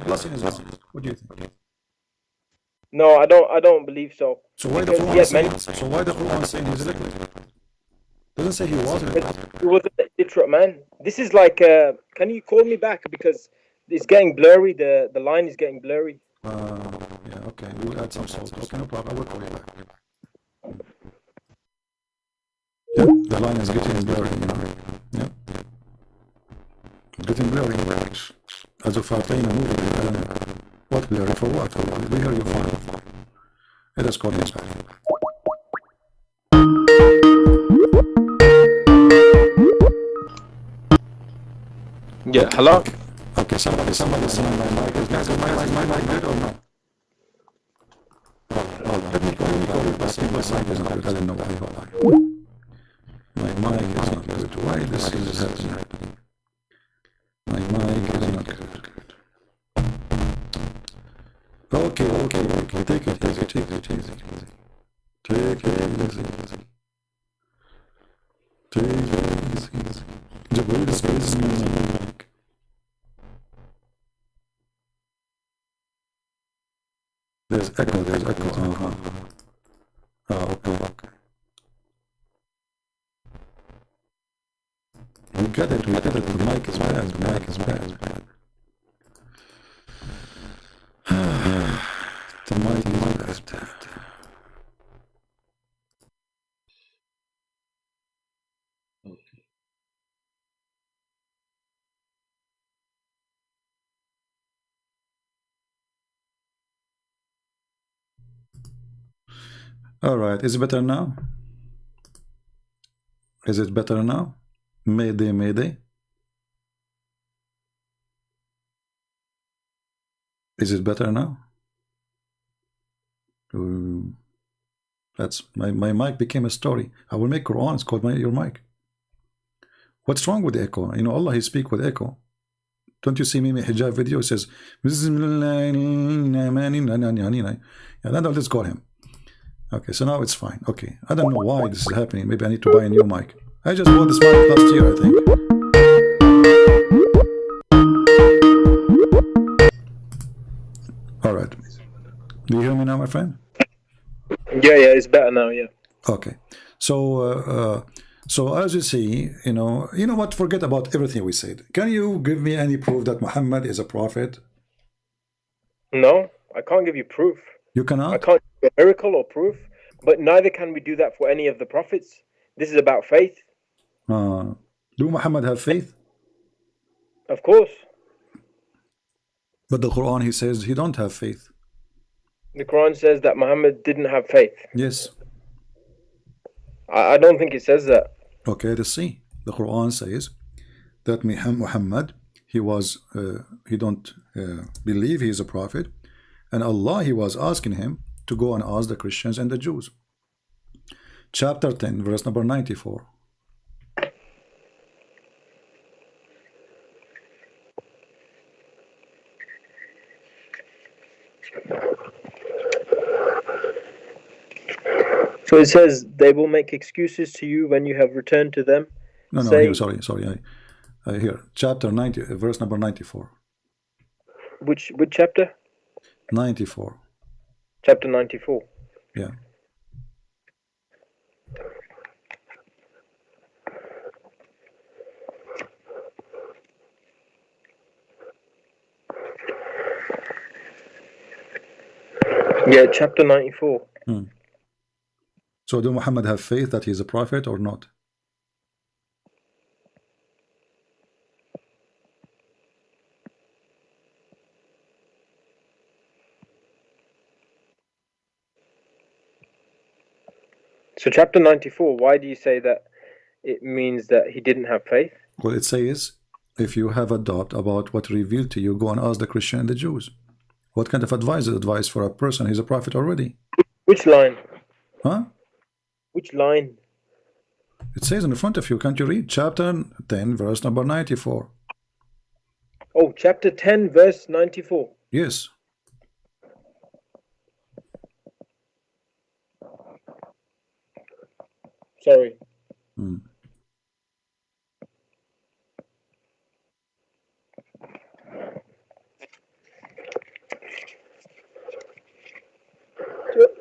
blessed his mouth. What do you think? No, I don't believe so. So why the Quran saying he's illiterate? Doesn't say he was illiterate. He was an illiterate man. This is like, can you call me back, because it's getting blurry. The line is getting blurry. Yeah. Okay. We'll add some salt. Okay, no problem. I will call you back. Yeah, the line is getting blurry. Yeah. It's getting blurry. As of Fatayna movie. What blurry for what? We hear you fine. Let us call him back. Yeah, hello? Okay, somebody saying my mic is my mic good or not? Let me call you, but my mic is not good. I don't know why. My mic is not good. Why this is happening? My mic is not good. Okay. Take it easy. Take it easy. Djupet is squeezing my mic. There's echo. Okay. We get it. The mic is bad. The mic is bad. All right, is it better now? Is it better now? Mayday. Is it better now? That's my mic became a story. I will make Quran. It's called your mic. What's wrong with the echo? You know, Allah, He speak with echo. Don't you see me in my hijab video? It says, yeah, now let's call him. Okay, so now it's fine. Okay, I don't know why this is happening. Maybe I need to buy a new mic. I just bought this mic last year, I think. All right. Do you hear me now, my friend? Yeah, it's better now. Yeah. Okay. So, so as you see, you know what? Forget about everything we said. Can you give me any proof that Muhammad is a prophet? No, I can't give you proof. You cannot? I can't give a miracle or proof, but neither can we do that for any of the prophets. This is about faith. Do Muhammad have faith? Of course. But the Quran, he says he don't have faith. The Quran says that Muhammad didn't have faith. Yes. I don't think it says that. Okay, let's see. The Quran says that Muhammad, he don't believe he is a prophet, and Allah, he was asking him to go and ask the Christians and the Jews. Chapter 10, verse number 94. So it says they will make excuses to you when you have returned to them. No, here, sorry. Here, chapter 90, verse number 94. Which chapter? 94. Chapter 94. Yeah. Yeah, chapter 94. So do Muhammad have faith that he is a prophet or not? So chapter 94, why do you say that it means that he didn't have faith? Well, it says, if you have a doubt about what revealed to you, go and ask the Christian and the Jews. What kind of advice is advice for a person? He's a prophet already. Which line? Huh? Which line? It says in front of you, can't you read? Chapter 10, verse number 94. Oh, chapter 10, verse 94. Yes. Sorry.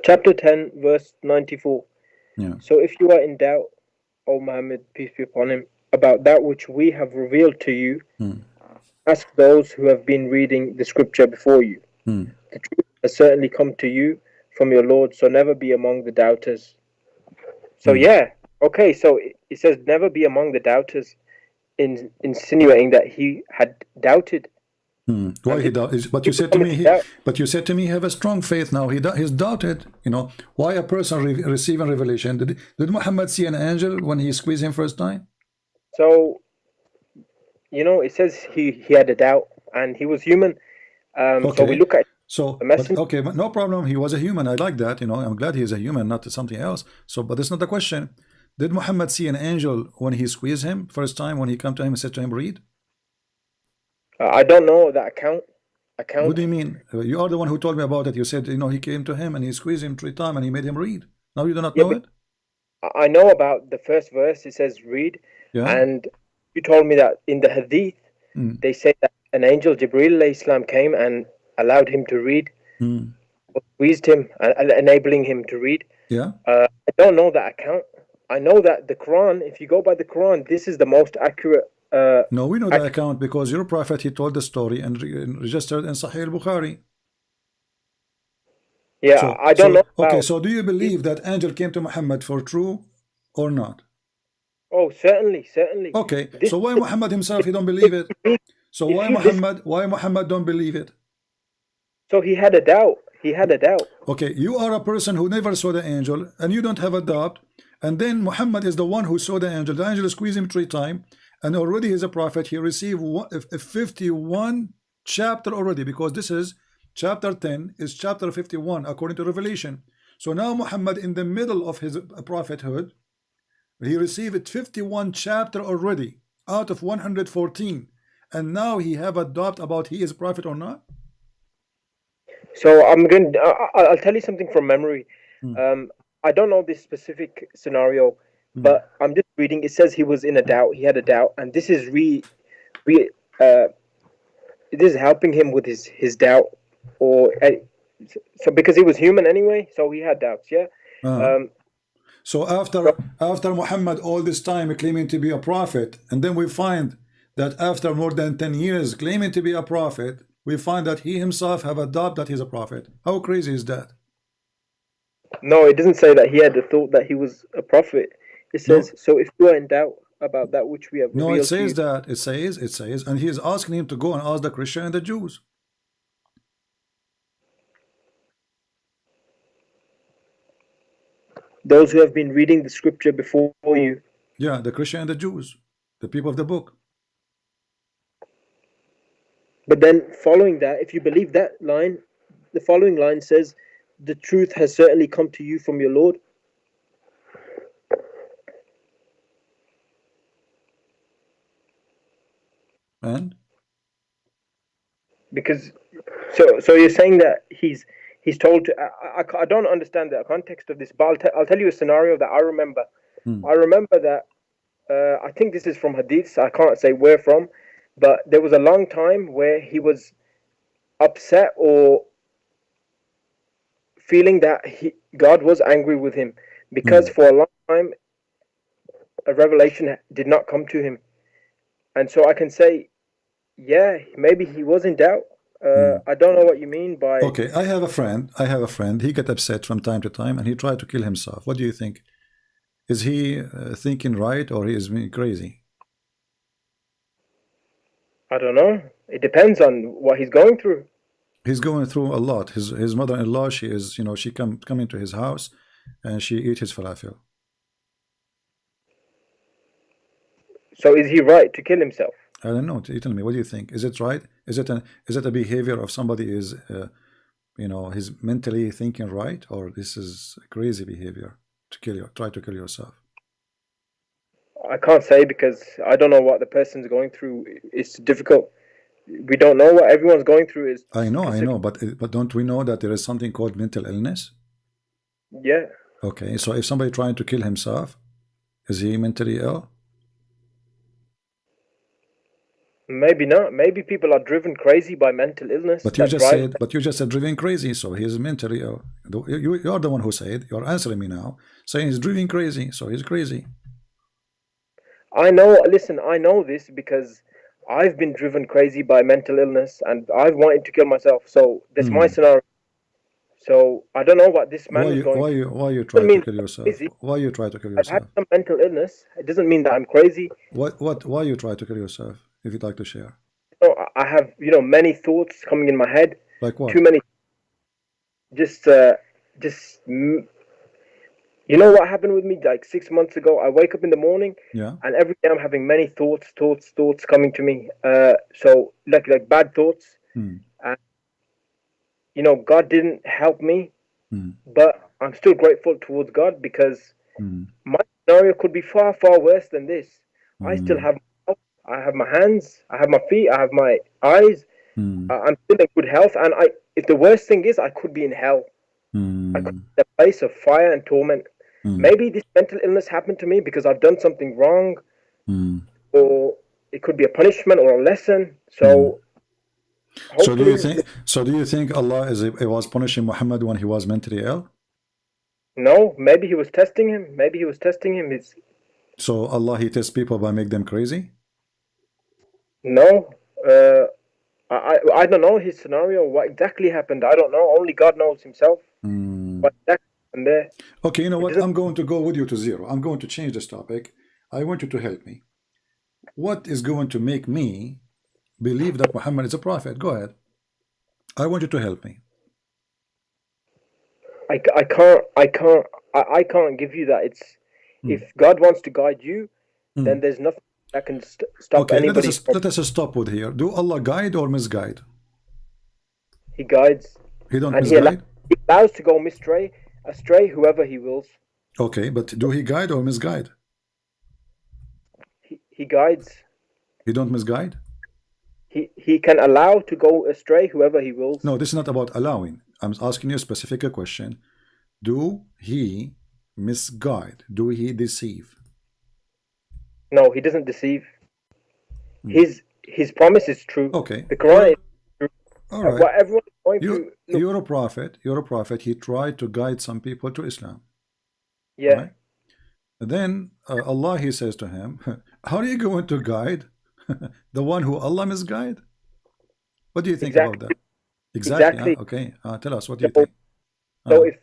Chapter 10, verse 94. Yeah. So if you are in doubt, O Muhammad, peace be upon him, about that which we have revealed to you, ask those who have been reading the scripture before you. The truth has certainly come to you from your Lord, so never be among the doubters. So yeah, okay, so it says never be among the doubters, insinuating that he had doubted. Why he doubted? But you said to me, he have a strong faith now. He's doubted. You know why a person receiving revelation? Did Muhammad see an angel when he squeezed him first time? So, you know, it says he had a doubt and he was human. Okay. So we look at okay, but no problem. He was a human. I like that. You know, I'm glad he's a human, not something else. So, but that's not the question. Did Muhammad see an angel when he squeezed him first time? When he came to him and said to him, "Read"? I don't know that account. What do you mean? You are the one who told me about it. You said, you know, he came to him and he squeezed him 3 times and he made him read. Now you do not know it? I know about the first verse. It says read. Yeah. And you told me that in the hadith, they say that an angel, Jibreel alayhi salam, came and allowed him to read, or squeezed him, enabling him to read. Yeah. I don't know that account. I know that the Quran, if you go by the Quran, this is the most accurate. No, we know the account because your prophet, he told the story and registered in Sahih al-Bukhari. Yeah, so, I don't know. Okay, so do you believe that angel came to Muhammad for true or not? Oh, certainly. Okay, so why Muhammad himself, he don't believe it? So why Muhammad don't believe it? So he had a doubt. Okay, you are a person who never saw the angel and you don't have a doubt, and then Muhammad is the one who saw the angel squeezed him 3 times, and already he's a prophet. He received 51 chapter already, because this is chapter 10 is chapter 51 according to Revelation. So now Muhammad, in the middle of his prophethood, he received 51 chapter already out of 114, and now he have a doubt about he is a prophet or not. So I'll tell you something from memory. I don't know this specific scenario, but I'm just reading, it says he was in a doubt. He had a doubt, and this is it is helping him with his doubt, or so because he was human anyway, so he had doubts. Yeah. So after Muhammad all this time claiming to be a prophet, and then we find that after more than 10 years claiming to be a prophet, we find that he himself have a doubt that he's a prophet. How crazy is that? No, it doesn't say that he had the thought that he was a prophet. It says, so if you are in doubt about that which we have revealed. No, it says that. It says, and he is asking him to go and ask the Christian and the Jews. Those who have been reading the scripture before you. Yeah, the Christian and the Jews, the people of the book. But then following that, if you believe that line, the following line says, the truth has certainly come to you from your Lord. And? Because, so you're saying that he's told to, I don't understand the context of this, but I'll tell you a scenario that I remember. I remember that, I think this is from hadiths, I can't say where from, but there was a long time where he was upset or feeling that God was angry with him, because for a long time a revelation did not come to him. And so I can say, yeah, maybe he was in doubt. I don't know what you mean by... Okay, I have a friend, he got upset from time to time and he tried to kill himself. What do you think? Is he thinking right, or he is being crazy? I don't know. It depends on what he's going through. He's going through a lot. His mother-in-law, she is, she come into his house and she eat his falafel. So is he right to kill himself? I don't know. You tell me. What do you think? Is it right? Is it a behavior of somebody is, he's mentally thinking right, or this is a crazy behavior to try to kill yourself? I can't say, because I don't know what the person's going through. It's difficult. We don't know what everyone's going through is. I know, but don't we know that there is something called mental illness? Yeah. Okay, so if somebody trying to kill himself, is he mentally ill? Maybe not. Maybe people are driven crazy by mental illness. But you just said driven crazy, so he is mentally ill. You're the one who said. You're answering me now, saying he's driven crazy, so he's crazy. I know. Listen, I know this because I've been driven crazy by mental illness, and I've wanted to kill myself. So that's my scenario. So I don't know what this man is going. Why you try to kill yourself? Why you try to kill yourself? I've had some mental illness. It doesn't mean that I'm crazy. Why you try to kill yourself? If you'd like to share. I have, many thoughts coming in my head. Like what? Too many. Just what happened with me like 6 months ago? I wake up in the morning, and every day I'm having many thoughts coming to me. So like bad thoughts. And God didn't help me, but I'm still grateful towards God, because my scenario could be far, far worse than this. I still have my hands, I have my feet, I have my eyes. I'm still in good health, and if the worst thing is, I could be in hell. I could be in a place of fire and torment. Maybe this mental illness happened to me because I've done something wrong, or it could be a punishment or a lesson. So do you think Allah was punishing Muhammad when he was mentally ill? No, maybe he was testing him. So Allah, he tests people by make them crazy? No, I don't know his scenario. What exactly happened? I don't know. Only God knows himself. What exactly happened there? Okay, you know what? I'm going to go with you to zero. I'm going to change this topic. I want you to help me. What is going to make me believe that Muhammad is a prophet? Go ahead. I want you to help me. I can't give you that. It's if God wants to guide you, then there's nothing that can stop anybody. Let us stop with here. Do Allah guide or misguide? He guides. He don't misguide? He allows to go astray whoever he wills. Okay, but do he guide or misguide? He guides. He don't misguide? He can allow to go astray whoever he wills. No, this is not about allowing. I'm asking you a specific question. Do he misguide? Do he deceive? No, he doesn't deceive. His promise is true. Okay. The Quran is true. All right. What everyone is going through. You're a prophet. You're a prophet. He tried to guide some people to Islam. Yeah. Right? And then Allah, he says to him, how are you going to guide the one who Allah misguide? What do you think about that? Exactly. Okay. Tell us, what do you think? So if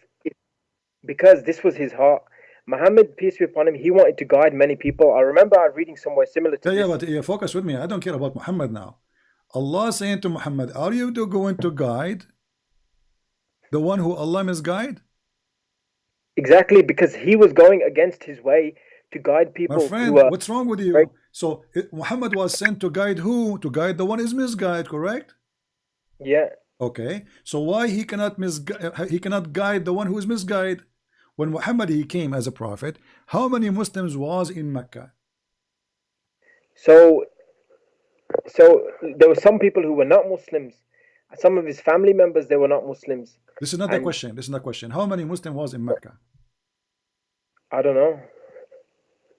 because this was his heart, Muhammad, peace be upon him, he wanted to guide many people. I remember I reading somewhere similar to this. But focus with me. I don't care about Muhammad now. Allah saying to Muhammad, are you going to guide the one who Allah misguide? Exactly, because he was going against his way to guide people. My friend, what's wrong with you? Right? So Muhammad was sent to guide who? To guide the one who is misguided, correct? Yeah. Okay. So why he cannot guide the one who is misguided? When Muhammad he came as a prophet, how many Muslims was in Mecca? So there were some people who were not Muslims. Some of his family members, they were not Muslims. This is not the question. This is not the question. How many Muslims was in Mecca? I don't know.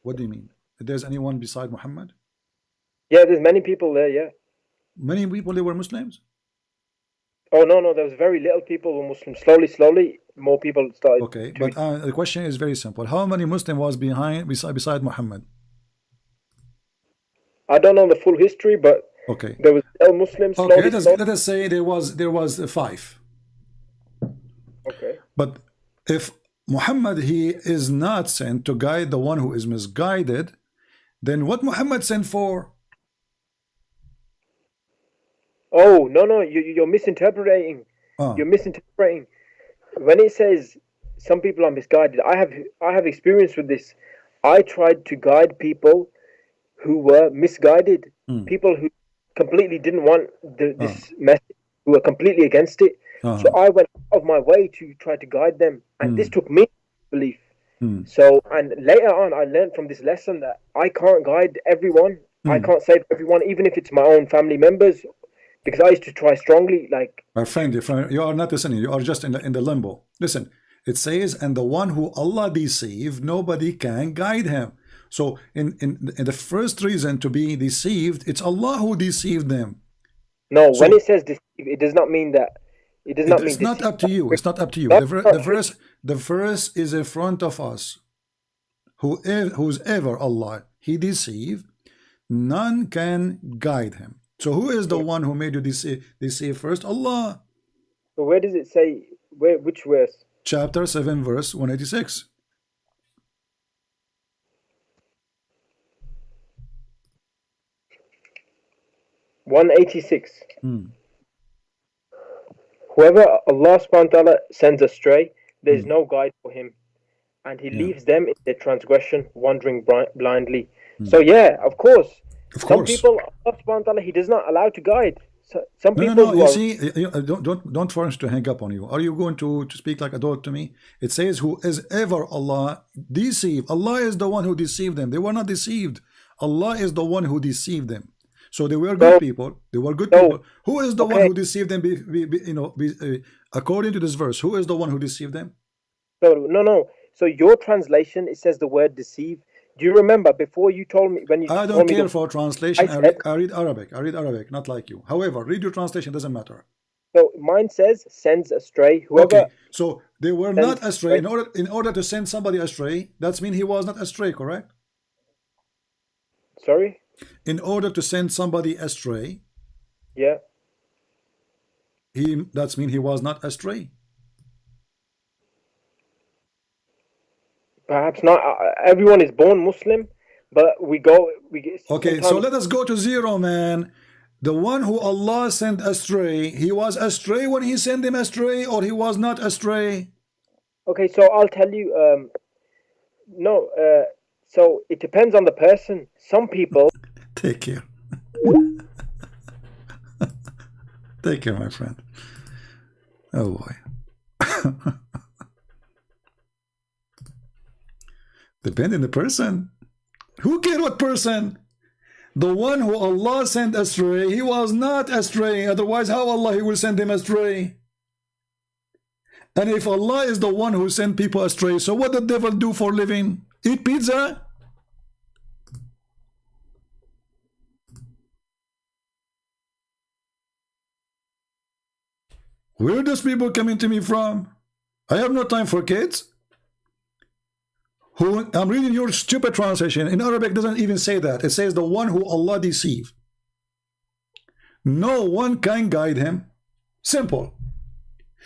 What do you mean? There's anyone beside Muhammad? Yeah, there's many people there, yeah. Many people, they were Muslims? Oh, no, there was very little people who were Muslims. Slowly, more people started. Okay, but the question is very simple. How many Muslims was beside Muhammad? I don't know the full history, but okay, there was Muslims. Okay, let us say there was 5. Okay. But if Muhammad he is not sent to guide the one who is misguided, then what Muhammad sent for? Oh, no, you're misinterpreting. You're misinterpreting. When it says some people are misguided, I have experience with this. I tried to guide people who were misguided, people who completely didn't want this message, who were completely against it. So I went out of my way to try to guide them, and this took me belief. So, and later on, I learned from this lesson that I can't guide everyone. I can't save everyone, even if it's my own family members. Because I used to try strongly, like... My friend, you are not listening. You are just in the limbo. Listen, it says, and the one who Allah deceived, nobody can guide him. So in the first reason to be deceived, it's Allah who deceived them. No, so, when it says deceive, it does not mean that. It does not mean. It's not up to you. It's not up to you. The verse is in front of us. Who's ever Allah he deceived, none can guide him. So who is the one who made you deceive first? Allah. So where does it say? Which verse? Chapter 7, verse 186. Whoever Allah subhanahu wa ta'ala sends astray, there is no guide for him, and he leaves them in their transgression, wandering blindly. So yeah, of course. Some people, Allah subhanahu wa ta'ala, he does not allow to guide. So, some people. No. You see, don't force to hang up on you. Are you going to speak like adult to me? It says, "Who is ever Allah deceived?" Allah is the one who deceived them. They were not deceived. Allah is the one who deceived them. So they were good people. They were good people. Who is the one who deceived them? According to this verse, who is the one who deceived them? No. So your translation, it says the word deceive. Do you remember before you told me when you? I don't care for translation. I read Arabic. I read Arabic, not like you. However, read your translation. Doesn't matter. So mine says sends astray. Whoever. Okay. So they were not astray. In order to send somebody astray, that means he was not astray. Correct? Sorry. In order to send somebody astray. Yeah. That means he was not astray. Perhaps not. Everyone is born Muslim, but we get. Okay, so let us go to 0, man. The one who Allah sent astray, he was astray when he sent him astray, or he was not astray? Okay, so I'll tell you. No. So it depends on the person. Some people. Take care. Take care, my friend. Oh boy. Depend on the person. Who cares what person? The one who Allah sent astray, he was not astray. Otherwise, how Allah he will send him astray? And if Allah is the one who sent people astray, so what the devil do for living? Eat pizza? Where are those people coming to me from? I have no time for kids. I'm reading your stupid translation. In Arabic, it doesn't even say that. It says the one who Allah deceive. No one can guide him. Simple.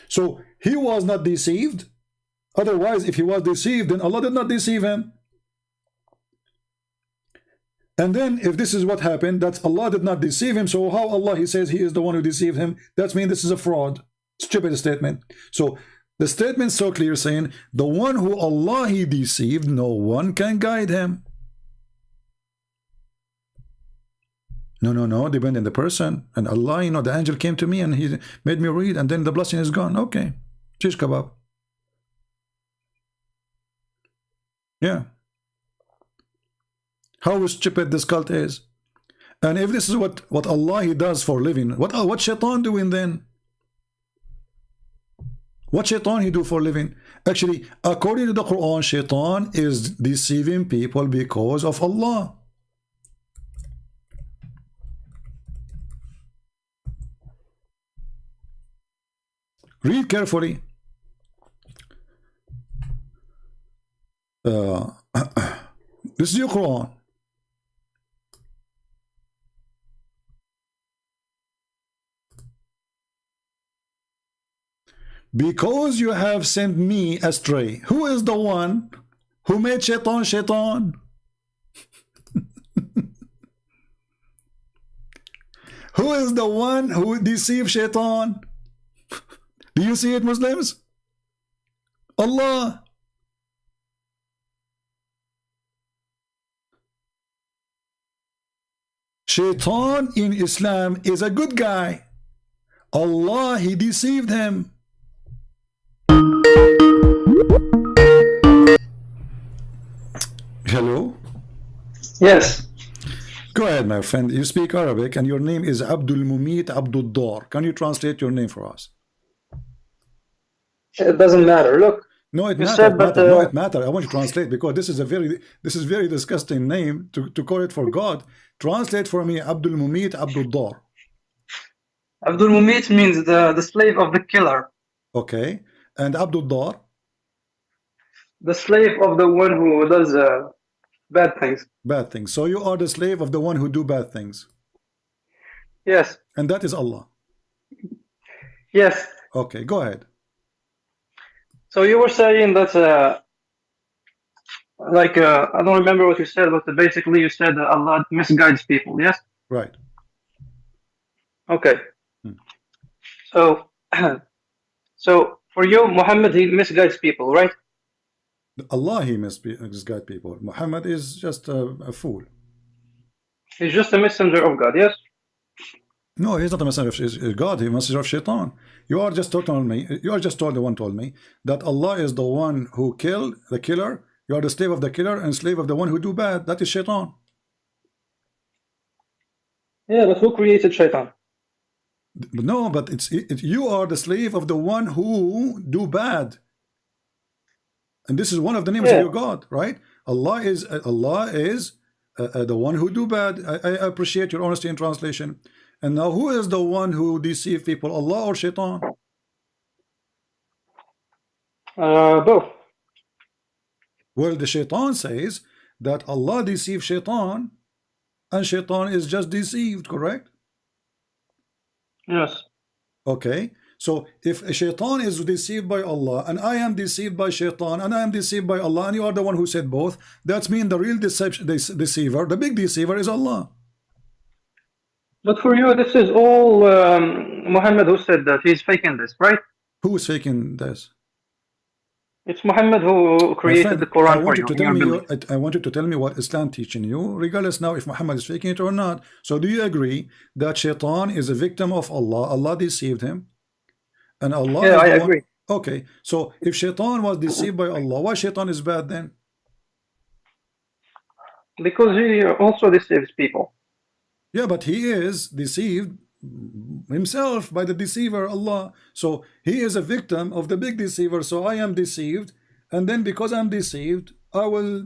So he was not deceived. Otherwise, if he was deceived, then Allah did not deceive him. And then if this is what happened, that Allah did not deceive him, so how Allah, he says he is the one who deceived him, that means this is a fraud. Stupid statement. So the statement is so clear, saying the one who Allah he deceived, no one can guide him. No, depend on the person. And Allah, you know, the angel came to me and he made me read, and then the blessing is gone. Okay, shish kebab. Yeah. How stupid this cult is. And if this is what Allah he does for living, what shaitan doing then? What shaitan he do for living? Actually, according to the Quran, shaitan is deceiving people because of Allah. Read carefully. This is your Quran. Because you have sent me astray. Who is the one who made shaitan shaitan? Who is the one who deceived shaitan? Do you see it, Muslims? Allah. Shaitan in Islam is a good guy. Allah, he deceived him. Hello? Yes. Go ahead, my friend. You speak Arabic and your name is Abdul Mumit Abdul Dar. Can you translate your name for us? It doesn't matter. Look. No, it matters. No, it matters. I want you to translate because this is a very disgusting name to call it for God. Translate for me Abdul Mumit Abdul Dar. Abdul Mumit means the slave of the killer. Okay. And Abdul Dar? The slave of the one who does bad things. Bad things. So you are the slave of the one who do bad things. Yes. And that is Allah. Yes. Okay, go ahead. So you were saying that, I don't remember what you said, but basically you said that Allah misguides people, yes? Right. Okay. So, so for you, Muhammad, he misguides people, right? Allah, he misguides people. Muhammad is just a fool. He's just a messenger of God, yes? No, he's not a messenger of God. He's a messenger of shaitan. You are just told me. You are just told me that Allah is the one who killed the killer. You are the slave of the killer and slave of the one who do bad. That is shaitan. Yeah, but who created shaitan? No, but you are the slave of the one who do bad. And this is one of the names of your God, right? Allah is the one who do bad. I appreciate your honesty in translation. And now, who is the one who deceives people, Allah or shaitan? Both. Well, the shaitan says that Allah deceives shaitan, and shaitan is just deceived, correct? Yes. Okay. So if a shaitan is deceived by Allah, and I am deceived by shaitan, and I am deceived by Allah, and you are the one who said both, that means the real deceiver, the big deceiver is Allah. But for you, this is all Muhammad who said that. He's faking this, right? Who is faking this? It's Muhammad who created the Quran for you. I want you to tell me what Islam teaching you, regardless now if Muhammad is faking it or not. So do you agree that shaitan is a victim of Allah? Allah deceived him? And Allah I agree. Okay, so if shaitan was deceived by Allah, why shaitan is bad then? Because he also deceives people. Yeah, but he is deceived himself by the deceiver, Allah. So he is a victim of the big deceiver. So I am deceived, and then because I'm deceived, I will,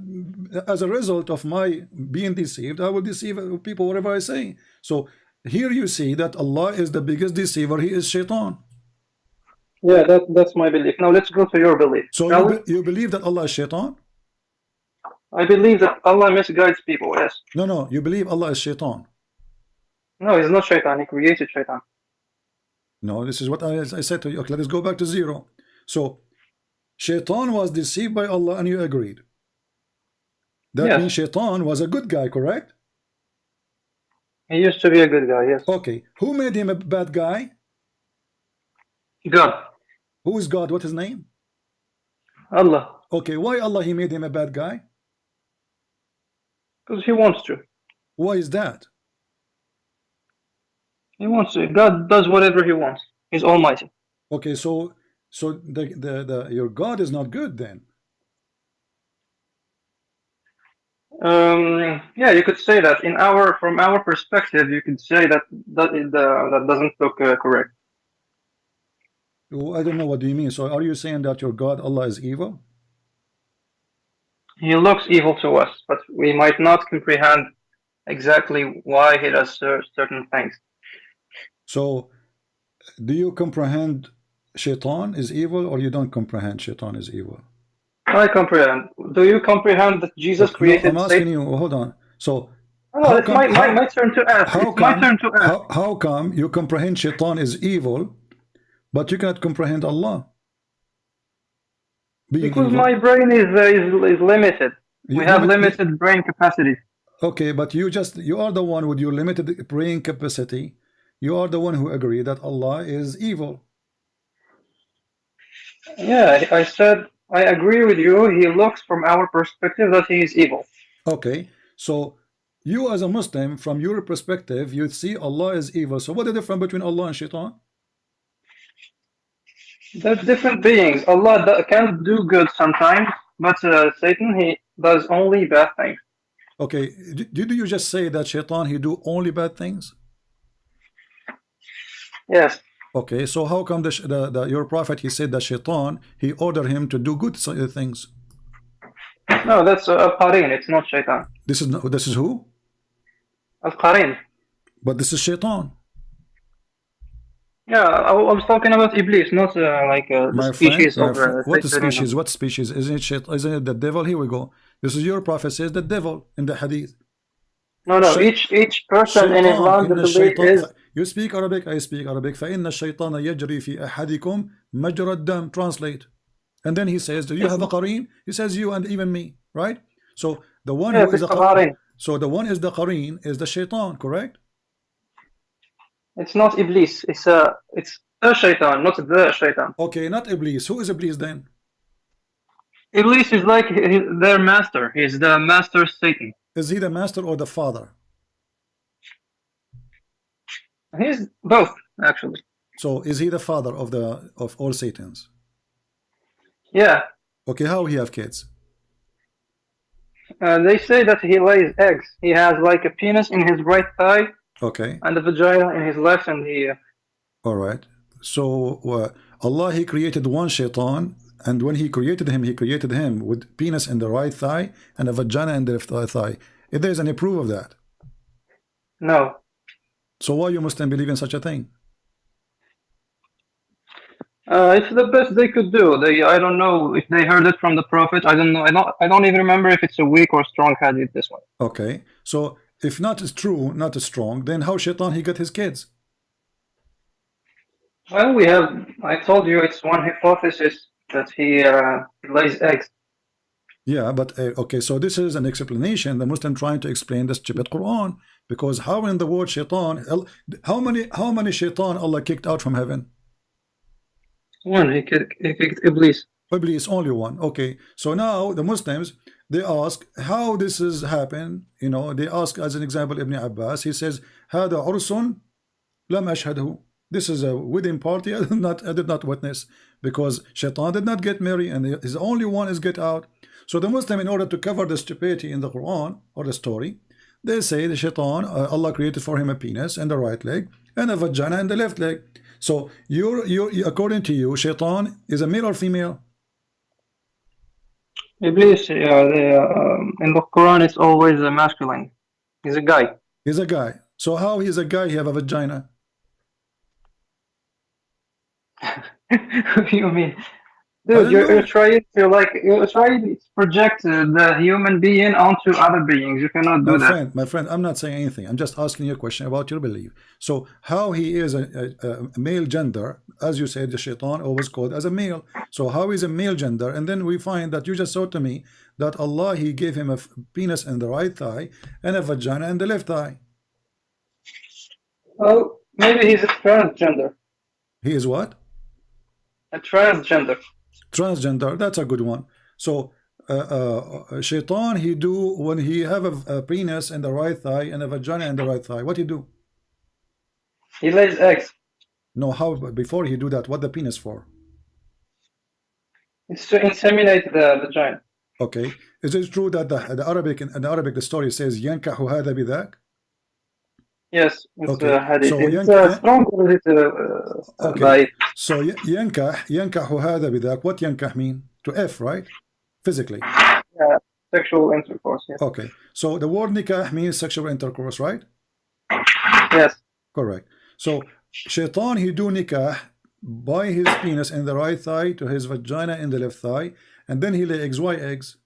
as a result of my being deceived, I will deceive people whatever I say. So here you see that Allah is the biggest deceiver. He is shaitan. Yeah, that's my belief. Now let's go to your belief. So you believe that Allah is shaitan? I believe that Allah misguides people, yes. No, you believe Allah is shaitan? No, he's not shaitan, he created shaitan. No, this is what I said to you. Okay, let's go back to zero. So shaitan was deceived by Allah and you agreed. That means shaitan was a good guy, correct? He used to be a good guy, yes. Okay, who made him a bad guy? God. Who is God? What's his name? Allah. Okay, why Allah he made him a bad guy? Because he wants to. Why is that? He wants to. God does whatever he wants. He's almighty. Okay, so your God is not good then. Yeah, you could say that. From our perspective, you could say that that doesn't look correct. Oh, I don't know, what do you mean? So are you saying that your God Allah is evil? He looks evil to us, but we might not comprehend exactly why he does certain things. So do you comprehend shaitan is evil, or you don't comprehend shaitan is evil? I comprehend. Do you comprehend that Jesus created I'm asking Satan? you, hold on. So it's my turn to ask. It's my turn to ask. How come you comprehend shaitan is evil, but you cannot comprehend Allah? Because my brain is limited. We have limited brain capacity. Okay, but you are the one with your limited brain capacity. You are the one who agree that Allah is evil. Yeah, I said I agree with you. He looks from our perspective that he is evil. Okay, so you as a Muslim, from your perspective, you see Allah is evil. So what is the difference between Allah and shaitan? They're different beings. Allah can do good sometimes, but Satan, he does only bad things. Okay, did you just say that shaitan, he do only bad things? Yes. Okay, so how come your prophet, he said that shaitan, he ordered him to do good things? No, that's Al-Qarin, it's not shaitan. This is who? Al-Qarin. But this is shaitan. Yeah, I was talking about Iblis, not the species of what species? What species? Isn't it the devil? Here we go. This is your prophet says the devil in the hadith. No, each person in Islam belief is. You speak Arabic, I speak Arabic. فإن الشيطان يجري في أحدكم مجرى الدم. Translate. And then he says, do you have a qarin? He says you and even me, right? So the one who is the qarin. So the one is the qarin is the shaitan, correct? It's not Iblis. It's a shaitan, not the shaitan. Okay, not Iblis. Who is Iblis then? Iblis is like their master. He's the master Satan. Is he the master or the father? He's both, actually. So is he the father of all Satans? Yeah. Okay, how he have kids? They say that he lays eggs. He has like a penis in his right thigh. Okay. And a vagina in his left, and he. All right. So Allah, he created one shaitan, and when he created him with penis in the right thigh and a vagina in the left thigh. If there is any proof of that? No. So why you Muslim believe in such a thing? It's the best they could do. I don't know if they heard it from the Prophet. I don't know. I don't even remember if it's a weak or strong hadith. This one. Okay. So if not is true, not as strong, then how shaitan he got his kids? Well, I told you it's one hypothesis that he lays eggs. Yeah, but okay, so this is an explanation. The Muslim trying to explain this Djupet Quran, because how in the word shaitan, how many shaitan Allah kicked out from heaven? One, he kicked Iblis. Iblis, only one. Okay, so now the Muslims, they ask how this has happened. You know, they ask as an example Ibn Abbas. He says, "Hada ursun lam ashhadhu." This is a wedding party I did not witness, because shaitan did not get married, and his only one is get out. So the Muslim, in order to cover the stupidity in the Quran or the story, they say the shaitan, Allah created for him a penis and the right leg and a vagina and the left leg. So according to you, shaitan is a male or female? Iblis, in the Quran, it's always a masculine. He's a guy. He's a guy. So how he's a guy, he have a vagina? What do you mean? Dude, you're trying to project the human being onto other beings. You cannot do that. My friend, I'm not saying anything. I'm just asking you a question about your belief. So how he is a male gender, as you said, the shaitan always called as a male. So how is a male gender? And then we find that you just said to me that Allah, he gave him a penis in the right thigh and a vagina in the left thigh. Oh, maybe he's a transgender. He is what? A transgender. Transgender, that's a good one. So shaitan, he do when he have a penis in the right thigh and a vagina in the right thigh, what he do? He lays eggs. No, how before he do that, what the penis for? It's to inseminate the vagina. Okay, is it true that the Arabic in the Arabic the story says yankahu hada bidak? Yes, it's okay. hadith. So It's strong okay. So yankahu hada bidak. What yankah mean? To F, right? Physically. Yeah, sexual intercourse. Yes. Okay. So the word nikah means sexual intercourse, right? Yes. Correct. So shaitan, he do nikah by his penis in the right thigh to his vagina in the left thigh, and then he lay eggs. Why eggs?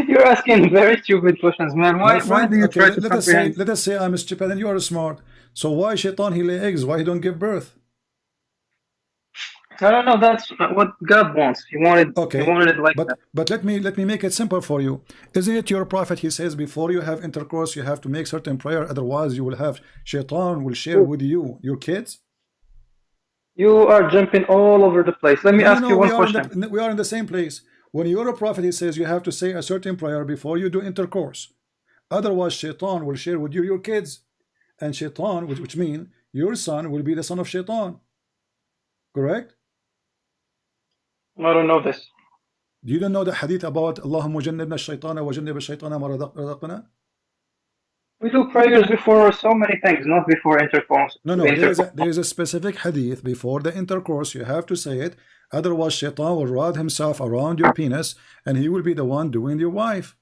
You're asking very stupid questions, man. Why do you try to comprehend? Let us say I'm stupid and you are smart. So why shaitan he lay eggs? Why he don't give birth? I don't know. That's what God wants. He wanted. Okay. He wanted it like that. But let me make it simple for you. Isn't it your prophet? He says before you have intercourse, you have to make certain prayer. Otherwise, you will have shaitan will share with you your kids. You are jumping all over the place. Let me ask you one question. We are in the same place. When you're a prophet, he says you have to say a certain prayer before you do intercourse. Otherwise, shaitan will share with you your kids. And shaitan, which means your son will be the son of shaitan. Correct? I don't know this. You don't know the hadith about Allahumma jannibna shaytana wa jannib shaytana ma razaqna? We do prayers before so many things, not before intercourse. No, there is a specific hadith before the intercourse. You have to say it. Otherwise, shaitan will wrap himself around your penis and he will be the one doing your wife.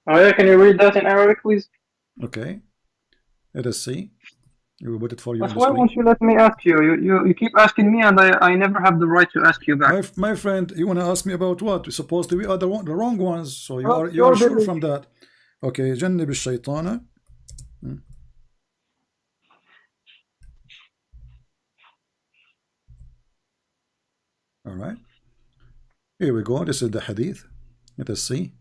Oh yeah, can you read that in Arabic, please? Okay. Let us see. We will put it for you. But why won't you let me ask you? You keep asking me and I never have the right to ask you back. My friend, you want to ask me about what? We're supposed to be the wrong ones. So you are sure from that. Okay, جنب الشيطان. All right. Here we go. This is the hadith. Let us see.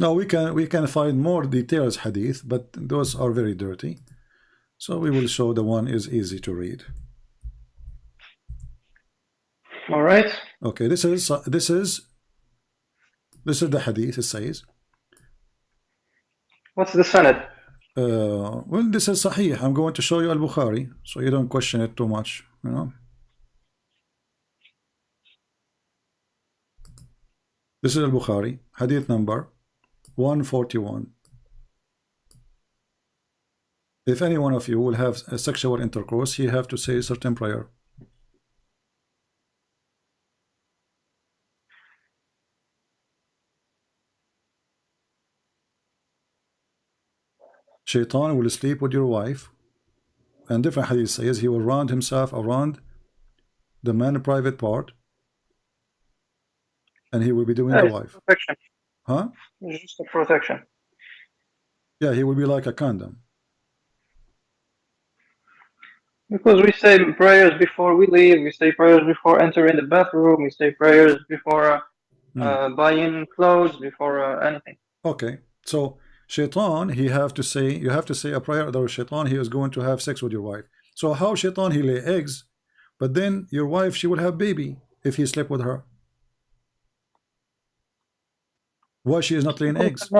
Now we can find more details hadith, but those are very dirty. So we will show the one is easy to read. All right. Okay, this is the hadith. It says. What's the sanad? Well, this is Sahih. I'm going to show you Al-Bukhari, so you don't question it too much, you know. This is Al-Bukhari, hadith number 141. If any one of you will have a sexual intercourse, you have to say a certain prayer. Shaitan will sleep with your wife, and different hadith says he will round himself around the man's private part, and he will be doing the wife. Protection. Huh? It's just a protection. Yeah, he will be like a condom. Because we say prayers before we leave, we say prayers before entering the bathroom, we say prayers before buying clothes, before anything. Okay, so shaitan, you have to say a prayer. Otherwise, shaitan, he is going to have sex with your wife. So how shaitan, he lay eggs, but then your wife, she will have baby if he slept with her. Why she is not laying eggs?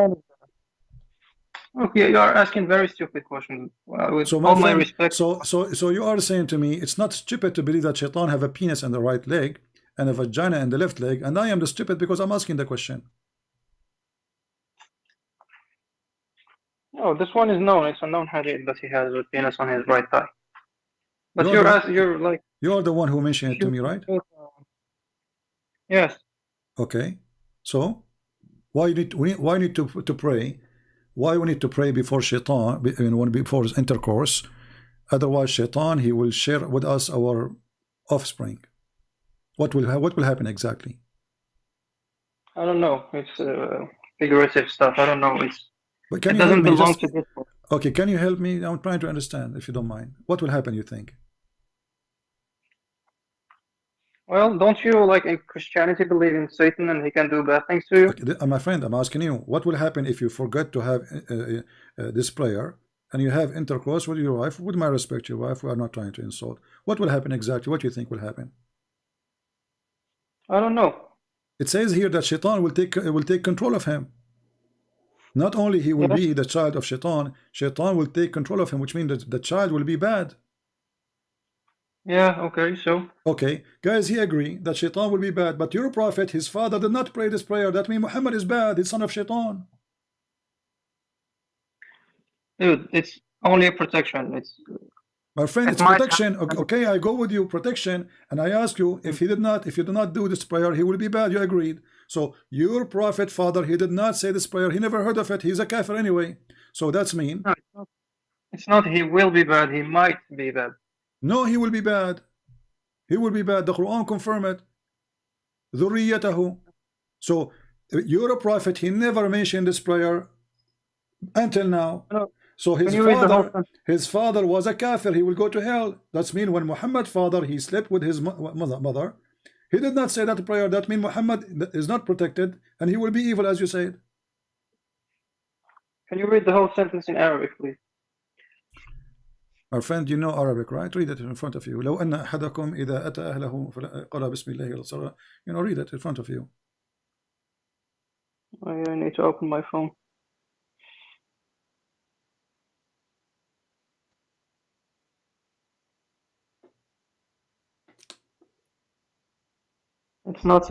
Okay, you are asking very stupid questions. With So all my my friend, respect. so you are saying to me it's not stupid to believe that shaitan have a penis in the right leg and a vagina in the left leg, and I am the stupid because I'm asking the question. No, this one is known. It's a known hadith that he has a penis on his right thigh. But you're the one who mentioned it to me, right? Yes. Okay. So why you need why need to pray? Why we need to pray before shaitan, before his intercourse? Otherwise, shaitan, he will share with us our offspring. What will happen exactly? I don't know. It's figurative stuff. I don't know. But can it you help doesn't me? belong to this one. Okay, can you help me? I'm trying to understand, if you don't mind. What will happen, you think? Well, don't you, like in Christianity, believe in Satan and he can do bad things to you? Okay, my friend, I'm asking you, what will happen if you forget to have this prayer and you have intercourse with your wife? With my respect, your wife, we are not trying to insult. What will happen exactly? What do you think will happen? I don't know. It says here that shaitan will take control of him. Not only he will be the child of shaitan, shaitan will take control of him, which means that the child will be bad. Yeah, okay, so. Okay, guys, he agree that shaitan will be bad, but your prophet, his father, did not pray this prayer. That means Muhammad is bad, he's son of shaitan. Dude, it's only a protection. It's my friend, it's protection. Okay, I go with you, protection, and I ask you, if you do not do this prayer, he will be bad. You agreed. So your prophet father, he did not say this prayer. He never heard of it. He's a kafir anyway. So that's mean. No, it's not he will be bad. He might be bad. No, he will be bad. He will be bad. The Quran confirm it. ذُرِّيَّتَهُ. So your prophet, he never mentioned this prayer until now. No. So his father was a kafir. He will go to hell. That's mean when Muhammad father, he slept with his mother, he did not say that prayer. That means Muhammad is not protected and he will be evil, as you said. Can you read the whole sentence in Arabic, please? Our friend, you know Arabic, right? Read it in front of you. لو أن أحدكم إذا أتى أهله قال بسم الله. You know, read it in front of you. I need to open my phone. It's not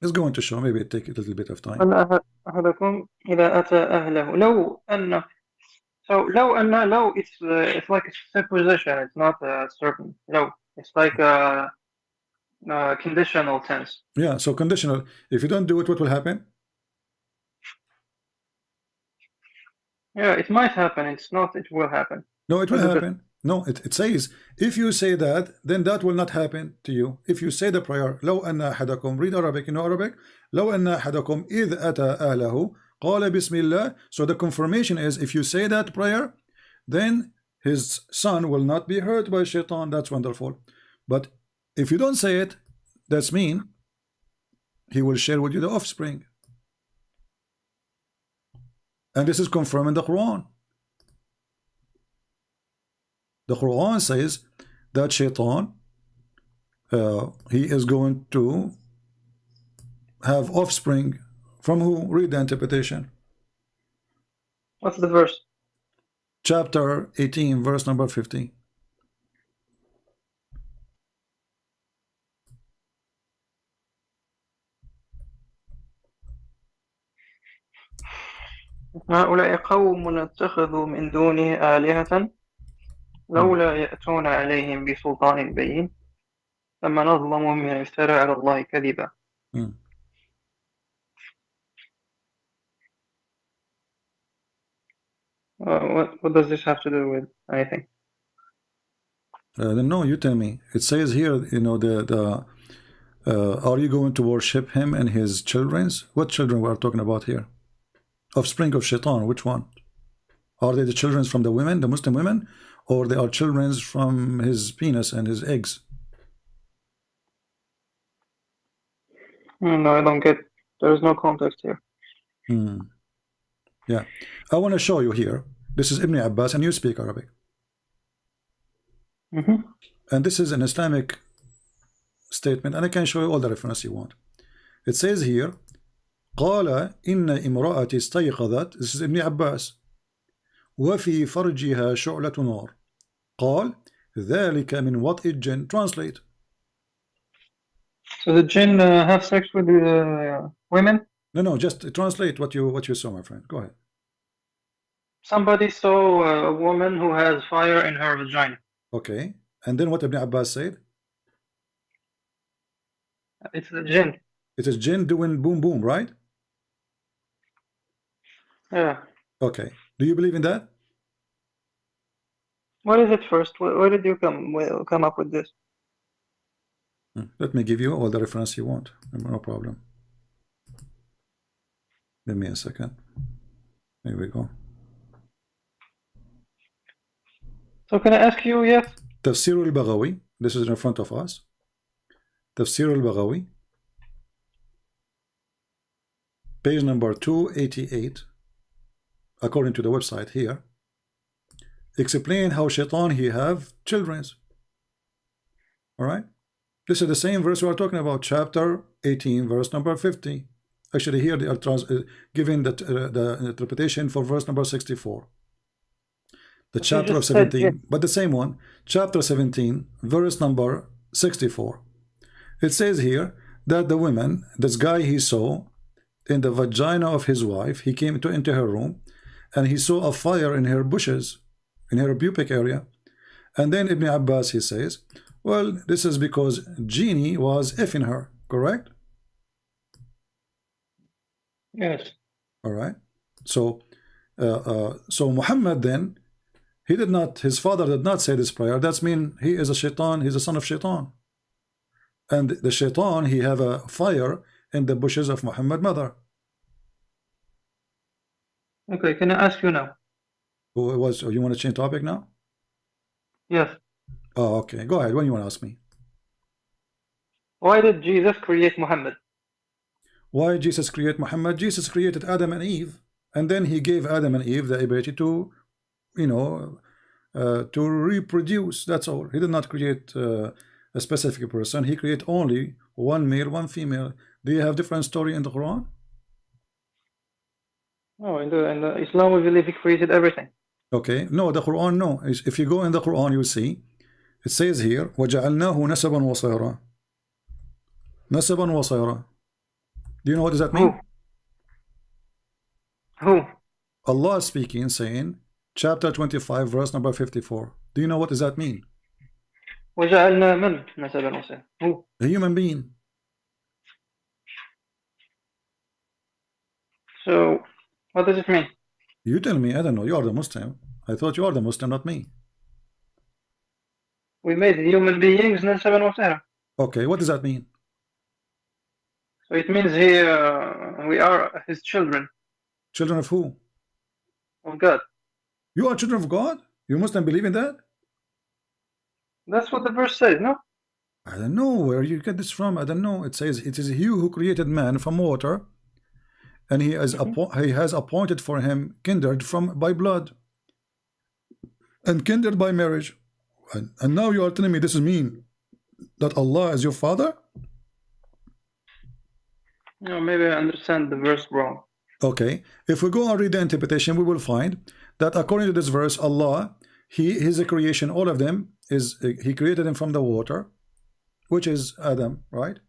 It's going to show. Maybe it take a little bit of time. أحدكم إذا أتى أهله لو أن. So لو it's like a supposition. It's not certain. No, it's like a conditional tense. Yeah, so conditional. If you don't do it, what will happen? Yeah, it might happen. It's not. It will happen. No, it will happen. No, it says if you say that, then that will not happen to you. If you say the prayer, لو أن أحدكم, read Arabic, you know Arabic. لو أن أحدكم إذ أتى أهله قال بسم الله. So the confirmation is if you say that prayer, then his son will not be hurt by shaitan. That's wonderful. But if you don't say it, that's mean he will share with you the offspring. And this is confirmed in the Quran. The Quran says that shaitan, he is going to have offspring from who? Read the interpretation. What's the verse? Chapter 18, verse number 50. هؤلاء قوم اتخذوا من دونه آلهة لولا يأتون عليهم بسلطان بين فمن أظلم ممن افترى على الله كذبا. What does this have to do with anything? No, you tell me. It says here, you know, are you going to worship him and his children's? What children we are talking about here? Offspring of shaitan, which one? Are they the children from the women, the Muslim women, or they are children from his penis and his eggs? No, I don't get. There is no context here. Yeah, I want to show you here. This is Ibn Abbas, and you speak Arabic. And this is an Islamic statement, and I can show you all the reference you want. It says here, قال إن امرأتي استيقظت. This is Ibn Abbas. وفي فرجها شعلة نار. قال ذلك من وطئ الجن. Translate. So the jinn have sex with women? No, just translate what you saw, my friend. Go ahead. Somebody saw a woman who has fire in her vagina. Okay. And then what Ibn Abbas said? It's the jinn. It is jinn doing boom boom, right? Yeah. Okay. Do you believe in that? What is it first? Where did you come up with this? Let me give you all the reference you want. No problem. Give me a second. Here we go. So can I ask you yet? Tafsir al-Baghawi. This is in front of us. Tafsir al-Baghawi. Page number 288. According to the website here. Explain how shaitan he have children. Alright. This is the same verse we are talking about. Chapter 18 verse number 50. Actually here they are giving the interpretation for verse number 64. The chapter of 17, but the same one, chapter 17, verse number 64. It says here that the woman, this guy he saw in the vagina of his wife, he came into her room and he saw a fire in her bushes, in her pubic area. And then Ibn Abbas, he says, well, this is because genie was effing her, correct? Yes. All right. So Muhammad then, his father did not say this prayer. That's mean he is a shaitan, he's a son of shaitan. And the shaitan, he have a fire in the bushes of Muhammad's mother. Okay, can I ask you now? You want to change topic now? Yes. Oh, okay. Go ahead. What do you want to ask me? Why did Jesus create Muhammad? Why Jesus create Muhammad? Jesus created Adam and Eve, and then he gave Adam and Eve the ability to, to reproduce. That's all. He did not create a specific person. He created only one male, one female. Do you have different story in the Quran? No, in the Islam we believe he created everything. Okay. No, the Quran, no. If you go in the Quran, you see, it says here, وَجَعَلْنَاهُ نَسَبًا وَصَيْرًا. نَسَبًا وَصَيْرًا. Do you know what does that mean? Who? Allah speaking, saying, chapter 25, verse number 54. Do you know what does that mean? وَجَعَلْنَا مَنْ نَسَبًا وَصَيْرًا. Who? A human being. So, what does it mean? You tell me. I don't know. You are the Muslim. I thought you are the Muslim, not me. We made human beings نَسَبًا وَصَيْرًا. Okay, what does that mean? So it means we are his children. Children of who? Of God. You are children of God? You Muslim believe in that? That's what the verse says, no? I don't know where you get this from. I don't know. It says it is he who created man from water, and he has appointed for him kindred by blood and kindred by marriage. And now you are telling me this is mean that Allah is your father? No, maybe I understand the verse wrong. Okay, if we go and read the interpretation, we will find that according to this verse, Allah, his creation, all of them, he created them from the water, which is Adam, right?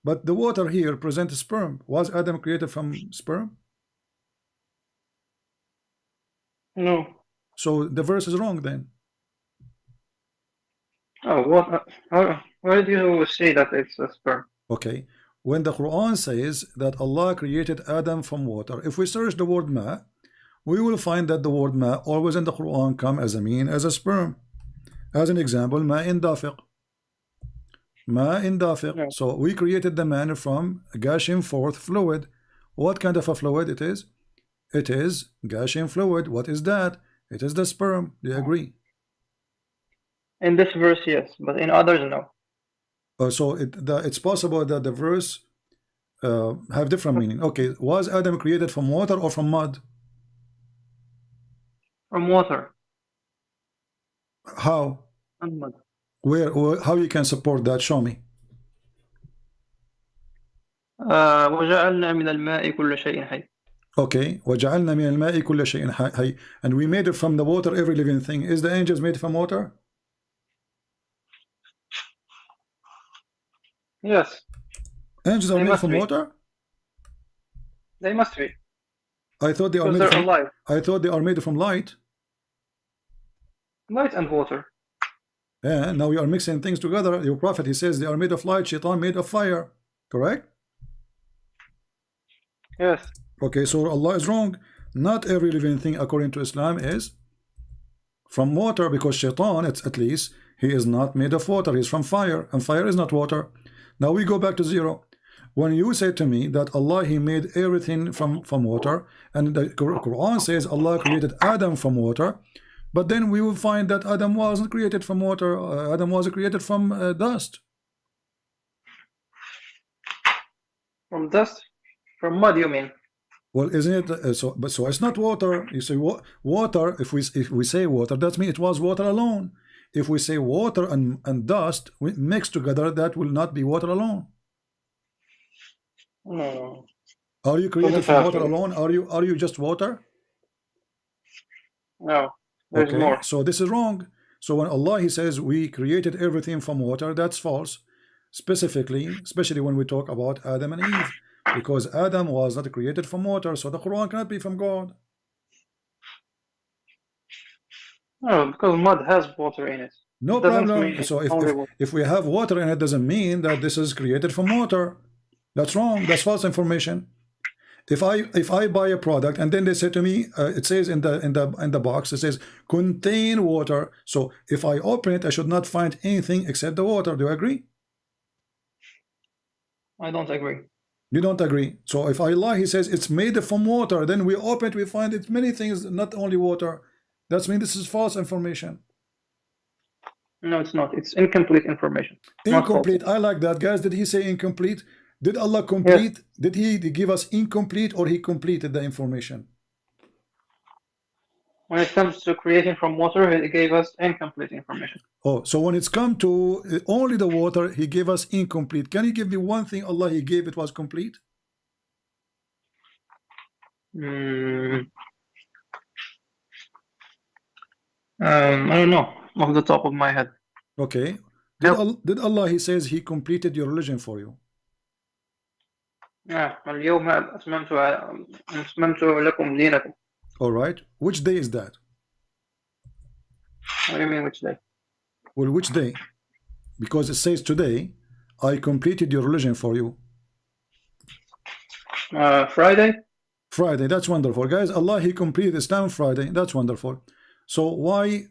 But the water here presents sperm. Was Adam created from sperm? No. So the verse is wrong then. Oh, what? Why did you say that it's a sperm? Okay. When the Quran says that Allah created Adam from water, if we search the word ma, we will find that the word ma always in the Quran come as a sperm. As an example, ma in dafiq. Ma in dafiq. Yeah. So we created the man from gushing forth fluid. What kind of a fluid it is? It is gushing fluid. What is that? It is the sperm. Do you agree? In this verse, yes, but in others, no. So it's possible that the verse have different meaning. Okay, was Adam created from water or from mud? From water. How? From mud. How you can support that? Show me. وجعلنا من الماء كل شيء حي. Okay, وجعلنا من الماء كل شيء حي, and we made it from the water every living thing. Is the angels made from water? Yes. Angels are made from water? They must be. I thought they are made from light. I thought they are made from light. Light and water. Yeah, now we are mixing things together. Your prophet, he says they are made of light, shaitan made of fire. Correct? Yes. Okay, so Allah is wrong. Not every living thing according to Islam is from water, because shaitan, at least, he is not made of water. He's from fire, and fire is not water. Now we go back to zero. When you say to me that Allah, he made everything from water, and the Quran says Allah created Adam from water, but then we will find that Adam wasn't created from water. Adam was created from dust. From dust? From mud, you mean? Well, isn't it so? But so it's not water. You say water. If we say water, that means it was water alone. If we say water and dust mixed together, that will not be water alone. No. Are you created from water alone? Are you just water? No. There's okay. More. So this is wrong. So when Allah, he says we created everything from water, that's false. Specifically, especially when we talk about Adam and Eve, because Adam was not created from water, so the Quran cannot be from God. No, because mud has water in it. No problem. So if we have water in it, doesn't mean that this is created from water. That's wrong. That's false information. If I buy a product and then they say to me, it says in the box, it says contain water. So if I open it, I should not find anything except the water. Do you agree? I don't agree. You don't agree. So if Allah, he says it's made from water, then we open it, we find it many things, not only water. That means this is false information. No, it's not. It's incomplete information. Incomplete. I like that. Guys, did he say incomplete? Did Allah complete? Yes. Did he give us incomplete, or he completed the information? When it comes to creating from water, he gave us incomplete information. Oh, so when it's come to only the water, he gave us incomplete. Can you give me one thing Allah, he gave it was complete? I don't know off the top of my head. Okay. Did Allah, he says he completed your religion for you? Yeah. اليوم أتممت لكم دينكم. All right. Which day is that? What do you mean which day? Well, which day? Because it says today, I completed your religion for you. Friday? Friday. That's wonderful. Guys, Allah, he completed Islam Friday. That's wonderful. So why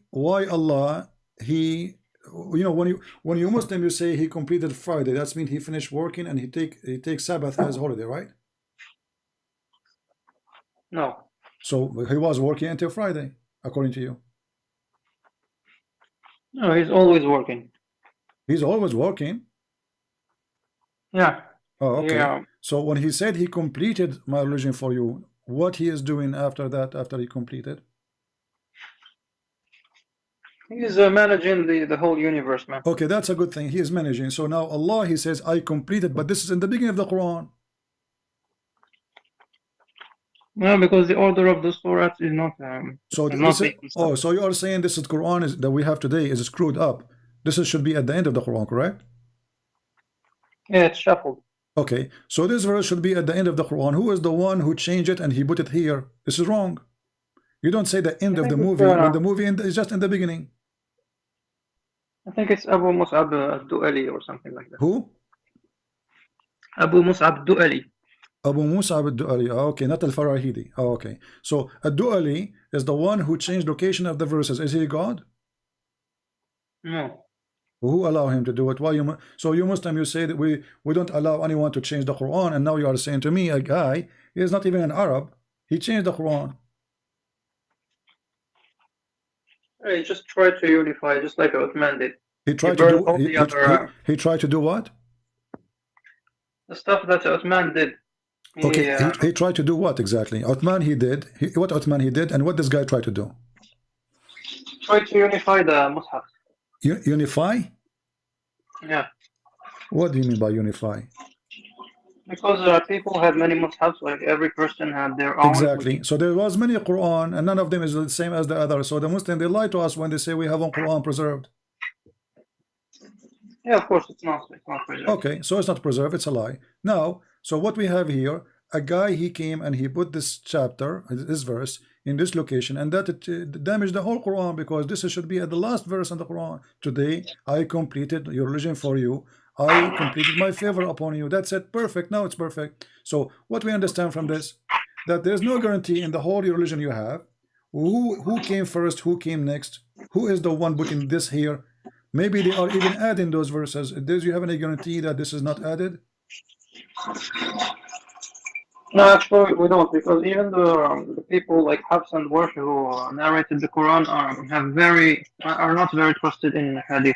Allah, he, you know, when you Muslim, you say he completed Friday, that means he finished working and he takes Sabbath as holiday, right? No. So he was working until Friday, according to you. No, he's always working. He's always working? Yeah. Oh, okay. Yeah. So when he said he completed my religion for you, what he is doing after that, after he completed? He's managing the whole universe, man. Okay, that's a good thing. He is managing. So now Allah, he says, I completed, but this is in the beginning of the Quran. No, because the order of the surah is not. So you are saying this is Quran that we have today is screwed up. This should be at the end of the Quran, correct? Yeah, it's shuffled. Okay, so this verse should be at the end of the Quran. Who is the one who changed it and he put it here? This is wrong. You don't say the end of the movie when the movie is just in the beginning. I think it's Abu Mus'ab al-Du'ali or something like that. Who? Abu Mus'ab al-Du'ali. Abu Mus'ab al-Du'ali. Okay, not al-Farahidi. Okay. So al-Du'ali is the one who changed location of the verses. Is he God? No. Who allow him to do it? Why you? So you Muslim, you say that we don't allow anyone to change the Quran, and now you are saying to me, a guy, he is not even an Arab, he changed the Quran. He just tried to unify, just like Uthman did. He tried to do. He tried to do what? The stuff that Uthman did. He tried to do what exactly? Uthman he did. What Uthman he did, and what this guy tried to do? Tried to unify the Mus'haf. Unify? Yeah. What do you mean by unify? Because people have many mushafs, like every person had their own. Exactly. So there was many Quran, and none of them is the same as the other. So the Muslim, they lie to us when they say we have one Quran preserved. Yeah, of course it's not. It's not preserved. Okay, so it's not preserved. It's a lie. Now, so what we have here, a guy, he came and he put this chapter, this verse, in this location, and that it damaged the whole Quran, because this should be at the last verse in the Quran. Today I completed your religion for you. I completed my favor upon you. That's it. Perfect. Now it's perfect. So what we understand from this, that there's no guarantee in the whole religion you have. Who came first? Who came next? Who is the one putting this here? Maybe they are even adding those verses. Do you have any guarantee that this is not added? No, actually we don't, because even the people like Hafs and Warsh who narrated the Quran are not very trusted in Hadith.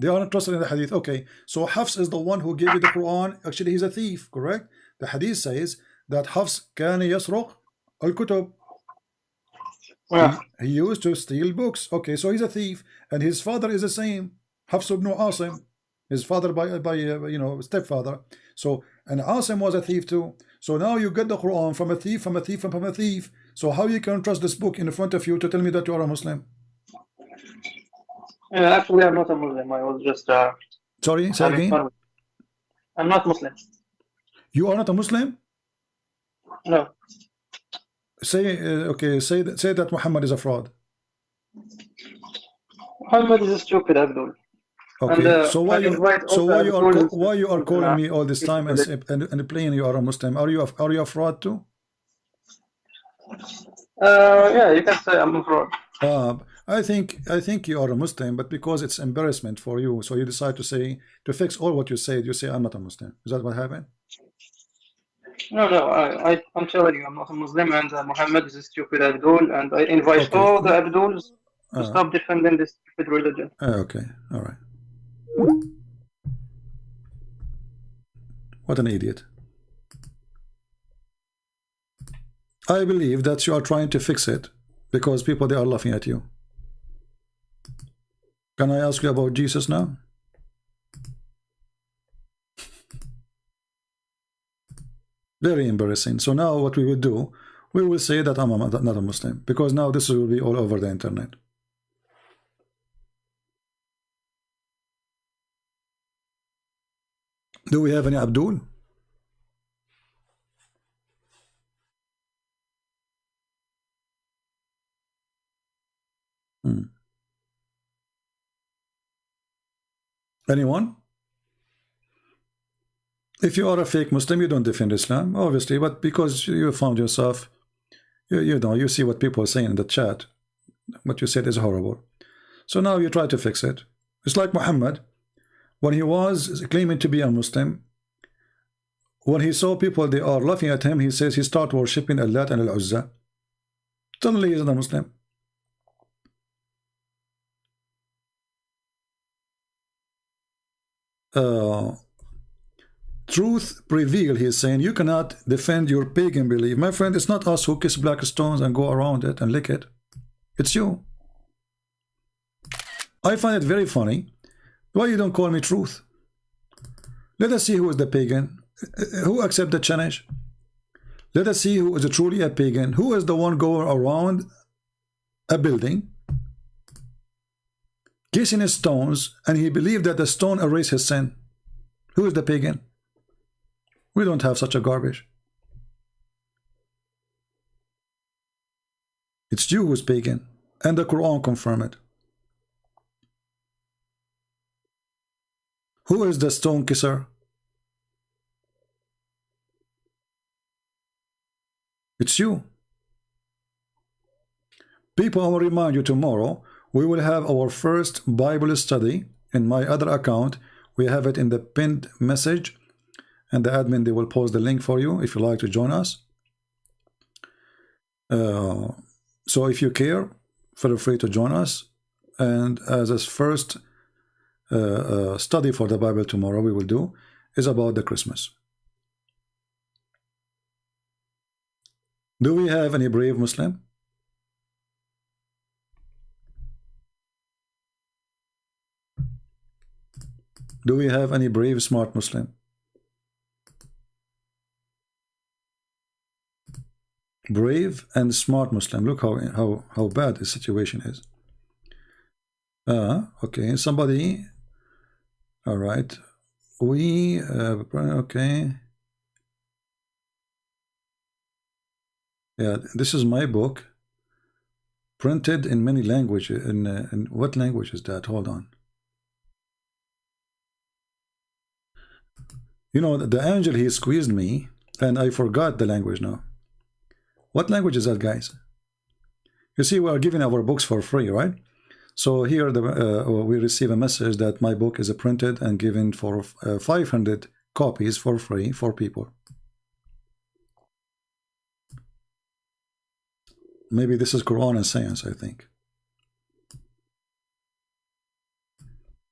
They are not trusted in the Hadith. Okay, so Hafs is the one who gave you the Quran. Actually, he's a thief, correct? The Hadith says that Hafs كان يسرق الكتب. Yeah. He used to steal books. Okay, so he's a thief, and his father is the same. Hafs ibn Asim, his father by stepfather. So, and Asim was a thief too. So now you get the Quran from a thief, from a thief, from a thief. So how you can trust this book in front of you to tell me that you are a Muslim? Yeah, actually I'm not a Muslim. I was just sorry, say again. I'm not Muslim. You are not a Muslim? No. Say okay. Say that Muhammad is a fraud. Muhammad is a stupid Abdul. Okay. And, so why you are calling me all this time and playing you are a Muslim? Are you a fraud too? Yeah, you can say I'm a fraud. I think you are a Muslim, but because it's embarrassment for you, so you decide to fix all what you said. You say I'm not a Muslim. Is that what happened? No, I'm telling you, I'm not a Muslim, and Muhammad is a stupid Abdul, and I invite all the Abduls to stop defending this stupid religion. Okay, all right. What an idiot. I believe that you are trying to fix it because people, they are laughing at you. Can I ask you about Jesus now? Very embarrassing. So now what we will do, we will say that I'm not a Muslim, because now this will be all over the internet. Do we have any Abdul? Anyone? If you are a fake Muslim, you don't defend Islam, obviously, but because you found yourself, you see what people are saying in the chat, what you said is horrible. So now you try to fix it. It's like Muhammad, when he was claiming to be a Muslim, when he saw people, they are laughing at him, he says he started worshipping Allah and Al-Uzza. Suddenly he is a Muslim. Truth prevail, he is saying. You cannot defend your pagan belief. My friend, it's not us who kiss black stones and go around it and lick it. It's you. I find it very funny. Why you don't call me truth? Let us see who is the pagan. Who accept the challenge? Let us see who is truly a pagan. Who is the one going around a building kissing his stones, and he believed that the stone erased his sin? Who is the pagan? We don't have such a garbage. It's you who's pagan, and the Quran confirm it. Who is the stone kisser? It's you. People, I will remind you, tomorrow we will have our first Bible study in my other account. We have it in the pinned message, and the admin, they will post the link for you if you like to join us. So if you care, feel free to join us. And as a first study for the Bible tomorrow we will do is about the Christmas. Do we have any brave Muslim? Do we have any brave, smart Muslim? brave and smart Muslim. Look how bad the situation is. Okay, somebody. All right, we okay. Yeah, this is my book, printed in many languages. In what language is that? Hold on. You know, the angel, he squeezed me, and I forgot the language now. What language is that, guys? You see, we are giving our books for free, right? So here we receive a message that my book is printed and given for 500 copies for free for people. Maybe this is Quran and Science, I think.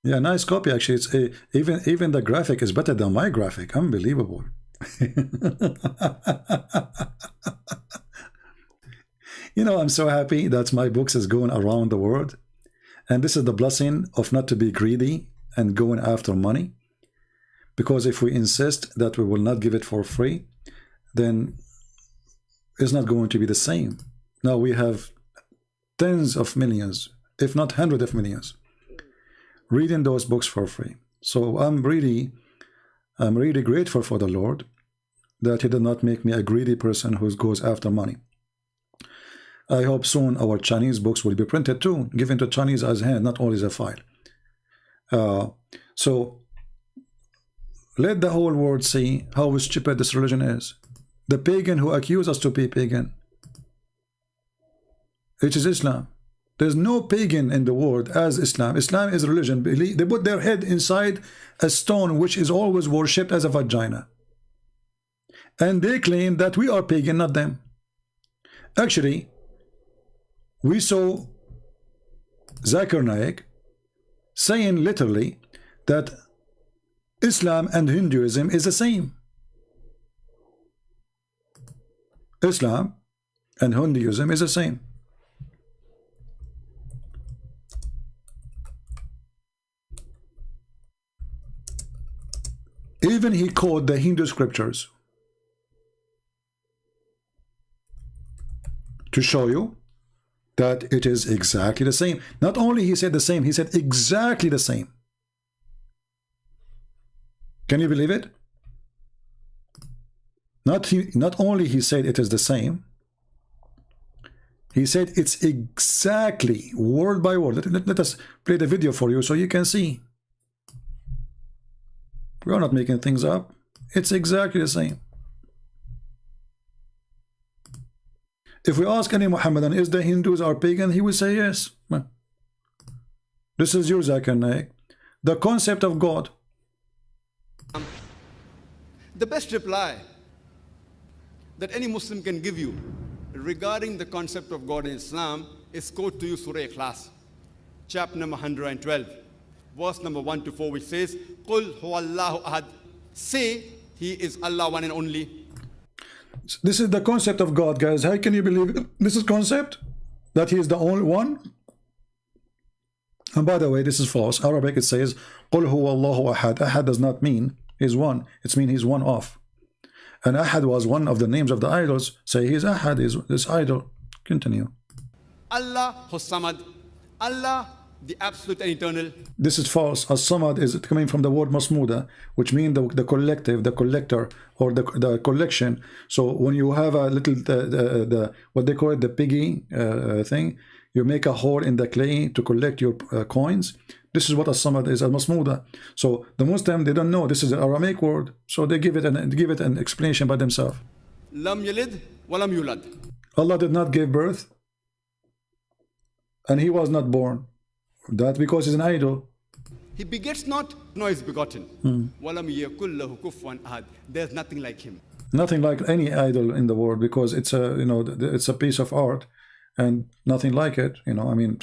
Yeah, nice copy. Actually, it's even the graphic is better than my graphic. Unbelievable. You know, I'm so happy that my books is going around the world, and this is the blessing of not to be greedy and going after money. Because if we insist that we will not give it for free, then it's not going to be the same. Now we have tens of millions, if not hundreds of millions, reading those books for free. So I'm really grateful for the Lord that He did not make me a greedy person who goes after money. I hope soon our Chinese books will be printed too, given to Chinese as hand, not only as a file. So let the whole world see how stupid this religion is. The pagan who accuse us to be pagan, it is Islam. There's no pagan in the world as Islam. Islam is religion. They put their head inside a stone which is always worshipped as a vagina. And they claim that we are pagan, not them. Actually, we saw Zakir Naik saying literally that Islam and Hinduism is the same. Islam and Hinduism is the same. Even he quoted the Hindu scriptures to show you that it is exactly the same. Not only he said the same, he said exactly the same. Can you believe it? Not only he said it is the same, he said it's exactly word by word. Let us play the video for you so you can see. We are not making things up. It's exactly the same. If we ask any Muhammadan, is the Hindus are pagan? He will say yes. This is your Zakir Naik. The concept of God. The best reply that any Muslim can give you regarding the concept of God in Islam is quote to you Surah Ikhlas, chapter number 112, verse number 1 to 4, which says, Qul huwallahu ahad. Say, He is Allah, one and only. This is the concept of God, guys. How can you believe it? This is concept that He is the only one. And by the way, this is false. Arabic, it says Qul huwallahu ahad. Ahad does not mean He's one. It means He's one of. And Ahad was one of the names of the idols. Say He's Ahad, is this idol. Continue. Allah Samad. Allah, the absolute and eternal. This is false. As-Samad is coming from the word Masmuda, which means the collective, the collector, or the collection. So when you have a little, what they call it, the piggy thing, you make a hole in the clay to collect your coins. This is what As-Samad is, Al-Masmuda. So the Muslim, they don't know. This is an Aramaic word. So they give it an explanation by themselves. Lam yalid wa lam yulad. Allah did not give birth, and He was not born. That because He's an idol. He begets not, nor is begotten. Walam yakul lahu kufuwan ahad. There's nothing like Him. Nothing like any idol in the world, because it's a it's a piece of art, and nothing like it. I mean,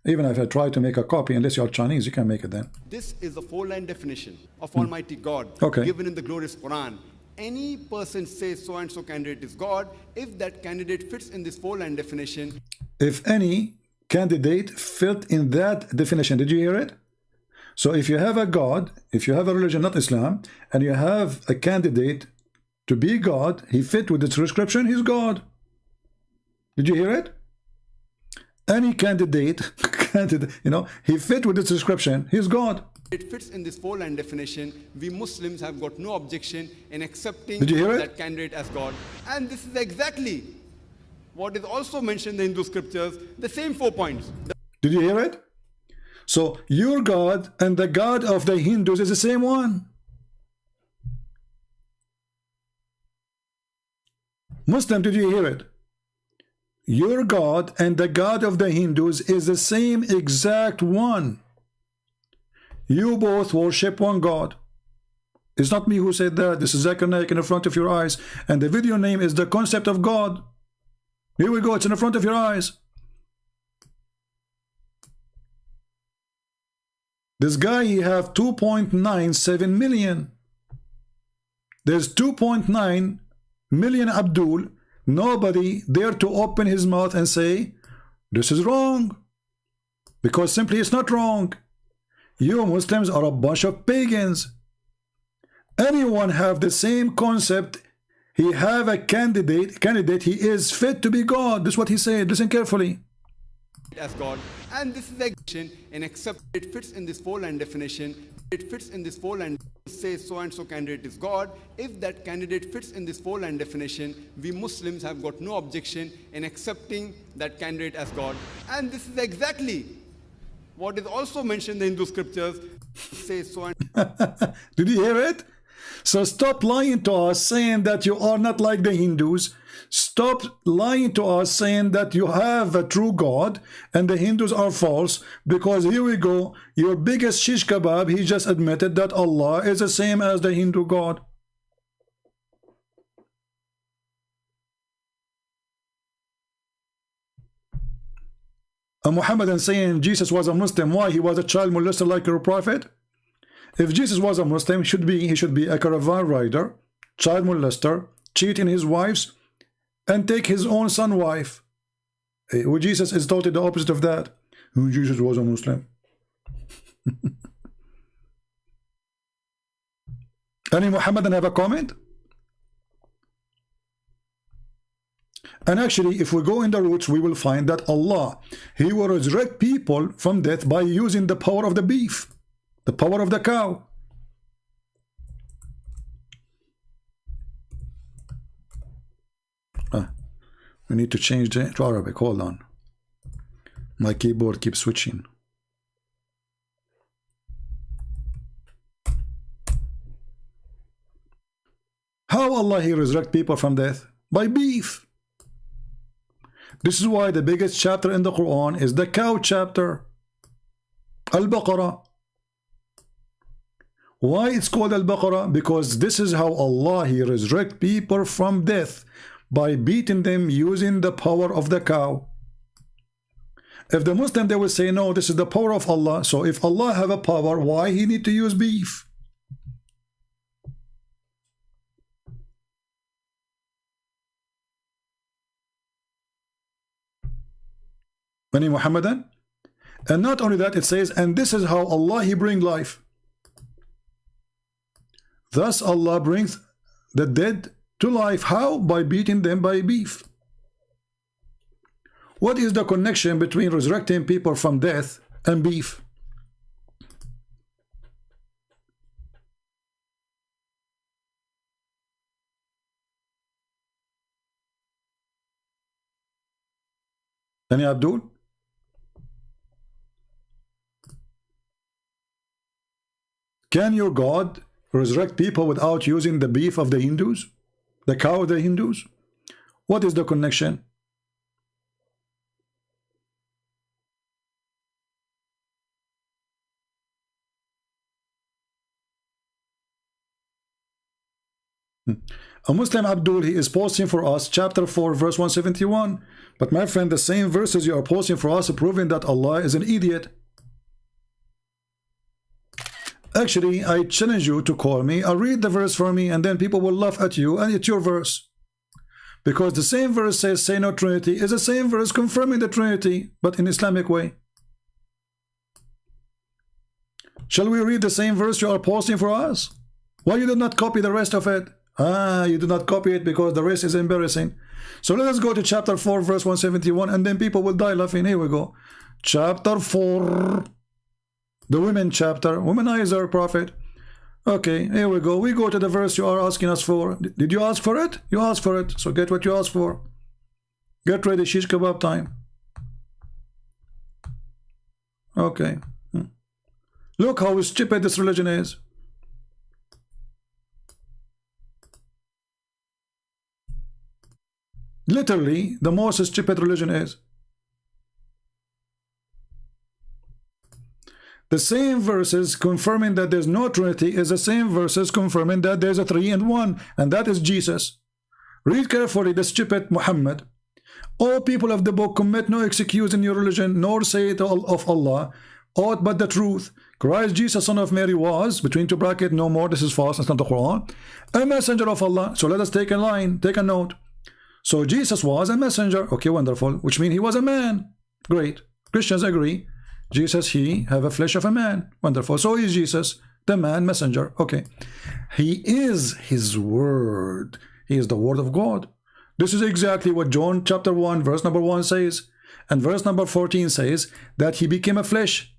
even if I try to make a copy, unless you're Chinese, you can't make it then. This is the 4-line definition of Almighty God, given in the glorious Quran. Any person says so and so candidate is God if that candidate fits in this 4-line definition. If any candidate fit in that definition, did you hear it? So if you have a God, if you have a religion, not Islam, and you have a candidate to be God, he fit with the description, he's God. Did you hear it? Any candidate, you know, he fit with this description. He's God. It fits in this four-line definition. We Muslims have got no objection in accepting Did you hear it? that candidate as God. And this is exactly what is also mentioned in the Hindu scriptures, the same 4 points. Did you hear it? So your God and the God of the Hindus is the same one. Muslim, did you hear it? Your God and the God of the Hindus is the same exact one. You both worship one God. It's not me who said that. This is Zakir Naik in the front of your eyes. And the video name is The Concept of God. Here we go. It's in the front of your eyes. This guy, he have 2.97 million. There's 2.9 million Abdul. Nobody dare to open his mouth and say, this is wrong. Because simply it's not wrong. You Muslims are a bunch of pagans. Anyone have the same concept. He have a candidate, he is fit to be God. This is what he said. Listen carefully. As God. And this is action and accept it fits in this four-line definition. It fits in this four-line, say so and so candidate is God. If that candidate fits in this four-line definition, we Muslims have got no objection in accepting that candidate as God. And this is exactly what is also mentioned in the Hindu scriptures. Say so and Did you hear it? So stop lying to us saying that you are not like the Hindus. Stop lying to us saying that you have a true God and the Hindus are false, because here we go, your biggest shish kebab, he just admitted that Allah is the same as the Hindu God. A Muhammadan saying Jesus was a Muslim, why? He was a child molester like your prophet? If Jesus was a Muslim, he should be a caravan rider, child molester, cheating his wives, and take his own son wife. Well, Jesus is totally the opposite of that. Jesus was a Muslim. Any Muhammadan have a comment? And actually, if we go in the roots, we will find that Allah, He will resurrect people from death by using the power of the beef, the power of the cow. We need to change to Arabic. Hold on. My keyboard keeps switching. How Allah He resurrect people from death? By beef. This is why the biggest chapter in the Quran is the cow chapter. Al-Baqarah. Why it's called Al-Baqarah? Because this is how Allah He resurrect people from death, by beating them using the power of the cow. If the Muslim, they will say, no, this is the power of Allah. So if Allah have a power, why He need to use beef? Any Muhammadan? And not only that, it says, and this is how Allah He bring life. Thus Allah brings the dead to life. How? By beating them by beef. What is the connection between resurrecting people from death and beef? Any Abdul? Can your God resurrect people without using the beef of the Hindus? The cow of the Hindus? What is the connection? A Muslim Abdul, he is posting for us chapter 4 verse 171. But my friend, the same verses you are posting for us are proving that Allah is an idiot. Actually, I challenge you to call me. I'll read the verse for me, and then people will laugh at you, and it's your verse. Because the same verse says, say no Trinity, is the same verse confirming the Trinity, but in Islamic way. Shall we read the same verse you are posting for us? Why you did not copy the rest of it? You do not copy it because the rest is embarrassing. So let us go to chapter 4 verse 171, and then people will die laughing. Here we go. Chapter 4, the women chapter, womanizer prophet. Okay, here we go. We go to the verse you are asking us for. Did you ask for it? You asked for it, so get what you asked for. Get ready, shish kebab time. Okay. Look how stupid this religion is. Literally, the most stupid religion is. The same verses confirming that there's no Trinity is the same verses confirming that there's a 3 and 1, and that is Jesus. Read carefully the stupid Muhammad. O people of the book, commit no excuse in your religion, nor say it of Allah aught but the truth. Christ Jesus, son of Mary, was, between two brackets, no more, this is false, that's not the Quran, a messenger of Allah. So let us take a line, take a note. So Jesus was a messenger. Okay, wonderful. Which means he was a man. Great. Christians agree. Jesus, he have a flesh of a man. Wonderful. So is Jesus, the man messenger. Okay. He is his word. He is the word of God. This is exactly what John chapter 1 verse number 1 says. And verse number 14 says that he became a flesh.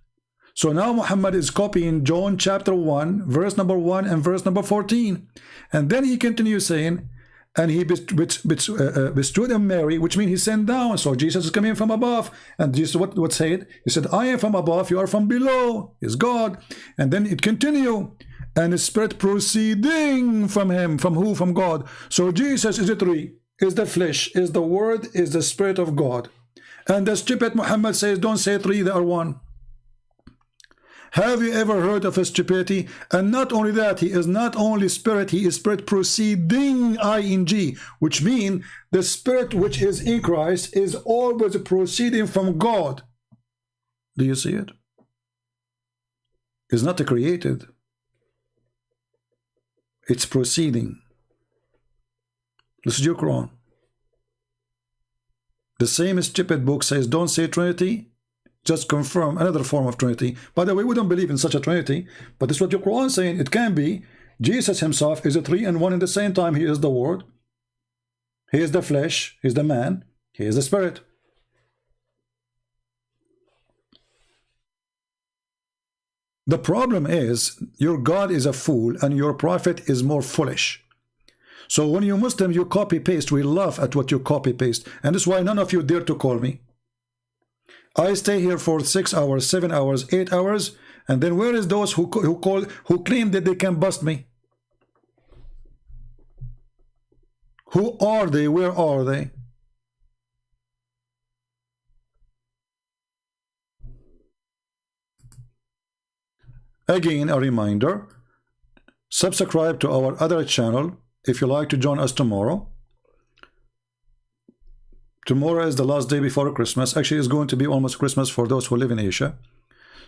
So now Muhammad is copying John chapter 1 verse number 1 and verse number 14. And then he continues saying, and he bestowed on Mary, which means he sent down. So Jesus is coming from above. And Jesus what said? He said, I am from above, you are from below. Is God. And then it continue. And the spirit proceeding from him. From who? From God. So Jesus is the 3. Is the flesh, is the word, is the spirit of God. And the stupid Muhammad says, don't say 3, they are 1. Have you ever heard of his stupidity? And not only that, he is not only spirit, he is spirit proceeding, ing, which means the spirit which is in Christ is always proceeding from God. Do you see it? It's not created. It's proceeding. This is your Quran. The same stupid book says, don't say Trinity. Just confirm another form of Trinity. By the way, we don't believe in such a Trinity, but this is what your Quran is saying. It can be. Jesus himself is a 3 and 1 in the same time. He is the word. He is the flesh. He is the man. He is the spirit. The problem is your God is a fool and your prophet is more foolish. So when you Muslim, you copy paste, we laugh at what you copy paste. And this is why none of you dare to call me. I stay here for 6 hours, 7 hours, 8 hours, and then where is those who claim that they can bust me? Who are they? Where are they? Again, a reminder, subscribe to our other channel if you like to join us tomorrow. Tomorrow is the last day before Christmas. Actually, it's going to be almost Christmas for those who live in Asia.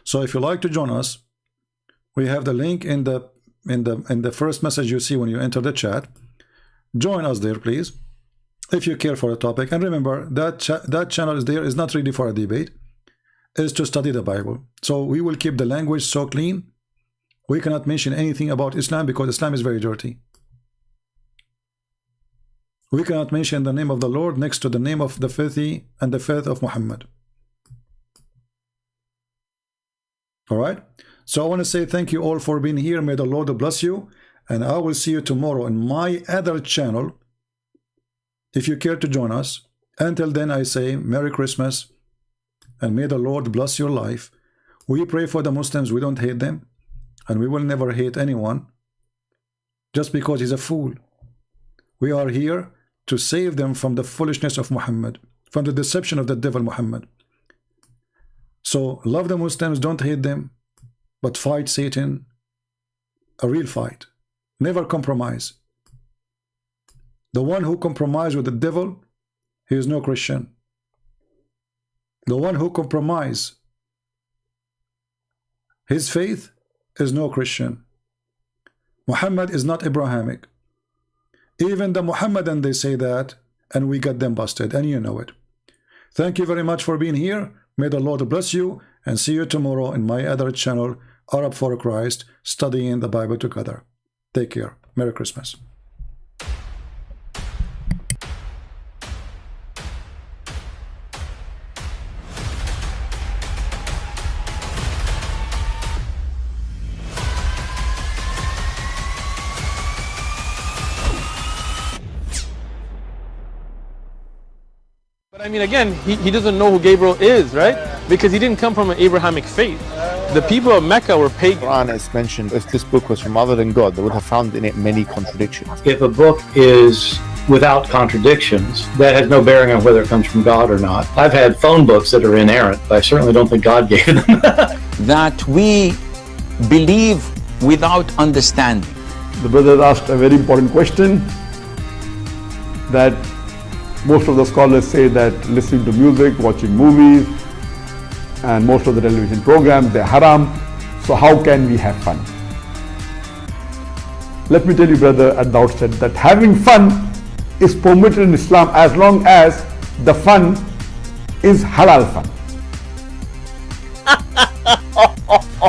So if you like to join us, we have the link in the first message you see when you enter the chat. Join us there, please, if you care for a topic. And remember that channel is there is not really for a debate. It is to study the Bible. So we will keep the language so clean. We cannot mention anything about Islam because Islam is very dirty. We cannot mention the name of the Lord next to the name of the filthy and the faith of Muhammad. All right. So I want to say thank you all for being here. May the Lord bless you. And I will see you tomorrow in my other channel if you care to join us. Until then, I say Merry Christmas and may the Lord bless your life. We pray for the Muslims. We don't hate them. And we will never hate anyone just because he's a fool. We are here to save them from the foolishness of Muhammad, from the deception of the devil Muhammad. So love the Muslims, don't hate them, but fight Satan, a real fight. Never compromise. The one who compromises with the devil, he is no Christian. The one who compromises his faith is no Christian. Muhammad is not Abrahamic. Even the Muhammadan, they say that, and we got them busted, and you know it. Thank you very much for being here. May the Lord bless you, and see you tomorrow in my other channel, Arab for Christ, studying the Bible together. Take care. Merry Christmas. mean, again, he doesn't know who Gabriel is, right? Because he didn't come from an Abrahamic faith. The people of Mecca were pagan. Quran is mentioned. If this book was from other than God, they would have found in it many contradictions. If a book is without contradictions, that has no bearing on whether it comes from God or not. I've had phone books that are inerrant, but I certainly don't think God gave them. That we believe without understanding. The brother asked a very important question, that most of the scholars say that listening to music, watching movies, and most of the television programs, they're haram. So how can we have fun? Let me tell you, brother, at the outset that having fun is permitted in Islam as long as the fun is halal fun.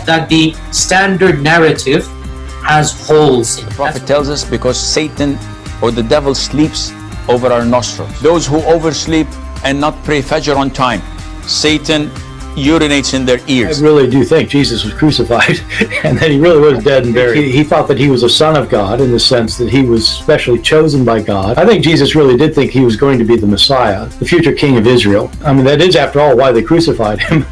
That the standard narrative has holes in it. The Prophet tells us because Satan or the devil sleeps over our nostrils. Those who oversleep and not pray Fajr on time, Satan urinates in their ears. I really do think Jesus was crucified and that he really was dead and buried. He thought that he was a son of God in the sense that he was specially chosen by God. I think Jesus really did think he was going to be the Messiah, the future king of Israel. I mean, that is, after all, why they crucified him.